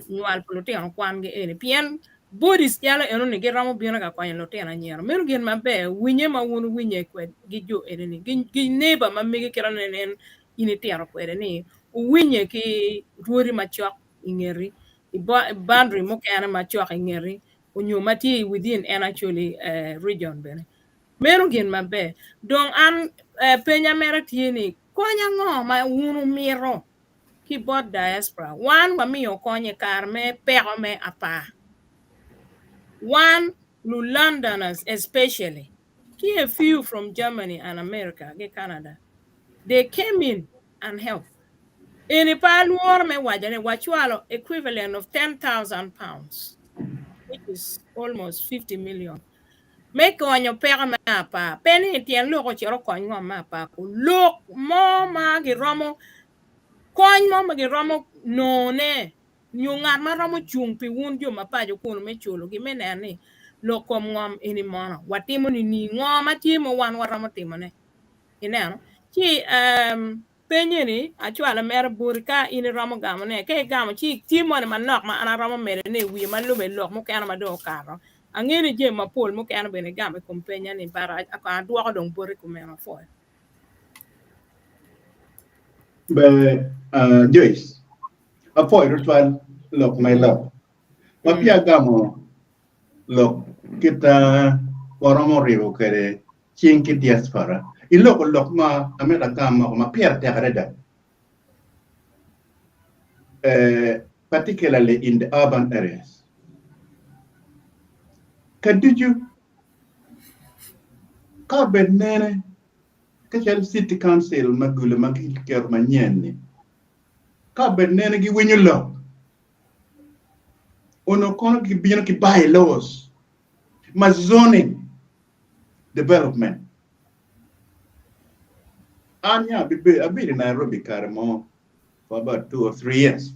H: nyual plotino kwan ge ene pien bodies chalo eno ni giramo bino ka kwanyo lotena nyero meru gin mabe winye ma wun winye kwed gi jo ene ni gi neighbor ma migi kira nenen ini tiaro kwede ni winye ki ruori machok ingeri boundary mukene machok ingeri onyo mati within and actually region bene meru gin mabe don an penya mera tieni konya ngo ma wunu miro ki bot diaspora wan wa miyo konye kar me pero me apa one Londoners especially ki a few from Germany and America ge Canada they came in and helped in paluor me wajane wachualo equivalent of 10,000 pounds which is almost 50 million make on your pa penny tien loko chero konyo mapa ku lok mo ma gi romo konyo mo ma gi romo no ne nyunga ma romo chung pi wun jo mapa jo kuno me chulo gi menani loko ngom ini mono watimo ni ngom atimo wan waromo timo ne ineno chi penye ni achwala mer burka ini romo gamo ne ke gamo chi timo ne manok ma ana romo mere ne wi ma lube lok mo kana ma do karo angene je ma pol mo kana bene gamo kompenya ni para aka duoko dong buri kumema fo
E: Be Joyce, a point ritual look my love. Mapia gamo look kita oromo rivo kere chinki diaspora. Iloko look ma amela gamo ma pier tegreda. Particularly in the urban areas. Kadiju ka benene kachal city council magula magilker manyeni ka benene gi winyo lo ono kono gi bino ki bylaws ma zoning development anya bibe abiri Nairobi karamo for about 2 or 3 years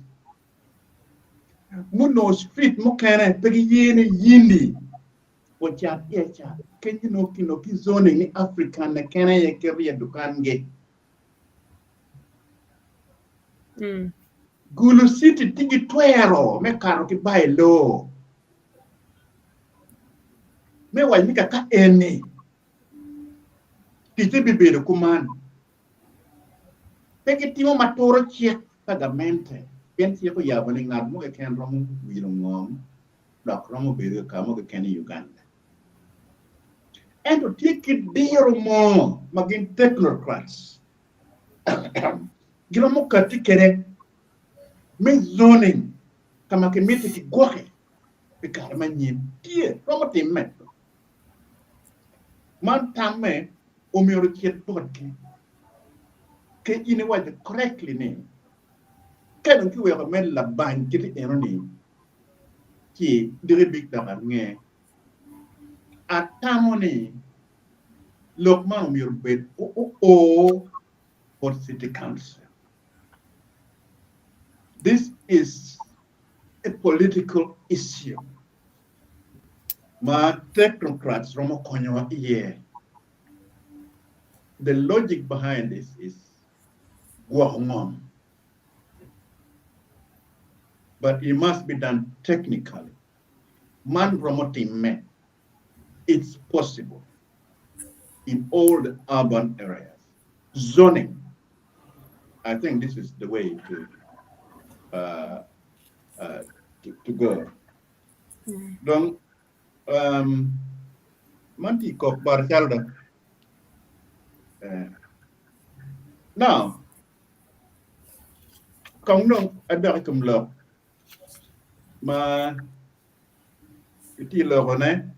E: muno street mo kene pegi yene yindi o chat echa kenyi no kino ki zoning ni African na kene ye keriya dukan ge Gulu City tigi twero me karo ki bylaw me wajni ka ene tite bibedo kuman peki timo matoro chiek pagamente pen tieko yabo ni ngad mo ke ken romo wilo ngom dok romo bedo ka mo ke ken Uganda endo tiki diro mo magin technocrats gilo mo ka tikere me zoning kama ke miti ki goke pe karma nyin tie romo timme man tamme o mi oro chiet bodke ke ine waje correctly ne kadon ki we men la ban kiti eroni ki dire big da nge atamoni lokman o mi oro bet o for city council. This is a political issue. Ma technocrats romo konyo yeah. The logic behind this is guahongom. but it must be done technically. Man promoting men. It's possible in all the urban areas. Zoning. I think this is the way to go. Donc, manti kok bar chalda. Now, kong nong ada kum lo ma iti lo kone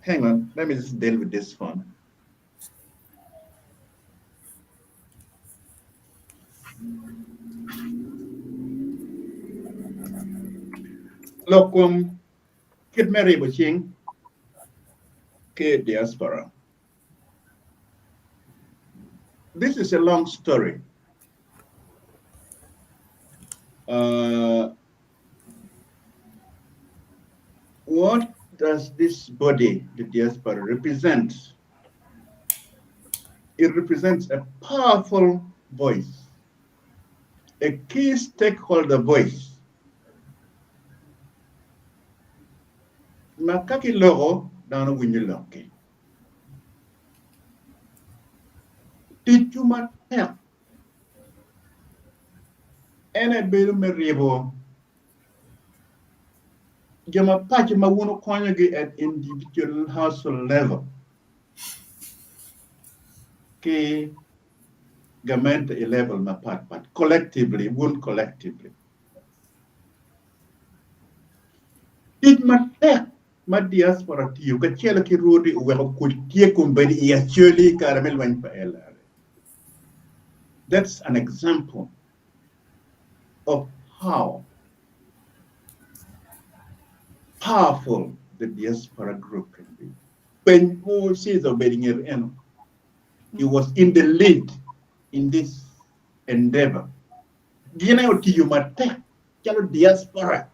E: hang on, let me just deal with this phone. Lokum kid Mary Buching K diaspora. This is a long story. What does this body, the diaspora, represent? It represents a powerful voice, a key stakeholder voice. Makaki logo dano winyiloke. Tijuma tek. Ene belu meribo. Jama pachi mawuno konyagi at individual household level. Ke government level ma part collectively, won collectively. Tijuma tek. Ma diaspora tiyo ka chela ki Rwodi uweko kutie kumbedi iya cheli karamel wany pa elare. That's an example of how powerful the diaspora group can be. When who sees the Beringer Eno, he was in the lead in this endeavor. Gina tiyo mate chalo diaspora.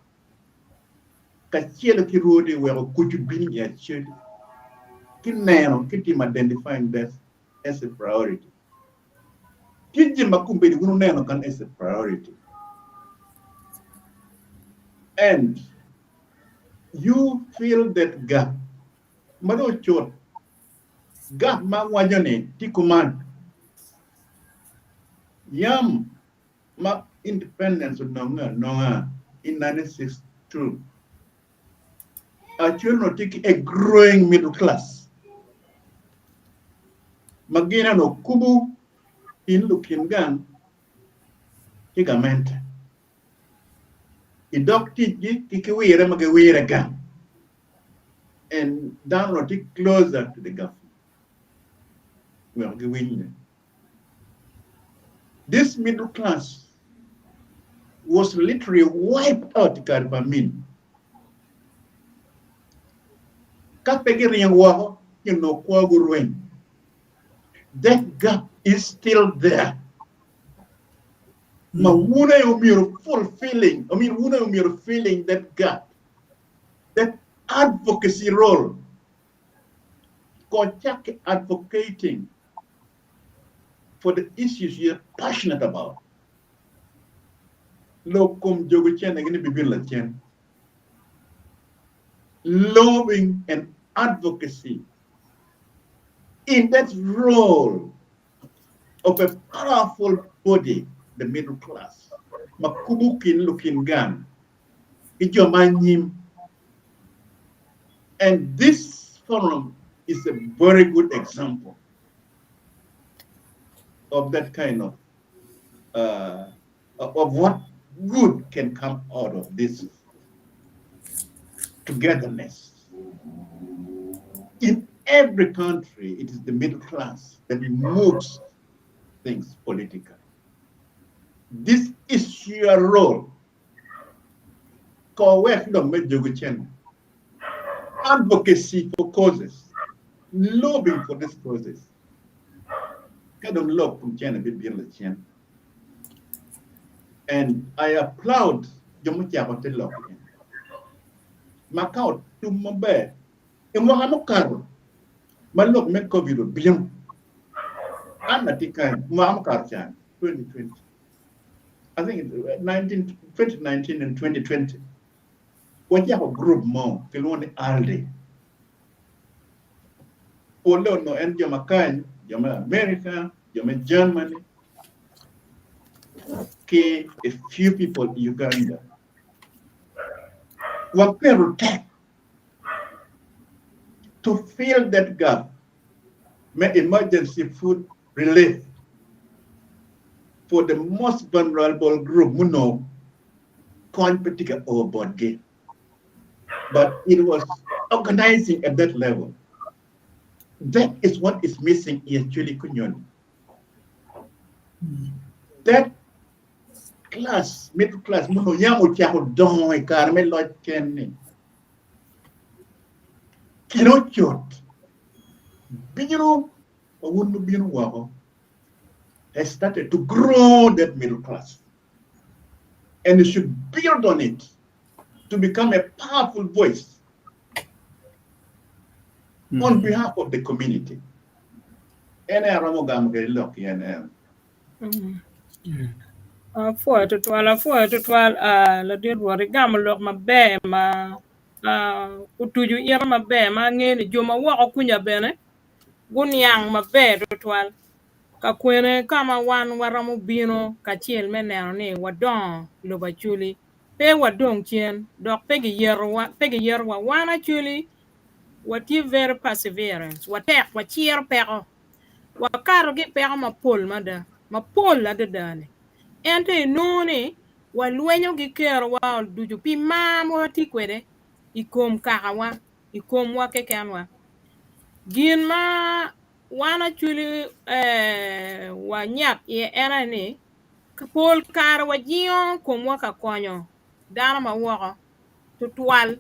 E: Kachelo ki Rwodi wero kuchu bini ya cheli. Kineno kitim identifying that as a priority. Kijima kumbedi gunu neno kan as a priority. And you fill that gap. Mado chot. Gap ma wajane tikuman. Yam ma independence nonga in 1962. Actually not take a growing middle class. Magina no kubu in looking gun tigamente. Idokti kikiwira magawira gun. And downward closer to the government. We are going. This middle class was literally wiped out Karbamin. That gap is still there. Mawuna you're fulfilling. You're filling that gap. That advocacy role. Advocating for the issues you're passionate about. Lobbying and advocacy in that role of a powerful body, the middle class. Makubukin looking gun. Ijomanyim. And this forum is a very good example of that kind of what good can come out of this togetherness. In every country, it is the middle class that moves things politically. This is your role. Advocacy for causes, lobbying for this causes. And I applaud Macau to Mumbai. And Mohamukar, Malok make COVID billion. I'm not taking Mohamukar. 2020. I think 2019 and 2020. What you have a group more, you know, ALDE. Although no end Jamaican, America, Germany, a few people in Uganda. What people take to fill that gap, make emergency food relief for the most vulnerable group, you know, can't particular board game. But it was organizing at that level. That is what is missing in Chile Kunyon. That class, middle class, muno yamu chaho don e karme lo kenni. Kino chot. Binu, wunu binu waho has started to grow that middle class. And you should build on it to become a powerful voice on behalf of the community. And I am going to look here.
H: For to twelve, la dir wori gam lok ma be ma utuju ira ma be ma ngeni joma wako kunya bene gunyang ma be to twelve ka kwene kama wan waramu bino ka chiel menero ni wadon Lobo Acholi pe wadong chien dok pegi yerwa wana chuli wati very perseverance watek wachier peko wakaro gi peko ma pol la dane ente noni walwenyo gi kero wa duju pi mamo ti kwede ikom kakawa ikom wa kekenwa gin ma wana chuli wa nyap ye era ni pol kar wa jion kom wa ka konyo dana ma woko tutwal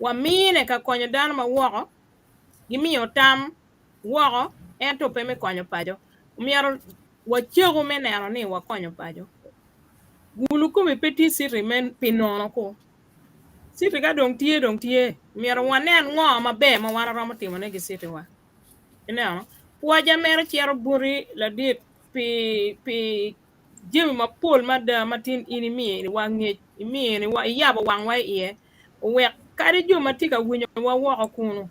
H: wa mine ka konyo dana ma woko gimiyo tam woko ento pe me konyo pajo miaro wa chego menero ni wa konyo pajo gulu kumi peti siri men pinono ko siri ga dong tie miaro wanen ngo mabe ma wana ramo timo ne gi siri wa ina waja mer chiero buri la dit pi jimi ma pol ma da matin ini mi wange mi ni wa yaba wangwa ie we kari jo matika winyo wa woko kuno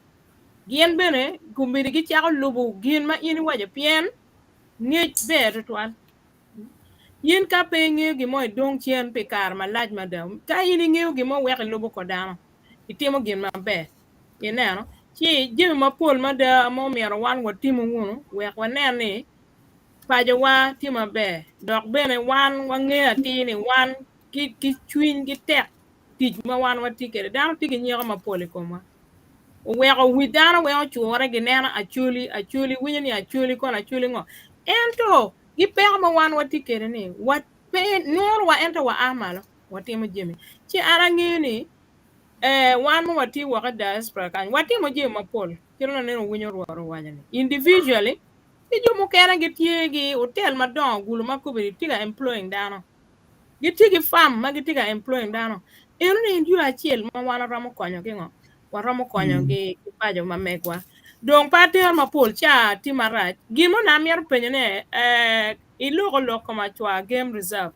H: gien bene gumbiri gi chiaro lubu gien ma ini waja pien ni be to yin ka pe ng'eyo gimo dong chien pe kar malaj madam ka yin ng'eyo gimo wek lobo kodano itimo gin maber ineno chi jimi mapol mada mo miero wan watimo ng'uno wek waneni pajo wa timo maber dok bene wan wang'eyo atini wan ki chwiny gi tek tich ma wan watikere dano tigi nyiego mapol ikomwa weko wi dano we ochuore gi neno acholi winyo ni acholi kon acholi ng'o ento gi pek ma wan watikere ni wat pe nor wa ento wa amalo watimo jimi chi arang'eyo ni wan mo wati waka diaspora kan watimo jimi mapol kiro na neno winyo ruoro wanyani individually ijomo kera gi tie gi hotel madongo gulu makubiri tiga employing dano gitigi farm ma gitiga employing dano ero ni indio achiel ma wan ramo konyo gi ng'o waromo konyo gi pajo mamegwa dong pater mapol cha timarach gimo na mier penyo ne iloko machwa game reserve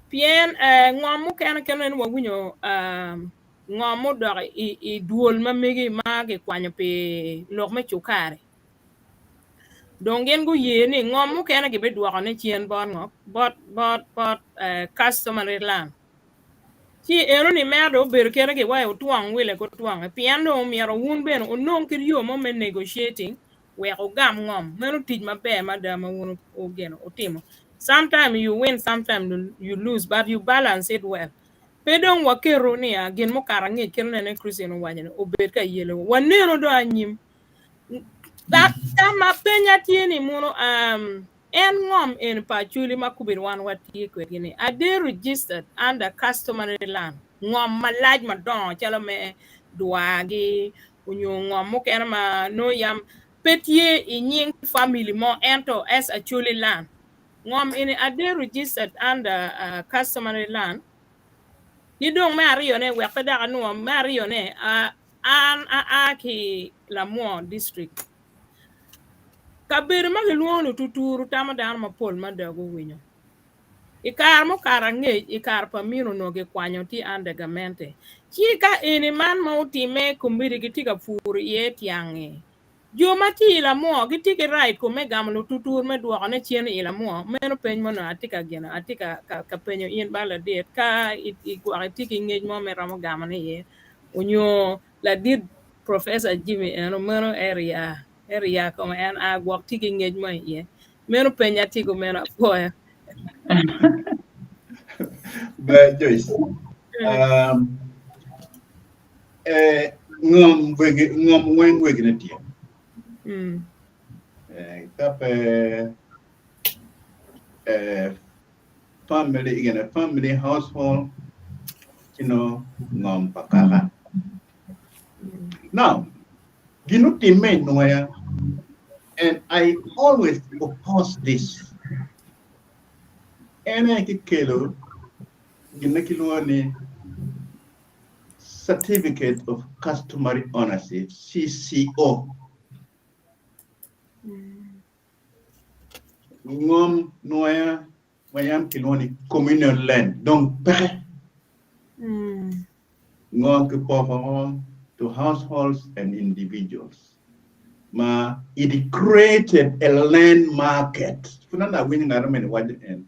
H: pien ng'omu kene ni wawinyo ng'omu dok i duol mamegi magi kwanyo pi lok me chukare dong gen gu ye ni ng'omu kene gi bedwoko ne chien bot customary land chi ero ni medo ber kere gi wae utwang wile ko twang piano miero wun ben onong kir yo mo men negotiating we ko gam ngom mero tij maber madama wun ogeno otimo sometimes you win sometimes you lose but you balance it well pedong wakero ni agin mo karangi kero ne Christian wanyane obet ka yelo wanero do anyim ma penya tieni muno en ngom en pachuli makubir wan watie kwetini ade registered under customary land ngom malaj madon chalo me duagi unyo ngom mokere ma no yam petie inying family mo ento as Acholi land ngom in ade registered under customary land yidong me ariyo ne wekpeda kanu me ariyo ne an aki Lamon district kabir ma luonu tuturu tama dan ma pol ma dago winyo ikar mo karange ikar pamino no ge kwanyo ti andegamente chika ini man ma utime kumbiri gitika furu ye tiange joma ti la mo gitike right ko me gamlo tutur me duoko ne chien ila mo meno pen mo na atika gena atika ka penyo in bala det ka igwa tiki ngej mo me ramo gamane ye unyo la dit professor Jimmy eno meno area ko en a gwak tiki ngej mo ye meno penya tiko meno foya
E: But Joyce, ngom wen wegi na tie. Kape family household, ngom pakaka. Now, ginu time noya, and I always oppose this. Ene kelo ginu certificate of customary ownership CCO. Ngom noya mayam kiloni communal land donc pe ngom ke perform to households and individuals. Ma it created a land market. Funanda winning aramen wadi en.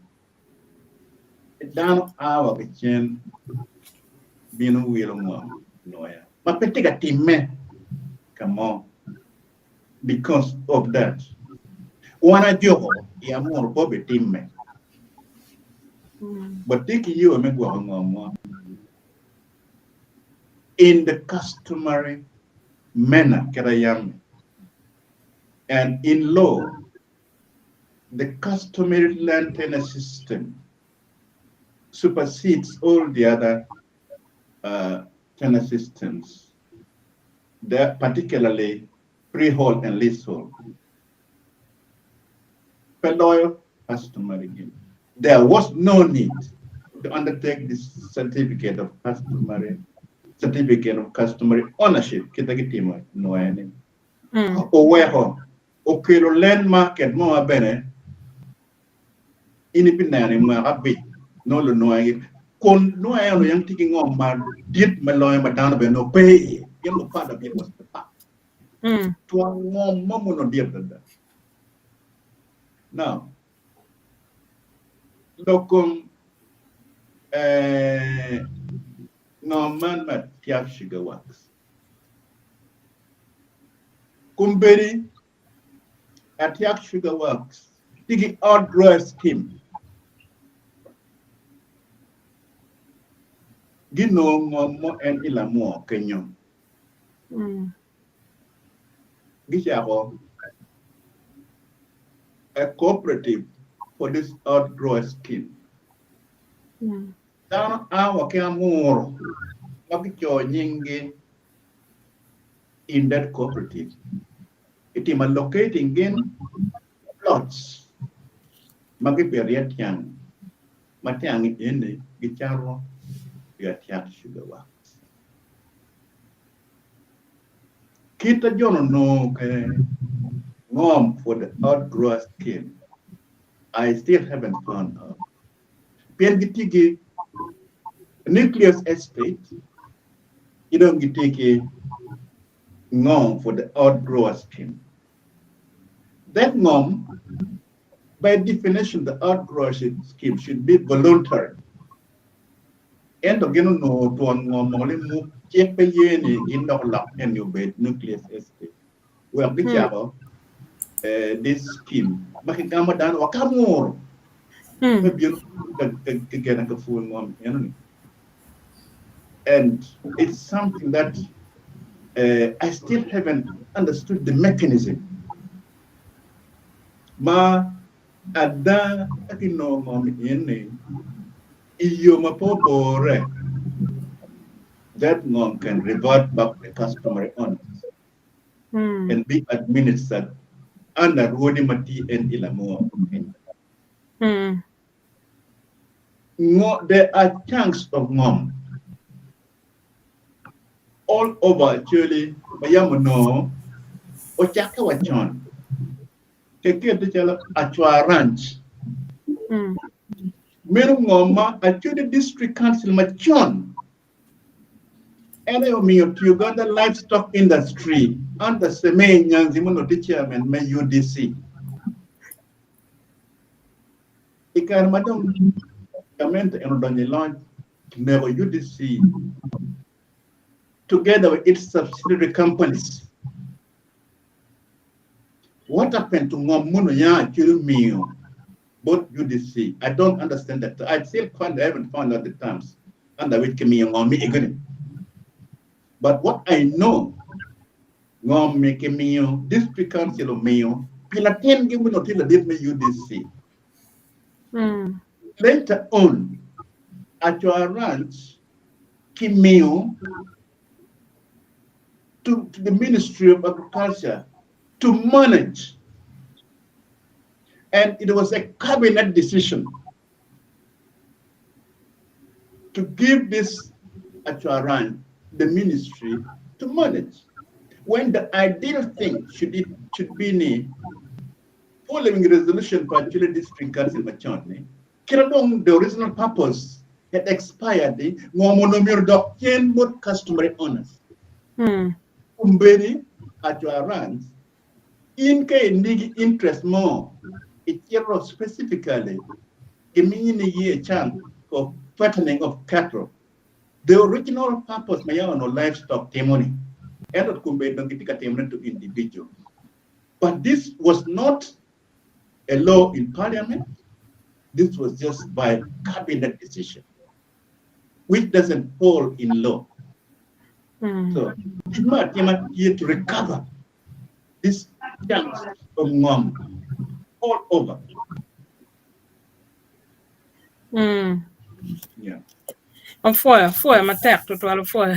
E: Down our kitchen binu wilo ngom noya. Ma petiga time. Come on. Because of that. Wana joho ya more bobe time. But take you me go ngom in the customary manner kerayam. And in law, the customary land tenure system supersedes all the other tenure systems, particularly freehold and leasehold. Per loyal customary gain. There was no need to undertake this certificate of customary ownership. Kita timo no any. Okay, land market more bene. Inipinani mo abi no lo no ay kon no ay no yang tiki ngom ma dit ma loy ma dana be no pay yang lo pada bi was ta tuang ngom mo no dit da now lokum no man ma tiak sugar wax kumberi atiak sugar wax tiki outgrow scheme Gino ngomo en ilamo kenyo. Gishako a cooperative for this outgrow scheme. Down our Amuru, Makicho Nyingi in that cooperative. It is locating in plots. Makiperiat yang Matiang in the Gicharo. Sugar wax. Kita jono no ngom for the outgrow scheme. I still haven't found out. PNGTG nucleus estate, you don't get ngom for the outgrow scheme. That ngom, by definition, the outgrow scheme should be voluntary. And again, no to only move check pay in the lock and you bed nucleus estate. Well, this scheme, Makigama dan Wakamur. Maybe you get a full mom, and it's something that I still haven't understood the mechanism. Ma ada mom in that mom can revert back the customary owners and be administered under Rwodi and Ilamo. There are chunks of mom all over actually Bayamuno Ochaka Wachon Keke de chala Achwa Ranch.
H: Mm.
E: Meru ngoma Achudi District Council Machon. And Uganda livestock industry under Semenya Nyanzimuno chairman me UDC. Ikan madam comment and on the launch never UDC together with its subsidiary companies. What happened to Ngomuno Ya Chirumio? Both UDC. I don't understand that. I haven't found out the terms under which Kemio Ngomi again. But what I know, Ngomi Kemio, District Council of Mayo, Pilatin given until the UDC. Later on, at your ranch, Kimio to the Ministry of Agriculture to manage. And it was a cabinet decision to give this at your ranch, the ministry, to manage. When the ideal thing should be following resolution for Chile District Council Machoni, the original purpose had expired. Ngomonomir doctrine both customary honors. Umbeni at your ranch, in case interest more, it specifically giving a chance of fattening of cattle. The original purpose may no livestock testimony, and not convey to individuals. But this was not a law in parliament. This was just by cabinet decision, which doesn't fall in law. So it might here to recover this chance of Ngom all over. Yeah.
H: I'm for my tech to 12 for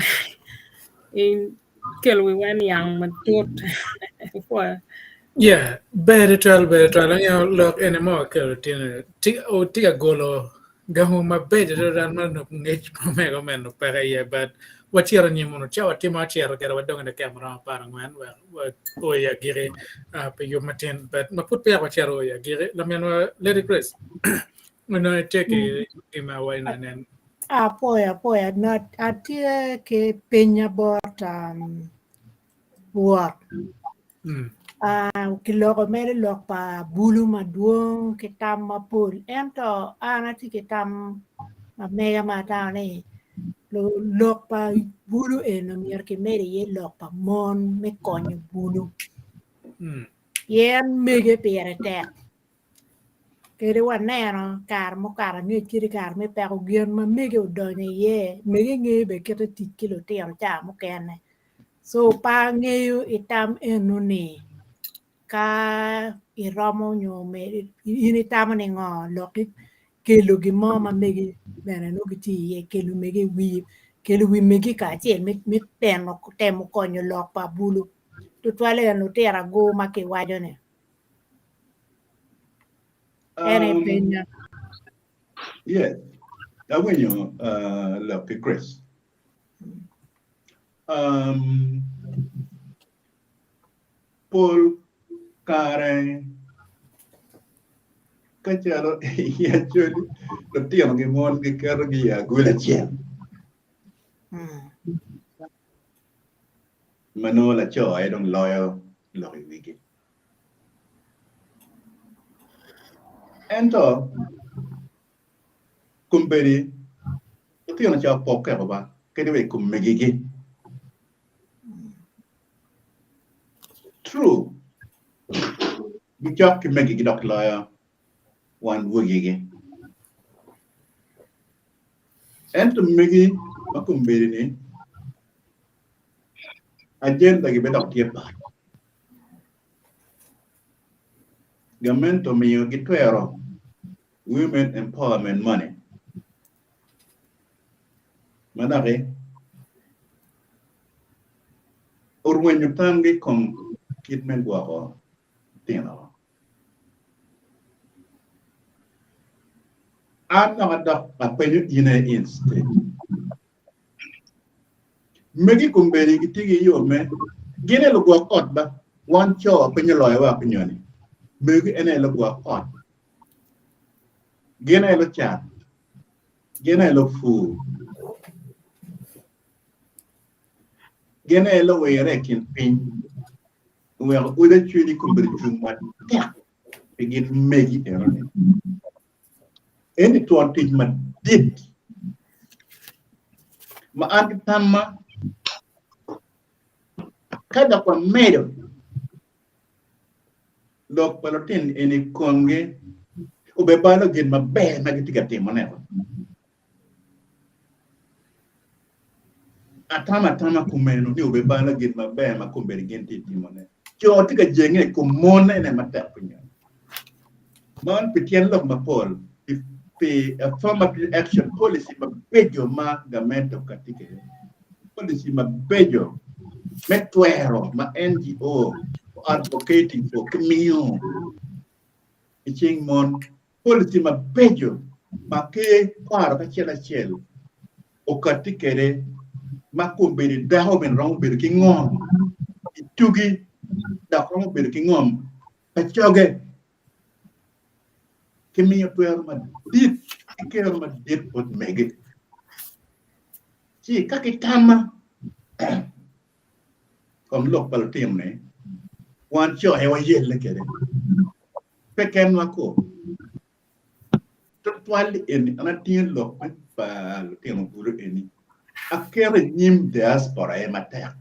H: in kill we went young but for
B: Yeah, better 12, you know, look anymore, Keratin. Tia golo, Gahuma better than man of nature, mega man of Paraya, but what you're on your monochow, Timachi, get what doing the camera, Parangman, well, Oya Giri, you Martin, but my put Pia Wacharoya Giri, let it press. When I take it in my way and then.
I: Apoya, not atia ke penya bot what? Kiloko mere lok pa bulu maduong kitam mapul. Ento anati kitam mega matane lo lok pa bulu eno mier ke mere ye lok pa mon me konyo bulu. Yen mege pere tek. Kere wanero kar mo kar nge kiri kar me peko gian ma mege udonye ye mege nge be kete tikilo tero cha mo kene. So pa ngeyo itam eno ni ka iromo nyo me ini tamo ni ngo loki kelu gi mo ma mege bene no giti ye kelu wi mege ka chien me temo konyo lok pa bulu tutwale no tera go ma ke wajo ne
E: Yes, that when you look at Chris. Paul Karen Kacharo actually the Tiano Gimon Gikaria Gulachian Manola Cho, I don't loyal Wiki. And Kumberi, the Tiano Chow Poker, Kenway Kumegi. True. We just can make it up lawyer one wiggy. And to make it a combination, agenda give it up here. Government to me, get women empowerment money. Madame, or when you time they come, kidman go dinner. I'm not a penny in an instant. Megi kumberi kitigi yo me, gine lo go out ba, one show penny lawyer opinion. Maybe ene lo gwa pot. Gena lo chat. Gena lo fu. Gena lo were kin pin. We are uda chuli kumbir chumwa. Begin megi erone. Any to teach ma did. Ma anti tamma kada kwa medo. Lok palotin eni konge. Ube balo gin ma be magitiga timonero. Atama kumeno ni ube bala gin mabe ma kumberi gin titimone. Cho tika jenge kumone ne matapunya. Man pitien lok mapol. If affirmative action policy ma bejo ma gamento katike. Policy ma bejo. Metwero ma NGO advocating for community. Iching mon policy ma bejo ma ke kwaro ka chela. Okatikere makumbiri daho ben rong bir ki ngom itugi da rong bir ki ngom pachoge kimi yo tuer ma dit ikero ma dit pot mege si kakitama kom lok pal tim ne wan cho hewa yel kere peken wako totwali en anatin lok pa tim buru eni akere nim diaspora e mater.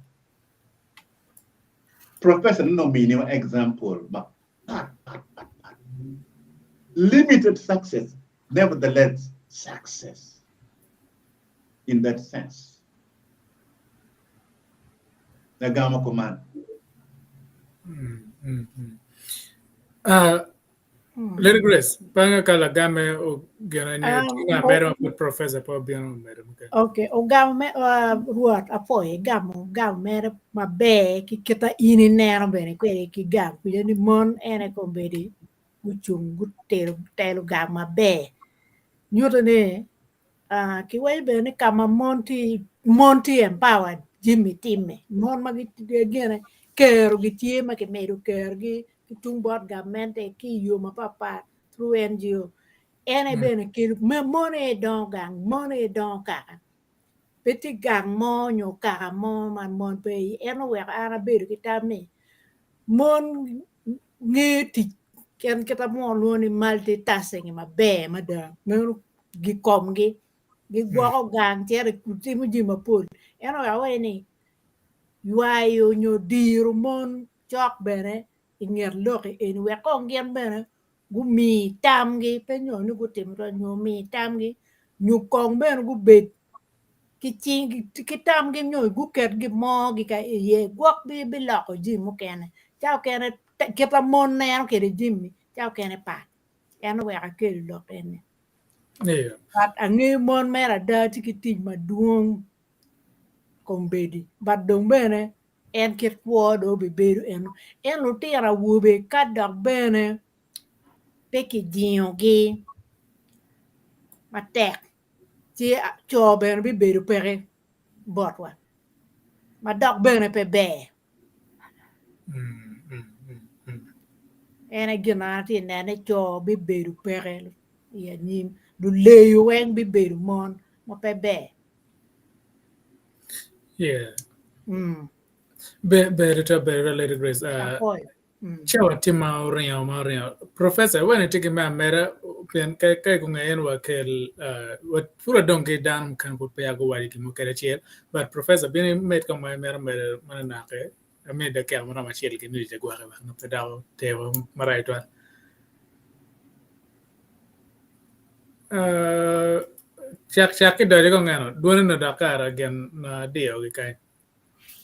E: Professor no minimum example, but limited success, nevertheless success in that sense. Nagama command.
B: Lady Grace, panga kala game o gananya tinga mero with professor po biano mero.
I: Okay, o gam me ruot apoy gam mere mabe ki kita ini nero bene kwere ki gam ku ni mon ene ko bedi uchung gutero telo gam mabe nyoto ne ki way bene kama monti empowered Jimmy Timme mon magi gene kero gi tie ma ke meru ker gi tung bot gamente ki yo ma papa through NGO ene bene ki me mone don kaka peti gang mo nyo kaka mo man mon pe eno we ana beru kitame mon ngeti ken kita mo loni multitasking ma be ma da meru gi kom gi gwo gang tere kuti mu jima pol eno ya we ni yuayo nyo diru mon chok bere inger loki en we ko ngien bere gu mi tamgi pe nyo ni gu timro nyo mi tamgi nyu kong bere gu bet ki ching ki tamgi nyo gu ket gi mo gi ka ye gwok bi la ko jimu kene chao kene kita mon ne an kere jimmi chao kene pa eno we ka kere lo ene
B: Yeah.
I: But angi mon mera da tiki tij maduong kombedi but dong bene en ket do be beru en lo tera wobe kadok bene peki diogi matek ti cho bene be beru pere botwa madok bene pe be ene gina ti nene cho be beru pere ya nim du leyo wen be beru mon mo pe be
B: Yeah. Better, Lady Grace. Chawa tima ringa. Professor, when I take my mera, kai kunga en wa kel, what pura donke down can put payago wadi ki mukere chiel, but Professor, bini made come my mera manake, I made the camera machine ki nuje gwa no pedao tewa maraitwa. Chak dari ko ngano, duwan na Dakar again na dio ki kai.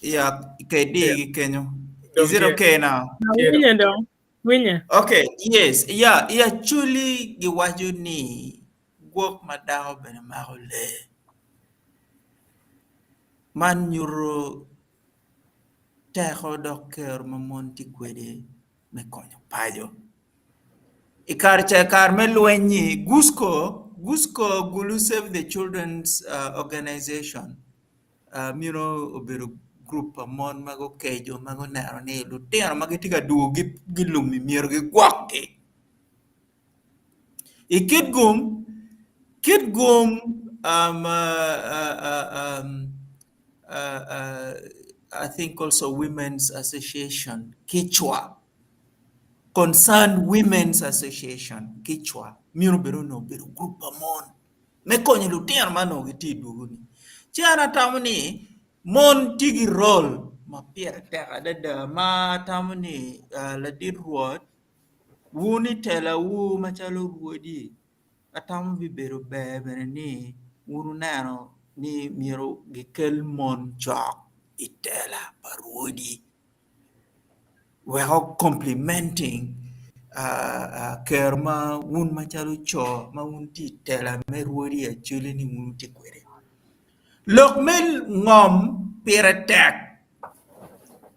F: Yeah, KD Kenyo. Is it okay now? Okay, yes. Yeah, truly giwaju ni work madao bene mahole. Man nyuro teho docker mamonti kwede me konyo payo. Ikar chekar melwenyi Gusco Gulu Save the Children's organization. Oberu group amon mago kejo mago naro ni lutero magitiga duogi gilumi mier gi gwakki kid gum I think also women's association Kichwa concerned women's association Kichwa miru beru no beru group amon me konyo lutero mano giti duguni chiara tamni mon tigi role ma pier tera dada ma tamni la dir ruot wuni tela wu machalo Rwodi atam bi beru bebe ni wunu nano ni miru gikel mon chok itela Rwodi. We are complimenting kerma wun machalo cho ma wun ti tela me Rwodi Acholi ni wun ti kwere lok mel ngom piratek.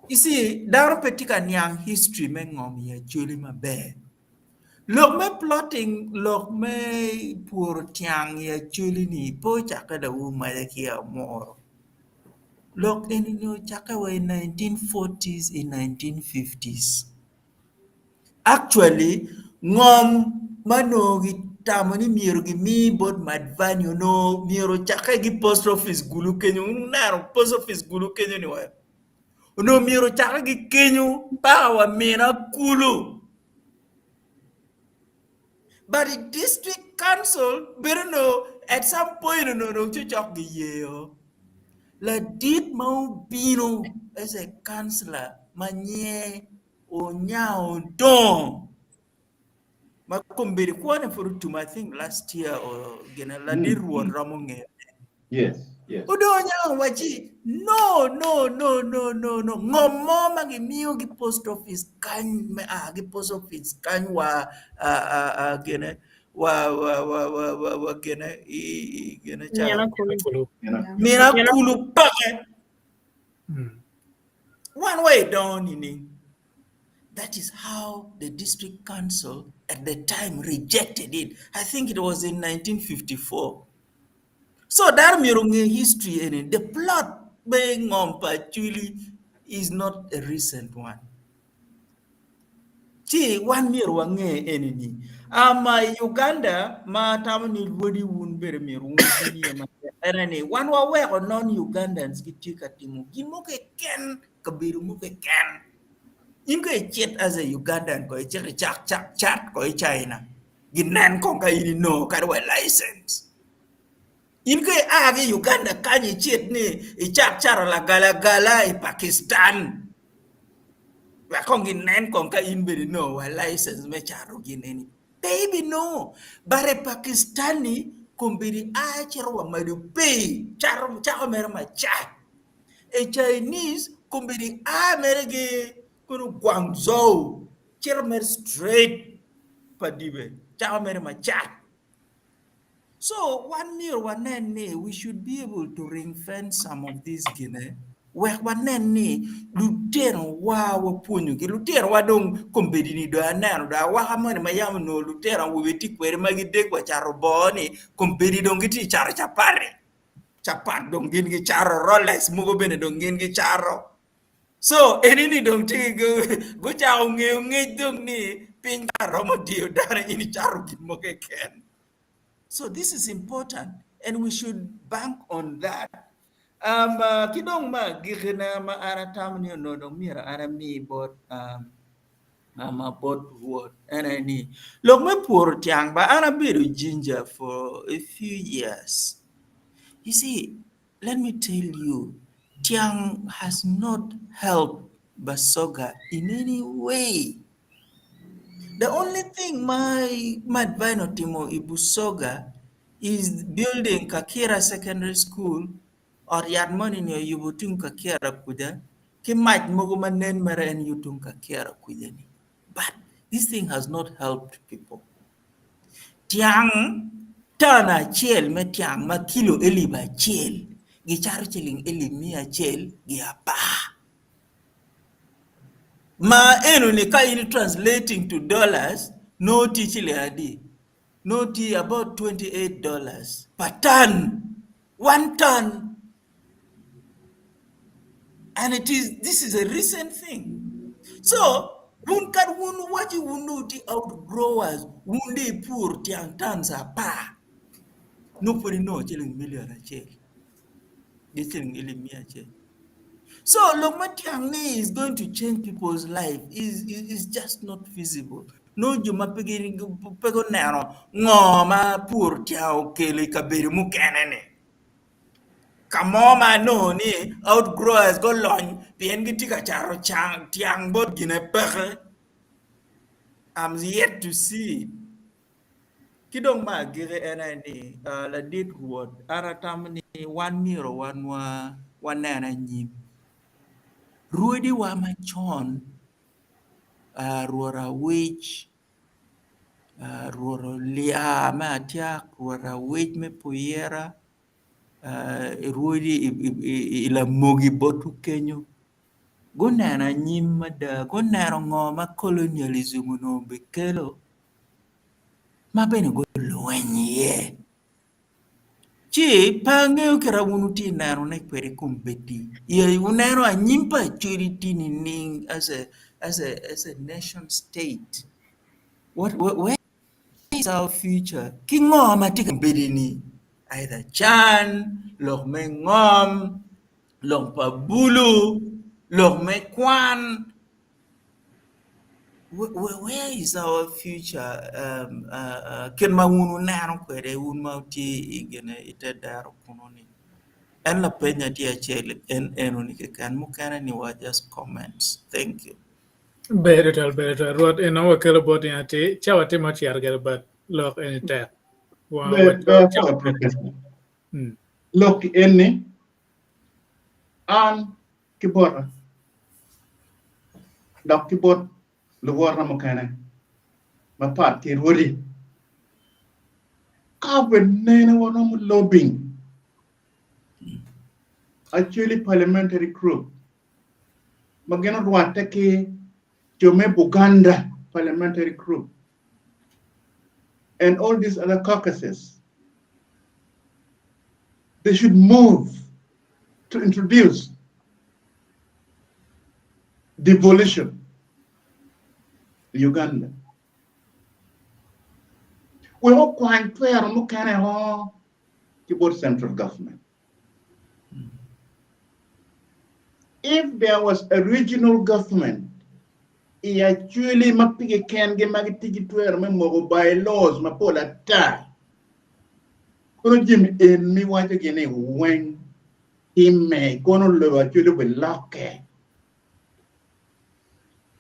F: You see, Daro Petika Nyang history me ngom ya Acholi maber. Lok me plotting, lok me pur tiang ya Acholi ni po chaka da uma ya kia moro. Lok enino chaka wa in 1940s, in 1950s. Actually, ngom manogi tamani miro gi mi bot madvanyo no miro chaka gi post office gulu kenyo naro post office gulu kenyo ni wa. No miro chaka gi kenyo bawa mena kulu. But the district council, better know at some point no chok gi yeo. La dit mau bino as a councillor manye o nyao don. Makumbiri kwane for to I think last year or gena la dir Rwot ramonge.
E: Yes, yes.
F: Udonya waji no. Ngomo magi miyo gi post office kan gi post office kan wa gena wa gena gena cha mina kulu pake. One way down in that is how the district council at the time rejected it. I think it was in 1954. So that mirungi history in the plot being on Acholi is not a recent one. See, 1 year wange enemy. Uganda ma tamani Rwodi wun bere mirungi ma enemy. One wa or non-Ugandans kitika timu. Gimuke ken kabiru muke ken. Inke chet as a Ugandan ko chat ko China. Ginan konka ini no karwa license. Inke agi Uganda kanyi chet ni chara la gala Pakistan. Wa kongi nen konka inberi no wa license me charo gineni. Baby no. Bare Pakistani kumbiri charo wa madu pay. Charo mera ma chat. A Chinese kumbiri merege kunu Guangzhou. Charo mer straight padibe. Charo mera ma chat. So 1 year, we should be able to ring fence some of these Guinea. Where Lutero wa punyu, Lutero wa dong kumbedi do anano da wa hamani mayam no Lutero we tik where magide kwa charoboni kumbedi dong giti char chapare. Chapat dong gingi charo Rolex mugo bene dong gingi charo. So enini dong tiki go chao nge dong ni pinga romo dio dara ini charo gimoke ken. So this is important, and we should bank on that. Kidong ma gigena ma aratam ni no dong mira arami bot ma bot word and I need look me poor tiang ba arabiru ginger for a few years. You see, let me tell you, tiang has not helped Basoga in any way. The only thing my advice Timo Ibusoga is building Kakira Secondary School or Yadmon in your Yubutum Kakira Kuda, Ki might Mogumanen Mara and Yutum Kakira Kudani. But this thing has not helped people. Tiang Tana Chel Metiang Makilo Eli by Chel, Gichar Cheling Eli Mia Chel, Giapa. Ma enuni ka ini translating to dollars, no chile adi. No tea about $28 per ton. 1 ton. And this is a recent thing. So, wun kat wun wachi wunu ti outgrowers, wunde poor tiang tanza pa. Nobody know chilling million a chel. Chilling ilimia chel. So, Lomatiang is going to change people's life. Is just not feasible. No, you ma pego nano, no ma poor tiao kele kabiri mukenene. Kamoma no ni outgrowers go long, piengi tika charo chang tiang bot gine pekhe. I'm yet to see. Kidong ma gire enani la dit Rwot aratam ni 1 year or 1 nana nyim. Rwodi wa machon ruora wich ruora lia ma tiak ruora wich me puyera Rwodi ila mogi botu kenyo. Gonana nyimada gonaro ngoma colonialism no be kelo. Ma bene go luenye. Chi pangeo kera wunuti naro ne kwere kumbeti. Ye unero a nyimpa churity ning as a nation state. Where is our future? Kingo matika bedini. Either Chan, Lok Mengom, Lok Pabulu, Lok Mekwan. Where is our future? Ken mawunu naro kwere unmauti igene ite daro kunoni. En la penya dia chele en unike kan mukana ni wa just comments. Thank you.
B: Better. Rwot in our kelo body ati chawati much yarger but look any tap.
E: Therefore, Professor, look any and kibora. Dok kibot luar na mukana. Mapat ki Rwodi. Kaben nene wana mu lobbying. Actually, parliamentary group. Magana Rwanda ke Jome Buganda parliamentary group. And all these other caucuses. They should move to introduce devolution in Uganda. We all quite clear on the central government. If there was a regional government, it actually mapige can get magitigi to a bylaws mapola ta. Kono jim in me want again when he may go on low actually with lock.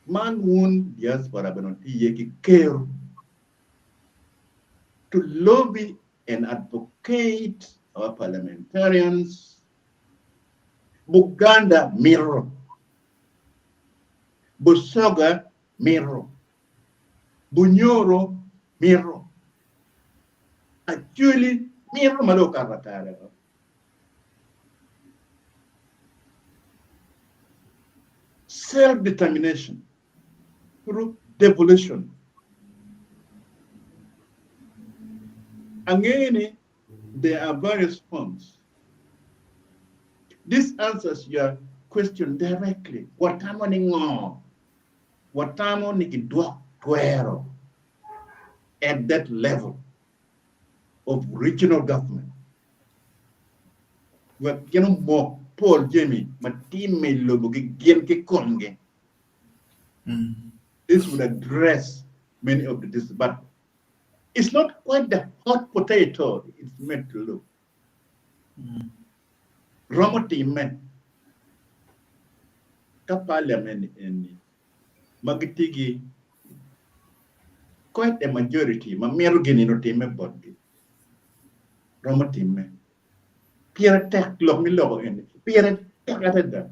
E: Man wound yes for a care to lobby and advocate our parliamentarians. Buganda mirror. Busoga mirror. Bunyoro mirror. Actually, mirror maloka ratare. Self-determination through devolution. Again, there are various forms. This answers your question directly. What time on at that level of regional government? What more Paul Jamie, my team may look konge. This would address many of this, but it's not quite the hot potato it's meant to look. Romo team parliament in Magitigi quite a majority, Mamerugin no team body. Romo team Pierre tech lock me logo in Pierre tech at that.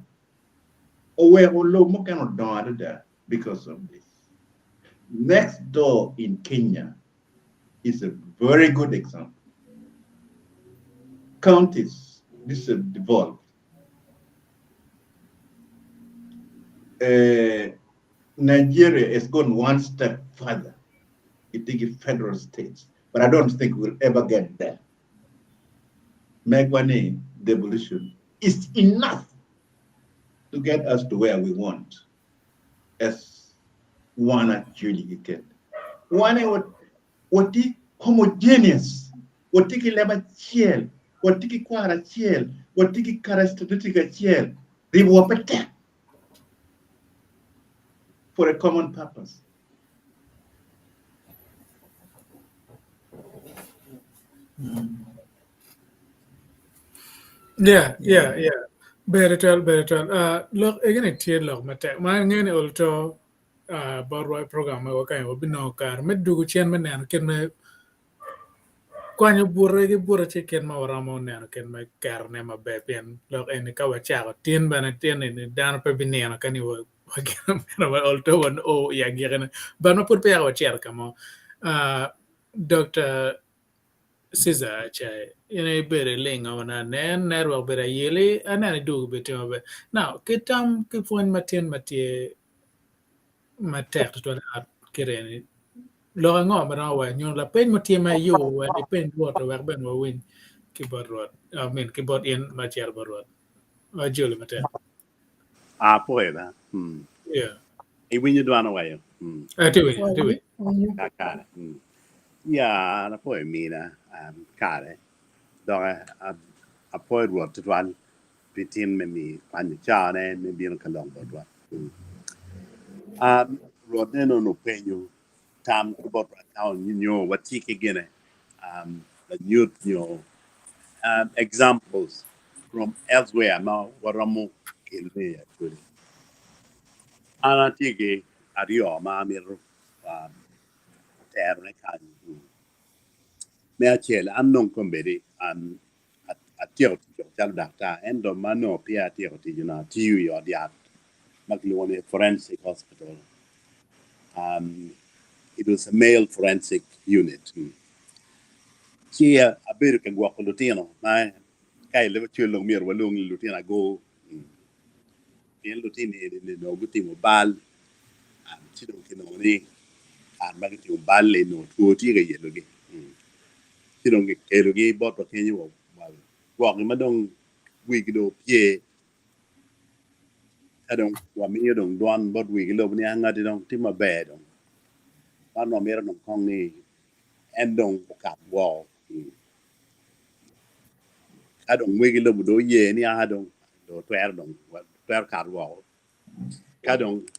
E: Or where low mo cannot do that because of this. Next door in Kenya is a very good example. Counties, this is devolved. Nigeria has gone one step further. It takes federal states, but I don't think we'll ever get there. Megwane devolution is enough to get us to where we want as one actually get. One what is homogeneous, what is level chiel, what is quara chiel, what is characteristic chiel, they were better for a common purpose.
B: Yeah. Very well. Look, again, it's here. Look, mate. My ngene also borrow program I work on. Bino car. Me do kuchian me nan ken me kwanyo burra chicken ma waramo nan ken me car ne ma bepian. Look, any kawa chako tien bana tien ni dan pe binena kani wo. Again, me also one ya geren. Bana put pe awa chair kamo. Dr. Caesar chai ina bere lenga wana nen nerwa bere yele ana do bete mabe now kitam ki fon matin matie matek to na kireni lo ngo mara wa nyon la pen matie ma yo wa di pen water wa ben wa win ki borot I mean ki bot in ma cher borot wa jole matek
J: Poeta.
B: yeah
J: Iwiny do away.
B: atiwe
J: Kakare. Yeah, na poe mina kare. Dog a poe Rwot to one. Pitin me me pan chane me bien kalong bodwa. Rwot no penyo tam kubot town what tiki gene the youth examples from elsewhere now waramo kilme actually. Ana tiki ario ma miru terre kan me achel an non kombedi a tiyo chal dakta endo mano pia tiyo tijuna tiyu yo diat makliwone forensic hospital. It was a male forensic unit. Here a bit can walk Lutino, my guy live to long mere walung Lutina go in Lutini in no good thing bal and Chino Kinoni and Magatu Balle no 2 tiga yelugi. You don't get Kelugi, but what can you walk in Madong Wigido Pie? I don't want me, you don't run, but we love me, I don't Tima bed. One no mere no Congi and don't cap wall. I don't wiggle up do ye any I don't do 12 card wall. I don't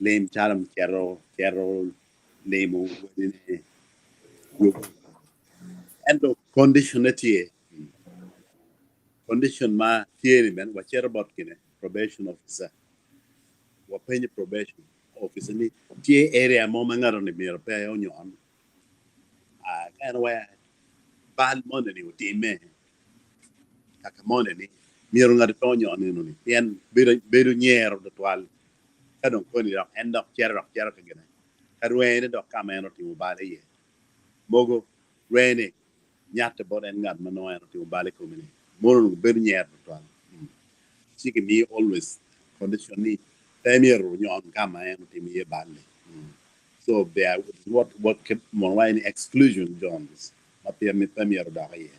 J: lame charam carol name and the condition ma theory man what care about probation officer what penny probation officer ni tie area mo mangaro ni mir pe onyon kind of way bad money ni utime kaka money ni miro ngar to onyon ni no ni yen bedo nyer de twal kadon ko ni end up chero ka gene karwe ni do kamero ti ubale ye mogo rene nyata boden ngat mano en ti ubale ko mini mono bedo nyer de twal siki me always condition ni premier nyon kama en ti mi bale so there what kept mon wine exclusion jones apia mi premier da ye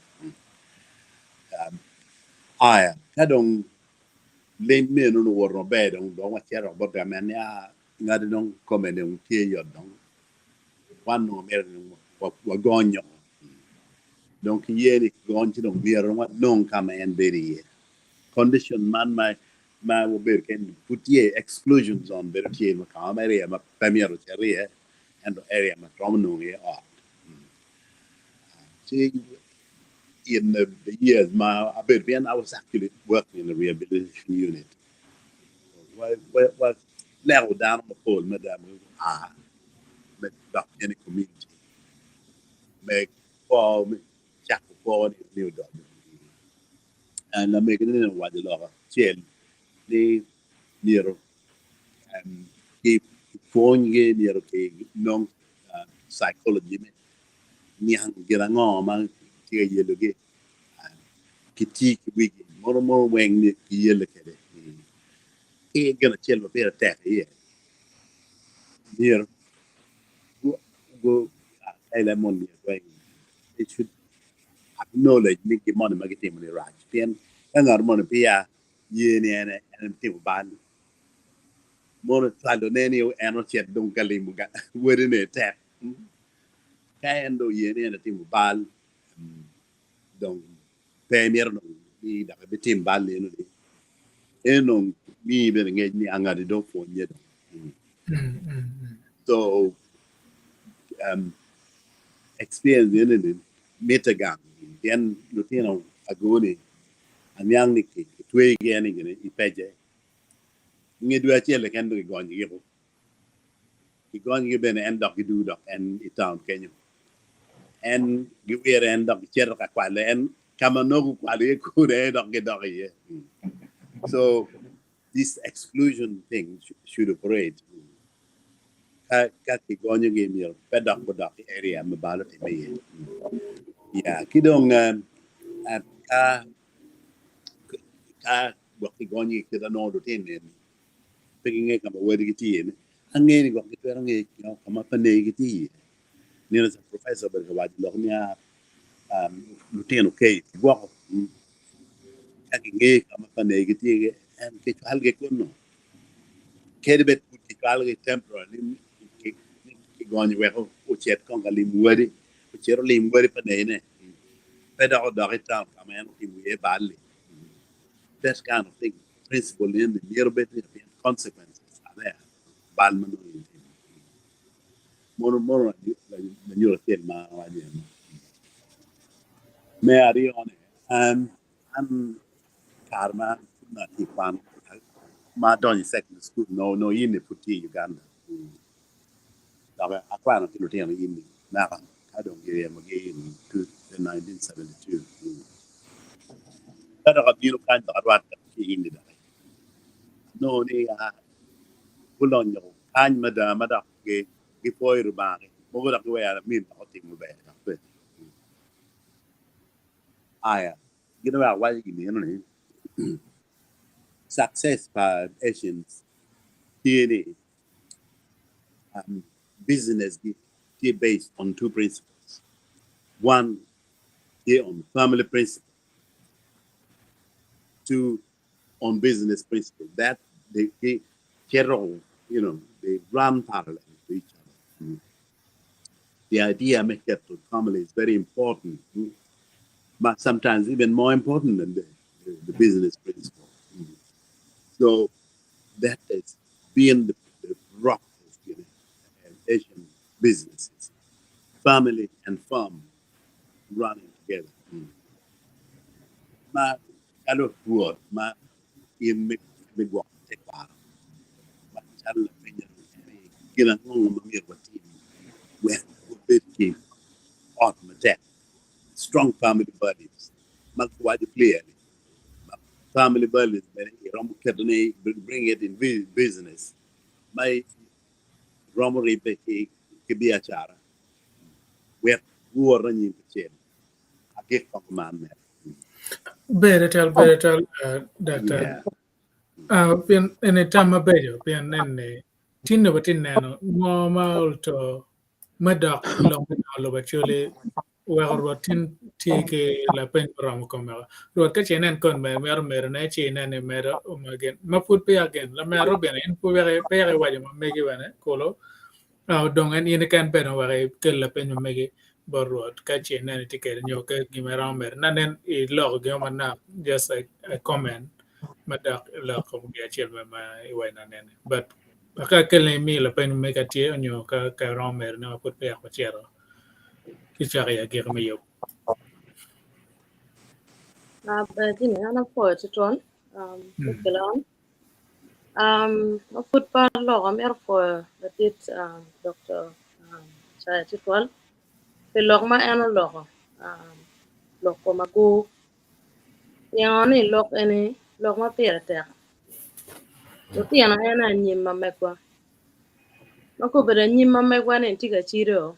J: aya kadon len me no woro be don wa chero bo ga men ya ngadi don come ne un tie yo don wan no mer wa gonyo donc yeni gon ci don bier wa non kama en beri condition man my will be can put ye exclusions on better tie ma kama area ma premier area and the area ma romano ye see in the years my I was actually working in the rehabilitation unit. What level down on the phone, madam, make up any community, make for me, check for the new dog. And I'm making it in what the law, chill, the near and keep phone game near non psychology, Niang Girango, man, here you look at Kitty, we more wing the yellow. He gonna chill a bit attack here. Here, go, element it should acknowledge make money make it right. Then Kangar mon pia yene en timo ban mon talo neni eno chet dum kalimuga wedine tap kaendo yene en timo bal donc premier no ni da be tim bal no di eno mi be nge ni angadi do fo nye so experience in metagang then lutino agoni anyang ni ki twe gani gani ipeje ngi dua chele kan be gonyi yego ben end up du dok en town Kenya en giwer end up cher ka kwale en kama no kwale ku de dok ye so this exclusion thing should operate ka ki gonyi ge mi pedak bodak area mabalo te me ya kidong ka ki gonyi ke da no do tin peging kama wedi kitin angeni go kitero ngi kama pane kiti ni na professor berga wadi lo nya lutino ke go kaki ngi kama pane kiti en ke alge kono kede bet ki alge temporarily ki goni we ko chet kon gali mwedi ko chero li mwedi pane ne peda o dagita kama en ki we bali that kind of thing principle in the near bit consequences are there balmano mono la nyoro tel ma wadi me ari on an karma na ti pan ma don secondary school no in puti Uganda daga akwana ti lutia no in na I don't give him again in 1972 kada ka biro kan ta rat ki in da no ni bulon yo kan mada ge poir ba mo ga ko ya min ta ti mo be aya gina wa wa gini no ni success by Asians DNA business based on two principles. One, on family principle. Two, on business principle. That they they run parallel to each other. The idea make that to family is very important, but sometimes even more important than the business principle. So that is being the rock of Asian businesses, family and farm running together. Ma alo Rwot ma in me go te kwa ma chala penya gina ngong ma mi ko ti we bit ki ot ma te strong family values ma kwa di clear family values rom kedne bring it in business my rom ripe ki bi achara we war ni chen ake ko man me
B: Better tell, Doctor. Pin ene tama bejo pin nene tinno batin nano mo malto madak long lo bachole wero tin tike la pen ram komera ro ka chenen kon mer na chenen mer magen maput pe again la mer ben en pu pe waje ma megi wane kolo dong en ine kan pen ware kel la pen megi borot ka chenen tike nyo ka gimera mer nanen I log yo mana just a comment madak la ko dia chel ma iwana nene but aka kele mi la pen me ka tie onyo ka romer na put pe ko chero ki chari ya gir me yo
G: Na dini ana po chitron kelon a foot par lo amer po tit Dr. Chaya chitwal pe lok ma ana lo lok ko magu yang ni lok ene lok ma pere te Uti ana ena nyim ma mekwa mako bere nyim ma mekwa ne tiga chiro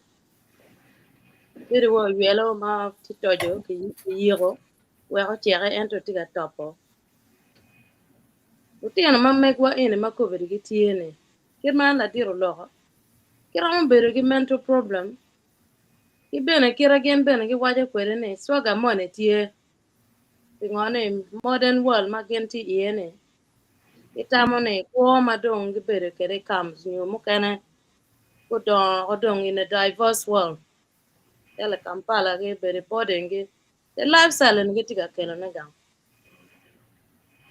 G: bere wo yelo ma titojo ki yiro we ko chere ento tiga topo Uti ana ma mekwa ene mako bere ki tiene kirma la diro loho kira mo bere ki mental problem ki bene kira gen bene ki waje kwere ne swaga mone tie Pingone modern world magenti iene. Itamone kwa madong gibere kere comes new mukane odong in a diverse world. Ele Kampala gibere podenge. The lifestyle and getiga kelo negang.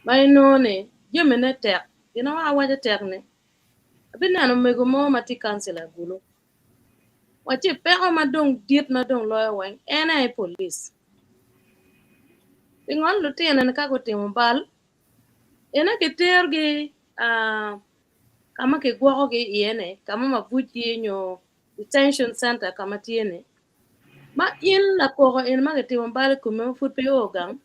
G: May no ne jemene tek. You know how waja tek ne. Abinano mego mo mati councilor gulu. Wachi peko madong diet madong lawyer wang ena police. Pingon luti na kako timbal. Ena kitergi kama ke gwako ke iene kama mabuti nyo detention center kama tiene. Ma in la koko in ma ke timbal kume fut pe ogang.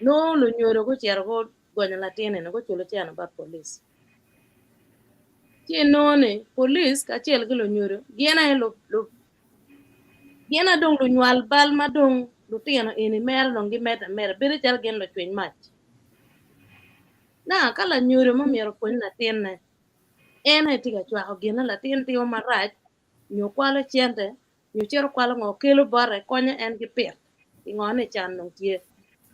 G: No lo nyoro ko chiaro ko gonya la tiene no ko chulo tiana ba police. Ti no ne police ka chiel ke lo nyoro. Giena Giena dong lu nyual bal ma dong lu tiana ini mer no gi meta mer bere chal gen lo twen mach. Na kala nyoro ma miero ko na tiene. Ena tiga chwa ko gina la tin tiyo marach nyo kwalo chiente nyo chero kwalo ngo kelo bare konya en gi pet ingone chan nong tie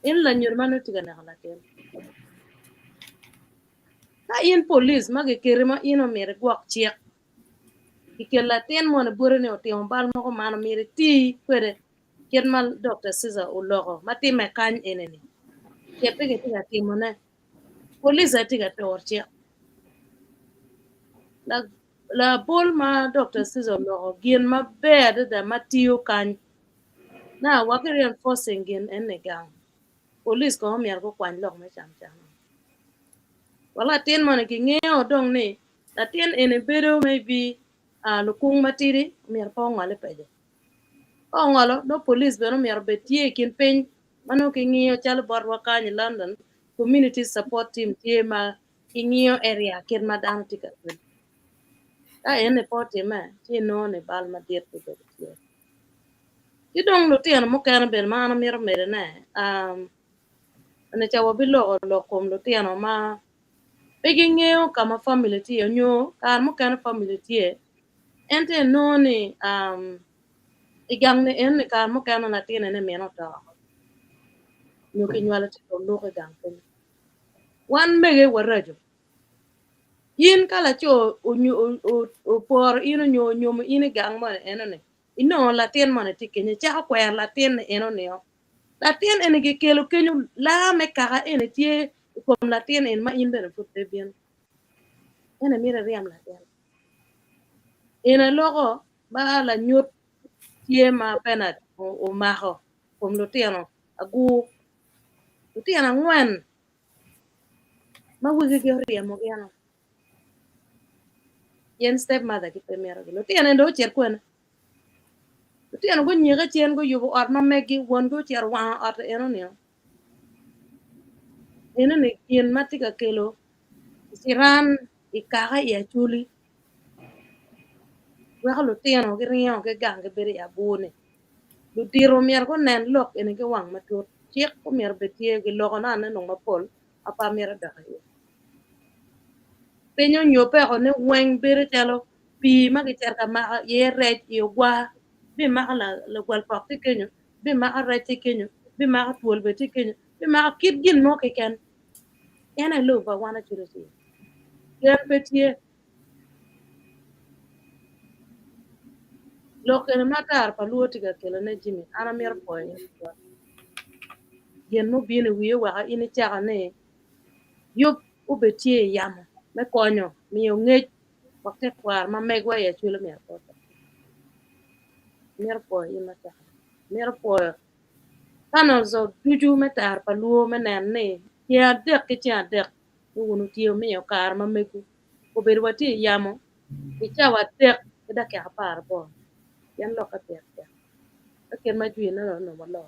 G: in la nyor manu tiga na la tin ka in police mage kere ma ino mere gwak chiek ikel la tin mo na bure ne otiyo bal mo ko mano mere ti kwere ken mal Dr. Caesar ulogo mati me kany eneni kepe ke tiga timone police tiga tor chiek la bol ma Dr. Caesar lo gien ma bed da matio kan na wake reinforcing gien ene gang police ko mier ko kwan lok me cham wala tin mo ne ki ngeo dong ne la tin ene bedo maybe lu kung matiri mier po ngale peje o ngalo no police beno mier betie kin pen mano ki ngeo chal bor wa ni London community support team tie ma ki ngeo area kin madan tika ka ene poti me ti no ne bal ma diet ko be tie ki dong lu tien mo kan ben ma na mir mere ne ane chawo bi lo kom lu tien ma be gi ngeo kama family ti nyo kan mo kan family ti ente no ne igang ne en kan mo kan na tien ne me no ta nyo ki nyala ti lo ko gang pen wan mege warajo yin kala cho o por ino nyo mo ine gang mo eno ne ino la tien mo ne tikenye cha kwer la tien eno ne la tien ene ke kelo kenyu la me kaka ene tie kom la tien en ma in bene futte bien ene mira riam la tien ene logo ba la nyot tie ma penat o maho kom lo tieno agu lo tiena ngwen ma wuge ke riam mo gano yen step mother ki primero lo tiena ndo cher kwena tiyan go nyiga chen go yugo ot ma megi won go cher wa ot eno ne kien matika kelo siran ikaga ya chuli wa lo tiyan go riyo ke gang ke beri abune lu tiro mier go nen lok ene ke wang matut chek ko mier betie ge logo na ne no mapol apa mier da yo penyo nyope go ne weng beri chalo pi ma ke cher ka ma ye rej yo gwa bi ma la gwal pak ti kenyo bi ma rej ti kenyo bi ma tuol be ti kenyo bi ma kit gin no ke ken ena lo ba wana chiro si yer betie lo ken matar pa luoti ga kelo ne jimi ana mier po yen mo bine wiye wa ini cha ne yup u betie yam me konyo mi yo ngej bakte kwar ma megwa ya chulo mier po ina cha mier po kana zo tuju metar pa luo menen ne ya dek ke cha dek wonu tiyo mi yo kar ma megu ko ber wati yamo icha wa dek da ka par bo yan lo ka tek ken ma ju na no mo lo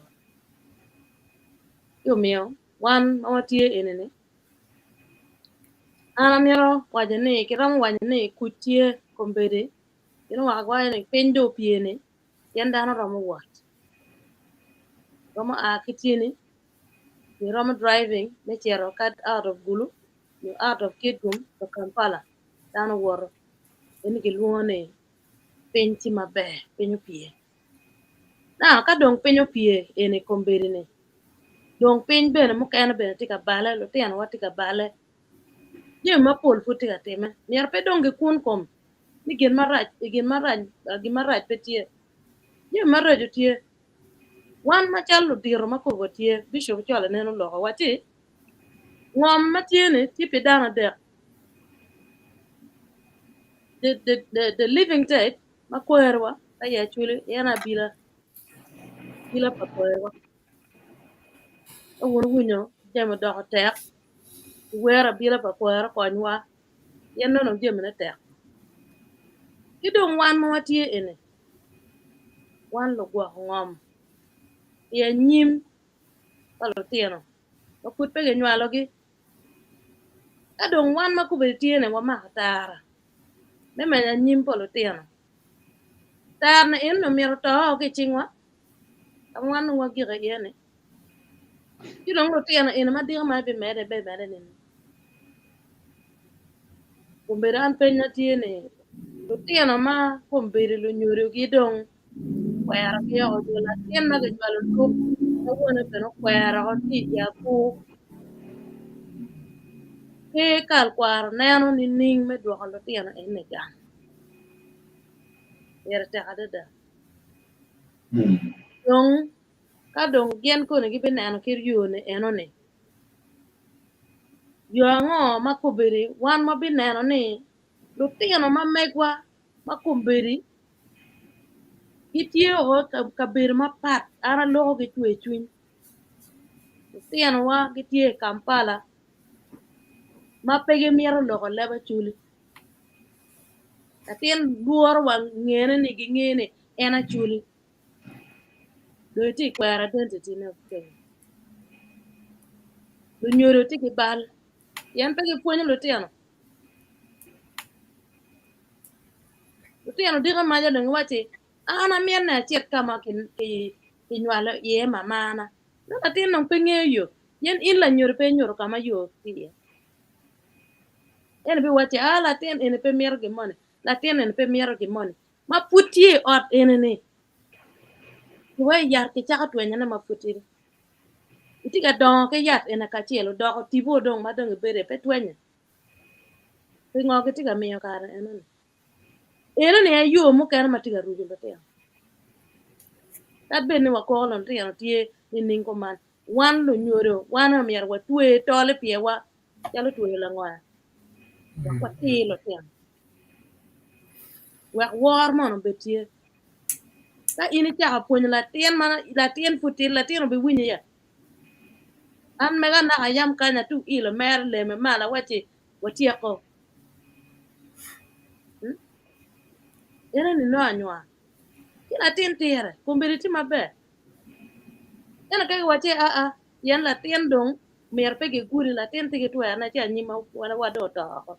G: yo mio wan o tie enene ana miro wajane kiram wajane kutie kombere ino wa gwa ne pendo piene yan dano romo wat romo a kitini ni romo driving ne chero cut out of gulu you out of kidgum to Kampala dano woro eni ke luone penchi mabe penyo pie na ka dong penyo pie ene kombere ne dong piny bene mukene bene tye ka bale lutino wa tye ka bale jami mapol pud tye ka time myero pe dong gikun kom ni gin marac pe tye jami marac tye wan macal lutiro makobo tye bishop colo neno loko wati ngom matye ni tye pi dano adek the living dead makwerwa ka ye chuli yana bila pa kwerwa awun winyo jami doko tek wera bila pa kwera konywa yan nono jami ne tek kidong wan ma watye ene wan lo gwok ngom ye nyim pa lutino makut pe genywalogi ka dong wan makube tye ne wamaka tara me menya nyim pa lutino tar na en no miro to ke chingwa wan wa gira yene kidong lutino ene madiga ma be mede ne kumberan penya tye ne lutino ma kumbiri lu nyuru gi dong kwera ki yo jola tien ma gejwalo tup na wone beno kwera ko ti ya pu ke kal kwaro neno ni ning me dwoko lutino ene gang yere tek adada dong ka dong gen kone gi bineno kir yone enone yo ango makubiri wan ma bineno ni lutino ma megwa makumbiri gitye o kabir mapat ana loko gi chwe chuny lutino wa gitye Kampala ma pege miro loko leba chuli atin duor wa ngene ni gi ngene ena chuli do ti kwera identity ne Kenya lu nyoro ti gi bal yan pege puonyo lutino diga ma jalo ngwati ana mien na chet kama ki nywalo ye mamana no atin no penge yo yen in la nyoro pe nyoro kama yo ti en bi wati ala tin en pe mier gi mone la tin en pe mier gi mone ma putie ot en ni we yar ki chaka twenya na ma putie iti ga don ke yat en ka chielo do tibo dong ma dong bere pe twenya pe ngo ke ti ga miyo kare en ni ayo mo kan ma ti ga rujo lo te ta be ni wa ko lon te yan tie ni ning ko man wan lo nyoro wan mier wa twe tole pie wa yalo twe la ngwa wa ti lo te wa war mo betie ka ini cha puonyo la tien futil la tien be winyi ya an mega na ayam kanya tu ilo mer le me mala wati ko ene ni no anywa kila tien tiere kumbiri ti mabe ene ka wati a yan la tien dong mer pe ge guri la tien tege tu na cha nyima wala wado to ko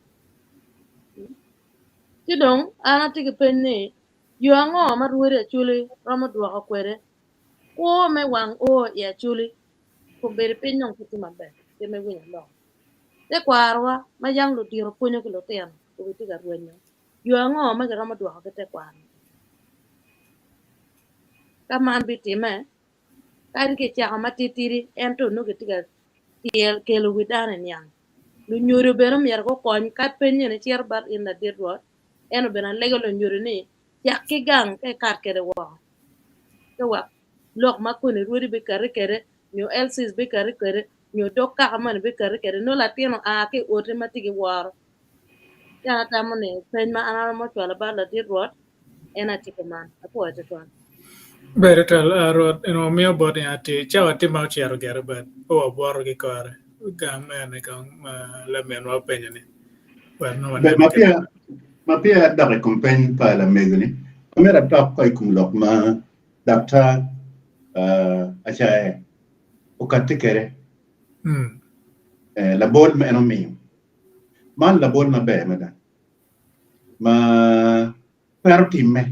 G: ti dong ana tege penni yo ango ma ruore chuli romo dwoko kwere o me wang o ya chuli kumbiri pinyon ti mabe te me winya lo te kwarwa ma yang lo tiro punyo ki lo tien ko ti ga ruenyo yo ango ma ga romo dwoko te kwan ka man bi time kan ke cha ma titiri ento no ke ti ga kelo widane nyang lu nyoro bero mier ko kon ka penye ne chier bar in na dir Rwot eno bena lego lo nyoro ni yak ki gang ke kar kere wo ke wa lok ma ko ne Rwodi be kare kere nyo elsis be kare kere nyo dokka man be kare kere no latino a ke ote matigi war ya ta mo ne pen ma ana mo twala bar la dir Rwot ena tike man apo ete ton
B: Bere tal Rwot ino mio bodi ati chawa ti mau chiaro gere bet o boro gi kore gam ene kan la men wa penye ni wer no wane
E: mapia da recompense pa la megni kamera top ko ikum lok ma dakta achae ukatikere la bol ma eno mi man la bol ma be ma per timme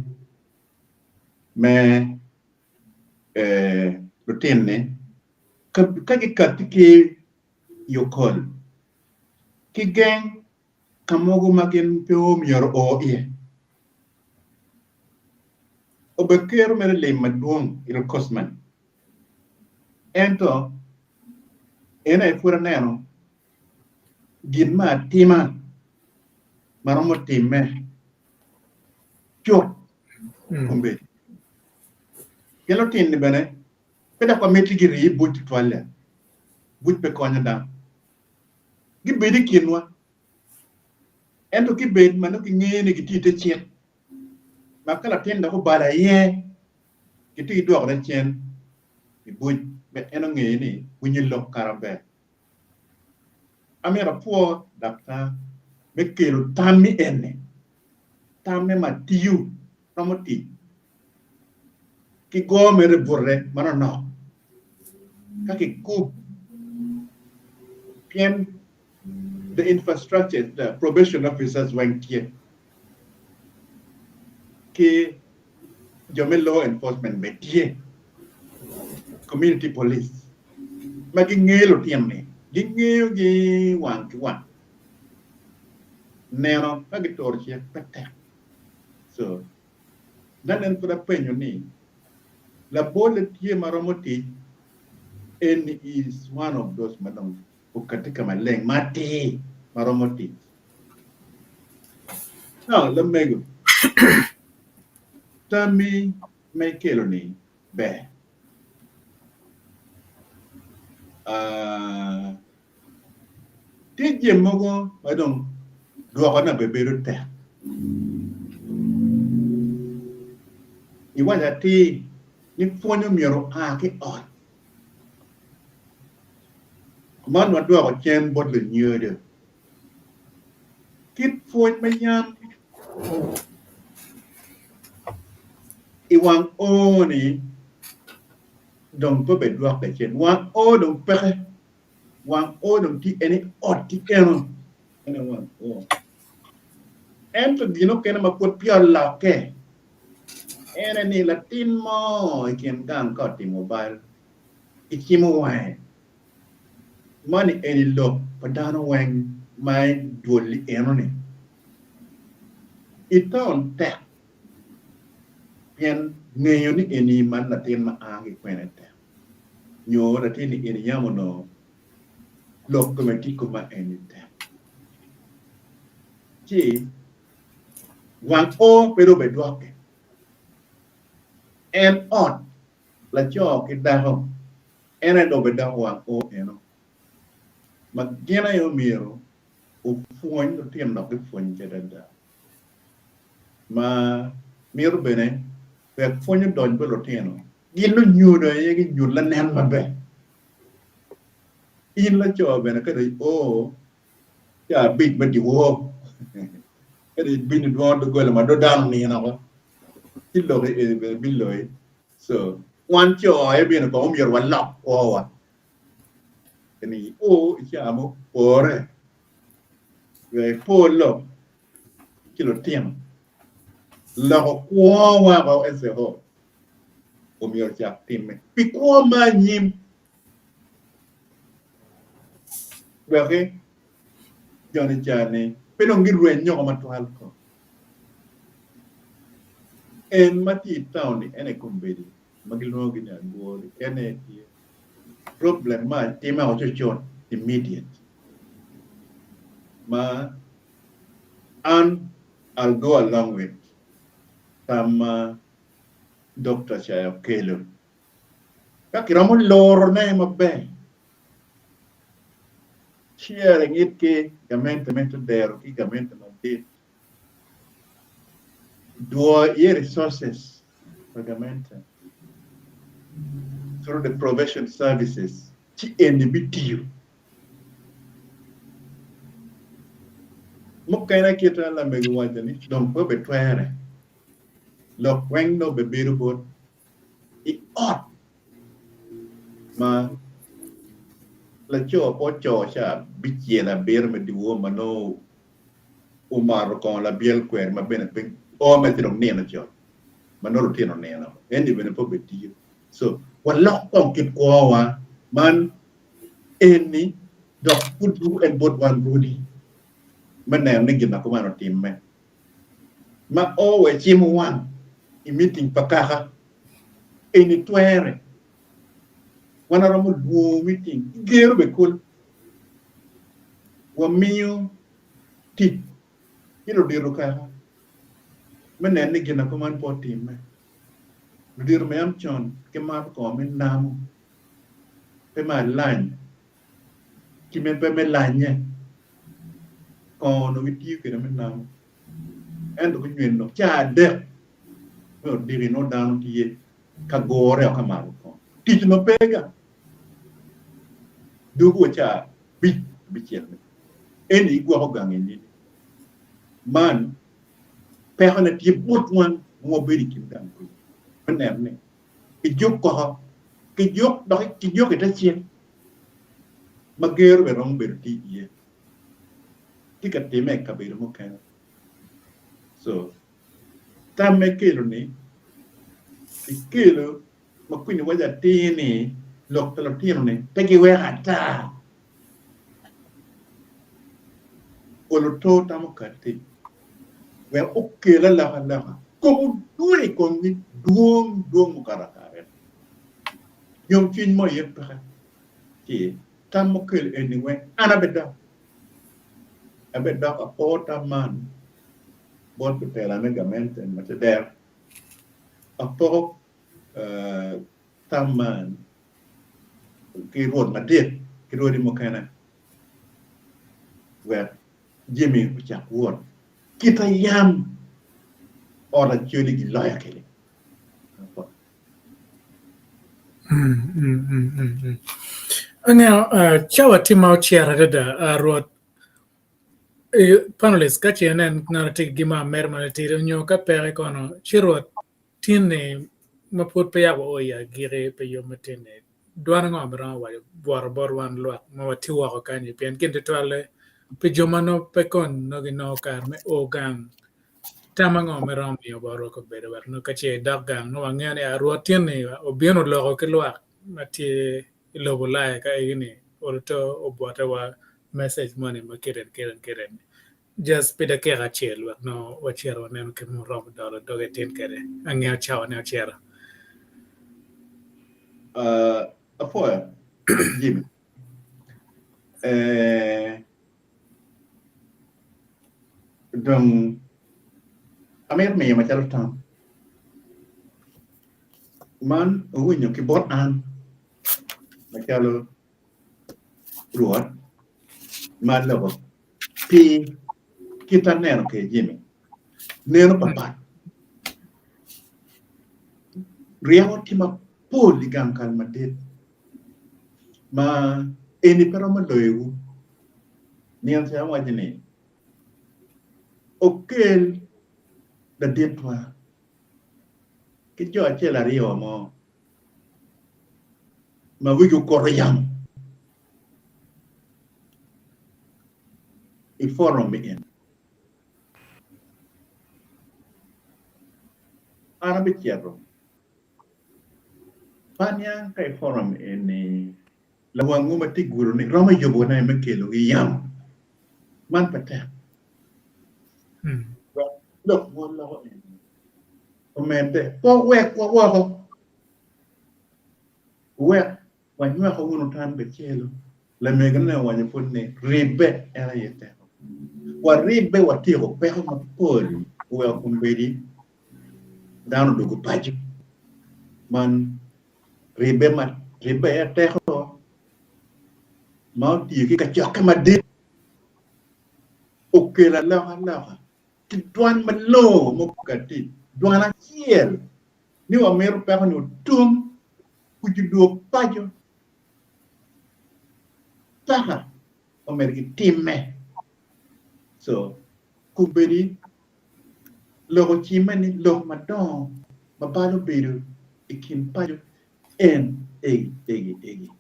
E: me routine ne ka ki katiki yokol ki gen kamogo magen pio mior o ie obekero mere le maduong il kosman ento ena pura neno gin ma tima maromo time chot kombe kelo tin bene peda committee gi ri but twale but be konya da gi bedi kinwa ento ki bed mano ki ngene ki tite chien makala tenda ko bala ye ki ti do na chien ki but be eno ngene kunyi lo karabe amera po dapta me kelo tammi enne tamme ma tiu ramoti ki go mere burre mano no kaki ku piem the infrastructure the probation officers went here ki jome law enforcement metie community police magi ngelo tiemme gi ngeo gi wan ki wan neno magi torche pete so nanen pura penyo ni la bole tie maromoti and is one of those madam ukatika maleng mati maromoti now let me go tami may kelo ni be tije mogo madam duoko na beberu te iwaja ti ni fonyo miero ki on man wa duoko chen bot le nyede kit fonyo mayam iwang oni dong po be duoko chen wang o dong peke wang o dong ti eni oti eno ene wang o ento dino kena mapot pia lauke ene ni latin mo ikin gang koti mobile ikimo wae mani eni lo padano wang mai duoli eno ni iton te yen ngeyo ni eni man latin ma angi kwene te nyo latin ni eni yamono lo kometi kuma eni te chi wang o pero be duoke en on la cho ki daho ene do be daho wang o eno ma gena yo miro o fuon do tiem no ki fuon jedada ma miro bene pe fuon don be lo teno gin no nyudo ye gi nyud la nen mabe in la cho bene ka dei o ya big ma di wo ka dei bin do do gole ma do dam ni na ko tillo e billoy so one cho e bene ko mi yor walla o wa ni o chiamo ore ve pollo kilo tiem la ko wa ko ese ho o mi yor chak timme pi ko ma nyim ve joni jani pero ngir wen nyoko ma twal ko en mati town ene kumbedi magilno gina ngori ene tie problem ma tema o chochon immediate ma and I'll go along with Dr. Chayo Kelo kakiramo lor na mabe sharing it ke gamente dero ki gamente mabit duo ye resources for gamente through the provision services chi NBTU mukkaina kita la megwaja ni dom po betwere lo kweng no be birubot I ot ma la cho po cho cha bichiena ber me duo mano umar con la biel kwer ma bene ping o me tiro nena cho mano rutino nena endi bene po betio so wala kon kit ko wa man eni dok putu en bot wan bodi man na ne gina ko mano timme ma o we chimu wan I meeting pakaka eni twere wana ramu duo meeting gero be kul wa miyo ti ilo diro ka menen ni gina ko man po tim me dir me am chon ke ma ko men nam pe ma lan ki men pe me lanye ko no witi ke men nam en ko nyen no cha de no diri no dan ti ye ka gore ka ma ko ti no pega du ko cha bi chen en i gwa ko gang ni man pe na ti but wan mo be di kim dan ko men ne ki jok ko ki jok do ki jok ta chen magero be rong be ti ye ti ka te me ka be mo kan so ta me kelo ni kelo ma quindi waja ti ni lok telo ti ni te ki we ata o lo to ta mo ka ti we o ke la ko due con ni duom mo kara kare yom chin mo ye pa ti ta mo kel anyway ana beda a porta man bon per la megamente ma te der a po taman ki Rwot Madrid ki Rwodi mo kana we Jimmy ku cha won kita yam ora chuli gi loya kele
B: Now, chawa timo chiara da Rwot panelist ka chenen na ti gima mer ma ti nyo ka pere kono chirot tine maput pe ya wo ya gire pe yo matene dwan ngo bra wa bor wan lo mo ti wa ka ni pen kin to ale pe jomano pe kon no gi no kar me o gang tamango me rom yo boro ko bere war no ka che dag gang no ngane a Rwot tine o bieno lo ko lo ma ti lo bolai ka ini o to o bota wa message money ma keren just pida kera chiel wak no wachero nen ke mo rom dolo doge tin kere angya chao ne chero
E: apoya Jimmy dong amer me ma chalo tam man winyo ki bot an ma chalo Rwot man lo pi kita neno ke Jimmy neno papa riawo tima poli gang kan madit ma eni pero ma loyu nian sa wajini okel da ditwa ki jo achela rio mo ma wigu koryam I forum in Arabic yero panya kai forum in la wangu mati guru ni roma yobo na me kelo yam man pata look one law o mente po wek when you are going to turn the kelo la me gana wanya punne ribe era yete wa ribe wa tiro pe ho ma poli wa kumbedi dano do paji man ribe ya te ho ma ti ki ka chok ma di okay la ti tuan ma lo mo ka ti duana kiel ni wa meru pe ho no tum ku ji do pajo taha o mergi timme so kumbedi lo chi mani lo ma don ma balo beru ikin pajo en egi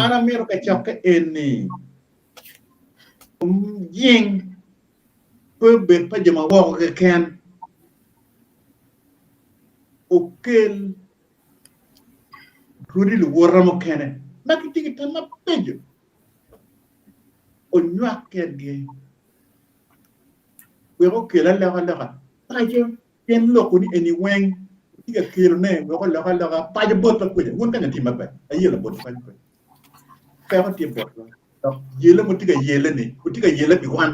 E: ana mero ka chok eni ying pe bet pa jama wo ka ken okel rudi lu worra mo kene makiti ta ma pejo o nywa kege we ko kela la pajo yen lo ko ni eni wen tiga kilo ne go la pa je bot pa ku won kan ti mabbe ayi la bot pa ku pe ko ti bot yele mo tiga yele ni ku tiga yele bi wan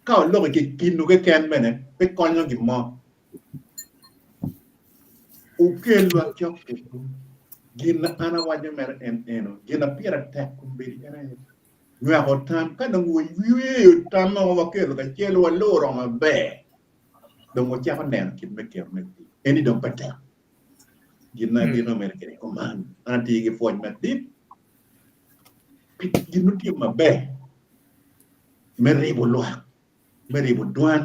E: ka lo ke kinu ke ken mene pe konyo gi mo o ke lo kyo ku gina ana waje mer en eno gina pira tek ku be era nwa ko tam kana ngui wiwe tam no wa ke lo ka chelo wa lo ro ma be do mo cha ko nen kin me ke me eni do pata gina mer ke ko man anti ge fo ma dit ginu ti ma be me ribo lo me ribo duan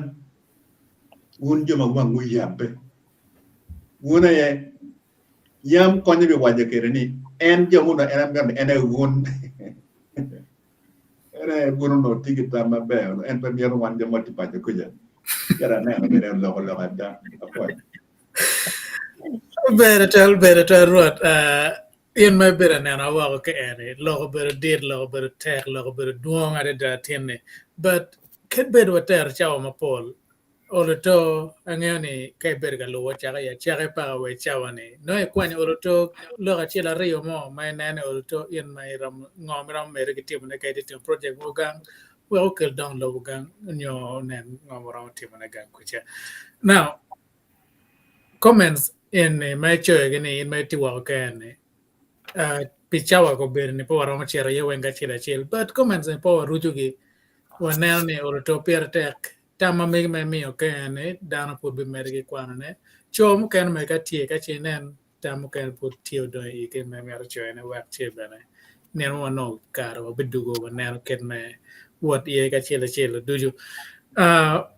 E: un jo ma wa ngui yabe una ye yam konye be waje ke ni en jo mo na era ngam ene won ene won no tigi ta ma be en pe mi ro wan jo mo ti pa ko ja yara ne be lo da apo
B: better tell Rwot in my better na na wa ke ene lo better did lo better tech lo better duong ade da tiene but ket better water chawa ma pol oloto angani kai berga lo wacha ya chare pa we chawa ni no e kwani oloto lo ga chela rio mo mai nane oloto in mai ram ngom ram mere ke tim ne kai tim project mo gang we o kel down lo gang nyo nen ngom ram tim ne gang kucha now comments in my church in my tiwa kan pichawa ko ber ni po ro chera ye wenga chira chil but comments in po rujugi wanel ni oloto pier tek tama me okay dana put be mergi kwana ne chom kan me ka tie ka chinen tam kan put tio do i ke me mer cho ne wak che bene ne no karo bidugo wanel ken me what ye ka chila duju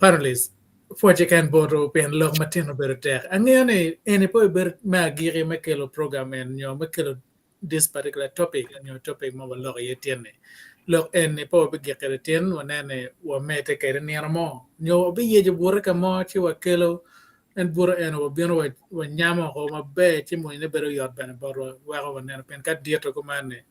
B: paralis Forse kan bodo pen log matino beretek. Angene ene po ber magiri mekelo program en yo mekelo this particular topic and your topic mo log yetiene. Log ene po be gekere ten wanane wa mete kere ni mo. Nyo be ye bure ka mo chi wa kelo en bure en wa bien wa nyama ko ma be chi mo ne bero yot ben boro wa ko wanane pen ka dieto ko mane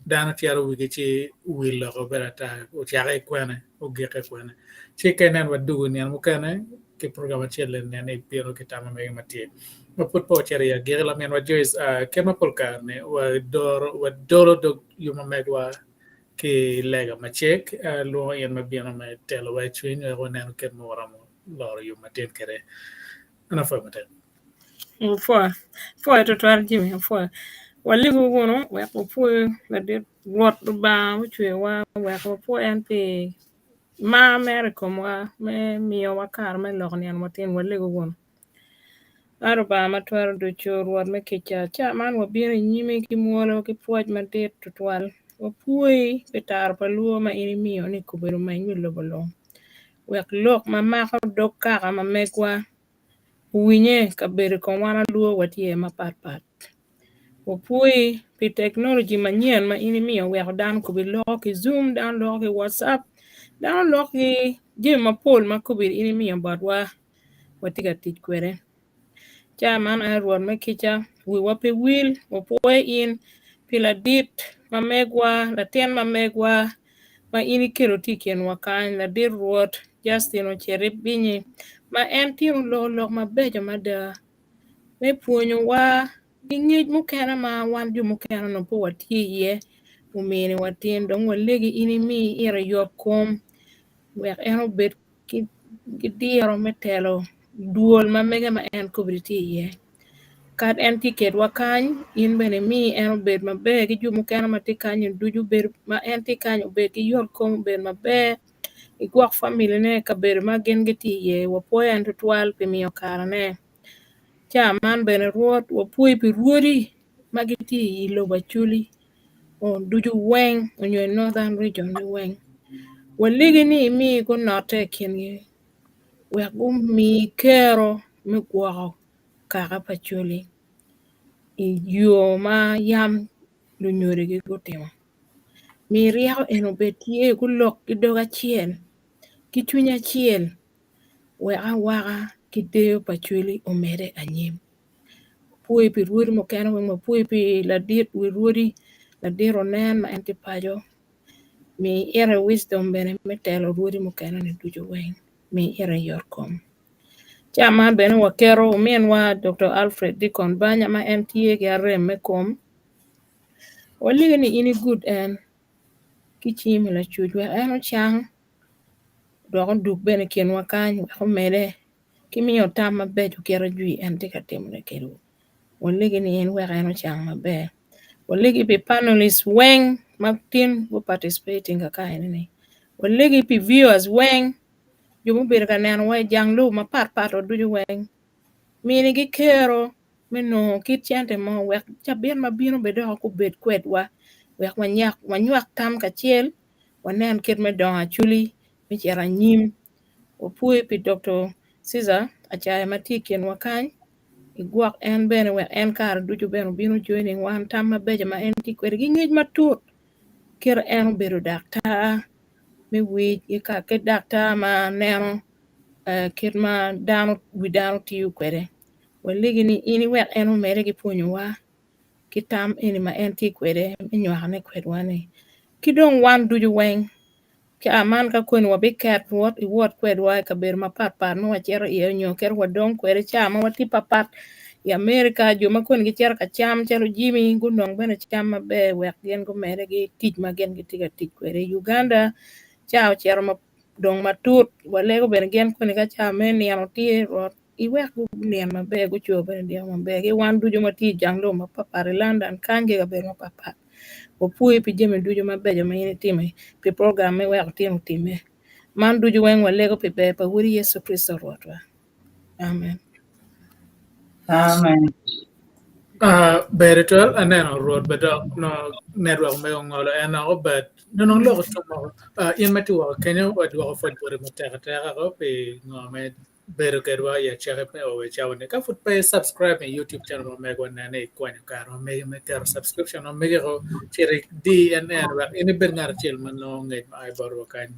B: dana tiaro wigi ci willa ko berata o tiare kwene o geke kwene ci kenen waddugo ni mo kene ke programme celle nen e piero ke tama me matie mo put po cere ya gere men wa jois kema polka ne wa doro do yuma megwa ke lega ma chek lo yen ma bieno me telo wa twin wa nen ke mo ramo loro yuma ten kere ana fa maten
H: Fo to twar jimi fo wali go gono we ko fo la de rot ba chwe wa we ko fo en pe ma America wa me miyo wa kar me lok ni an motin wali go gono aro ba ma twar do chor war me ke cha man wa bire nyime ki muolo ki puoj ma de to twal wa puoi petar pa luo ma ini miyo ni ko bero ma nyi lo bolo wek lok ma ma ko dok ka ma megwa winye ka bere ko wana luo watie ma pat Wapui pi technology manyien ma ini miyo wek dan ko bi loki Zoom dan loki WhatsApp dan loki jim ma pol ma ko bi ini miyo badwa watiga tit kwere cha man a ruon me kicha wi wapi wil wapue in pila dit ma megwa la tien ma megwa ma ini kero tikien wakan la dir Rwot Justin Ocitti Binyi ma en tiu lo ma bejo ma da me puonyo wa ingej mukena ma wan ju mukena no po watie umene watin dong walegi ini mi ira yob kom wek eno bet ki diero metelo duol ma mega ma en kubritie kad en tiket wakany in bene mi eno bet mabe gi ju mukena ma tikany duju ber ma en tikany bet ki yob kom bet mabe igwak family ne ka ber ma gen gitie wapoyan tutwal pimiyo karane cha man bene Rwot wa pui pi Rwodi magiti Lobo Acholi on duju weng on your northern region ni weng waligi ni mi ko note kenye we gum mi kero mi gwao kaka pacholi i yo ma yam lu nyore gi gotimo mi riao eno betie ku lok ki doga chien ki chunya chien we awaka ki deo pacholi omere anyim pui pi Rwodi mo kena mo pui pi la dit wi Rwodi la diro nen ma enti pajo mi era wisdom bene metelo Rwodi mo kena ni dujo weng mi era yorkom Chama ben wa kero men wa Dr. Alfred Dikon Banya ma MTA ga rem kom. Wali ni ini good and kichi mi la chujwa ano chang. Dogon duk ben ken wa kan wa mere. Kimi yo tam be ju kero jui en tika temne kero. Wali ni en wa ano chang ma be. Wali be panelists weng Martin who participating ka kai ni. Wali be viewers weng jumu bir ka nan wa jang lu ma pat o du weng. Mini gi kero meno kit chante mo wek chabien ma bino bedo ko bet kwet wa wek wanyak tam ka chiel wanen kit me don achuli mi chera nyim opui pi Dr. Caesar achaya matiken wakany igwak en bene we en kar duju beno bino joining wan tam ma beje ma en ti kwet gi ngej matut ker en bedo dakta mi wi ka ke dakta ma neno kit ma dano widano tiu kwede waligi ni ini wek enu mere gi punyo wa kitam ini ma enti kwede minyoane kwedwane kidong wan duju weng ka aman ka kun wa big cat what kwedwa ka ber ma pat no wachero iyo nyo ker wadong kwede chama wati papat ya America jo ma kun gi cher ka cham chero jimi gunong bene cham ma be wek gen go mere gi tij ma gen gi tiga tij kwede Uganda chao chero ma dong matut walego bene gen kun ga chame ni anotie rot iwek nien maber go chobe ndia maber gi wan dujo mati janglo ma papare London kange ga ber ma papa opui pi jeme dujo maber jo mayini time pi program me wek time man dujo wen walego pi be pa wuri Yesu Kristo rotwa amen
C: Amen.
B: Beritol aneno Rwot bedo no network me ngolo ena but no lo to mo in mati wa Kenya wa do fo bore mata ta ko pe ngome beru kedwa ya chere pe o chawane ka fut pe subscribe me YouTube channel me go na ne ko ni ka me ter subscription me go chere DNN wa ini ber ngar chel man no ngai ai baro kan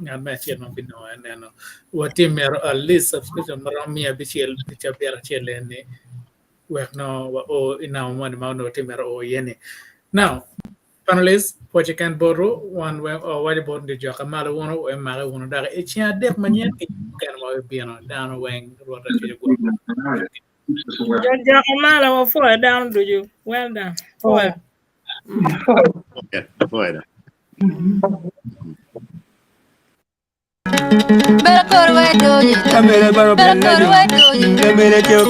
B: ngan me chel man bino eno wa timero at least subscription maram mi abichel bichaber chel ne work no o ina one amount of team o yene now panelists what you can borrow one way or what about the joke amalo one o mara one da e chia def manya kan mo biano down wing rota che go
H: Jojo mala wa fo down dujo well done fo
J: Fuera.
A: Kamere baro bella jo, kamere kyo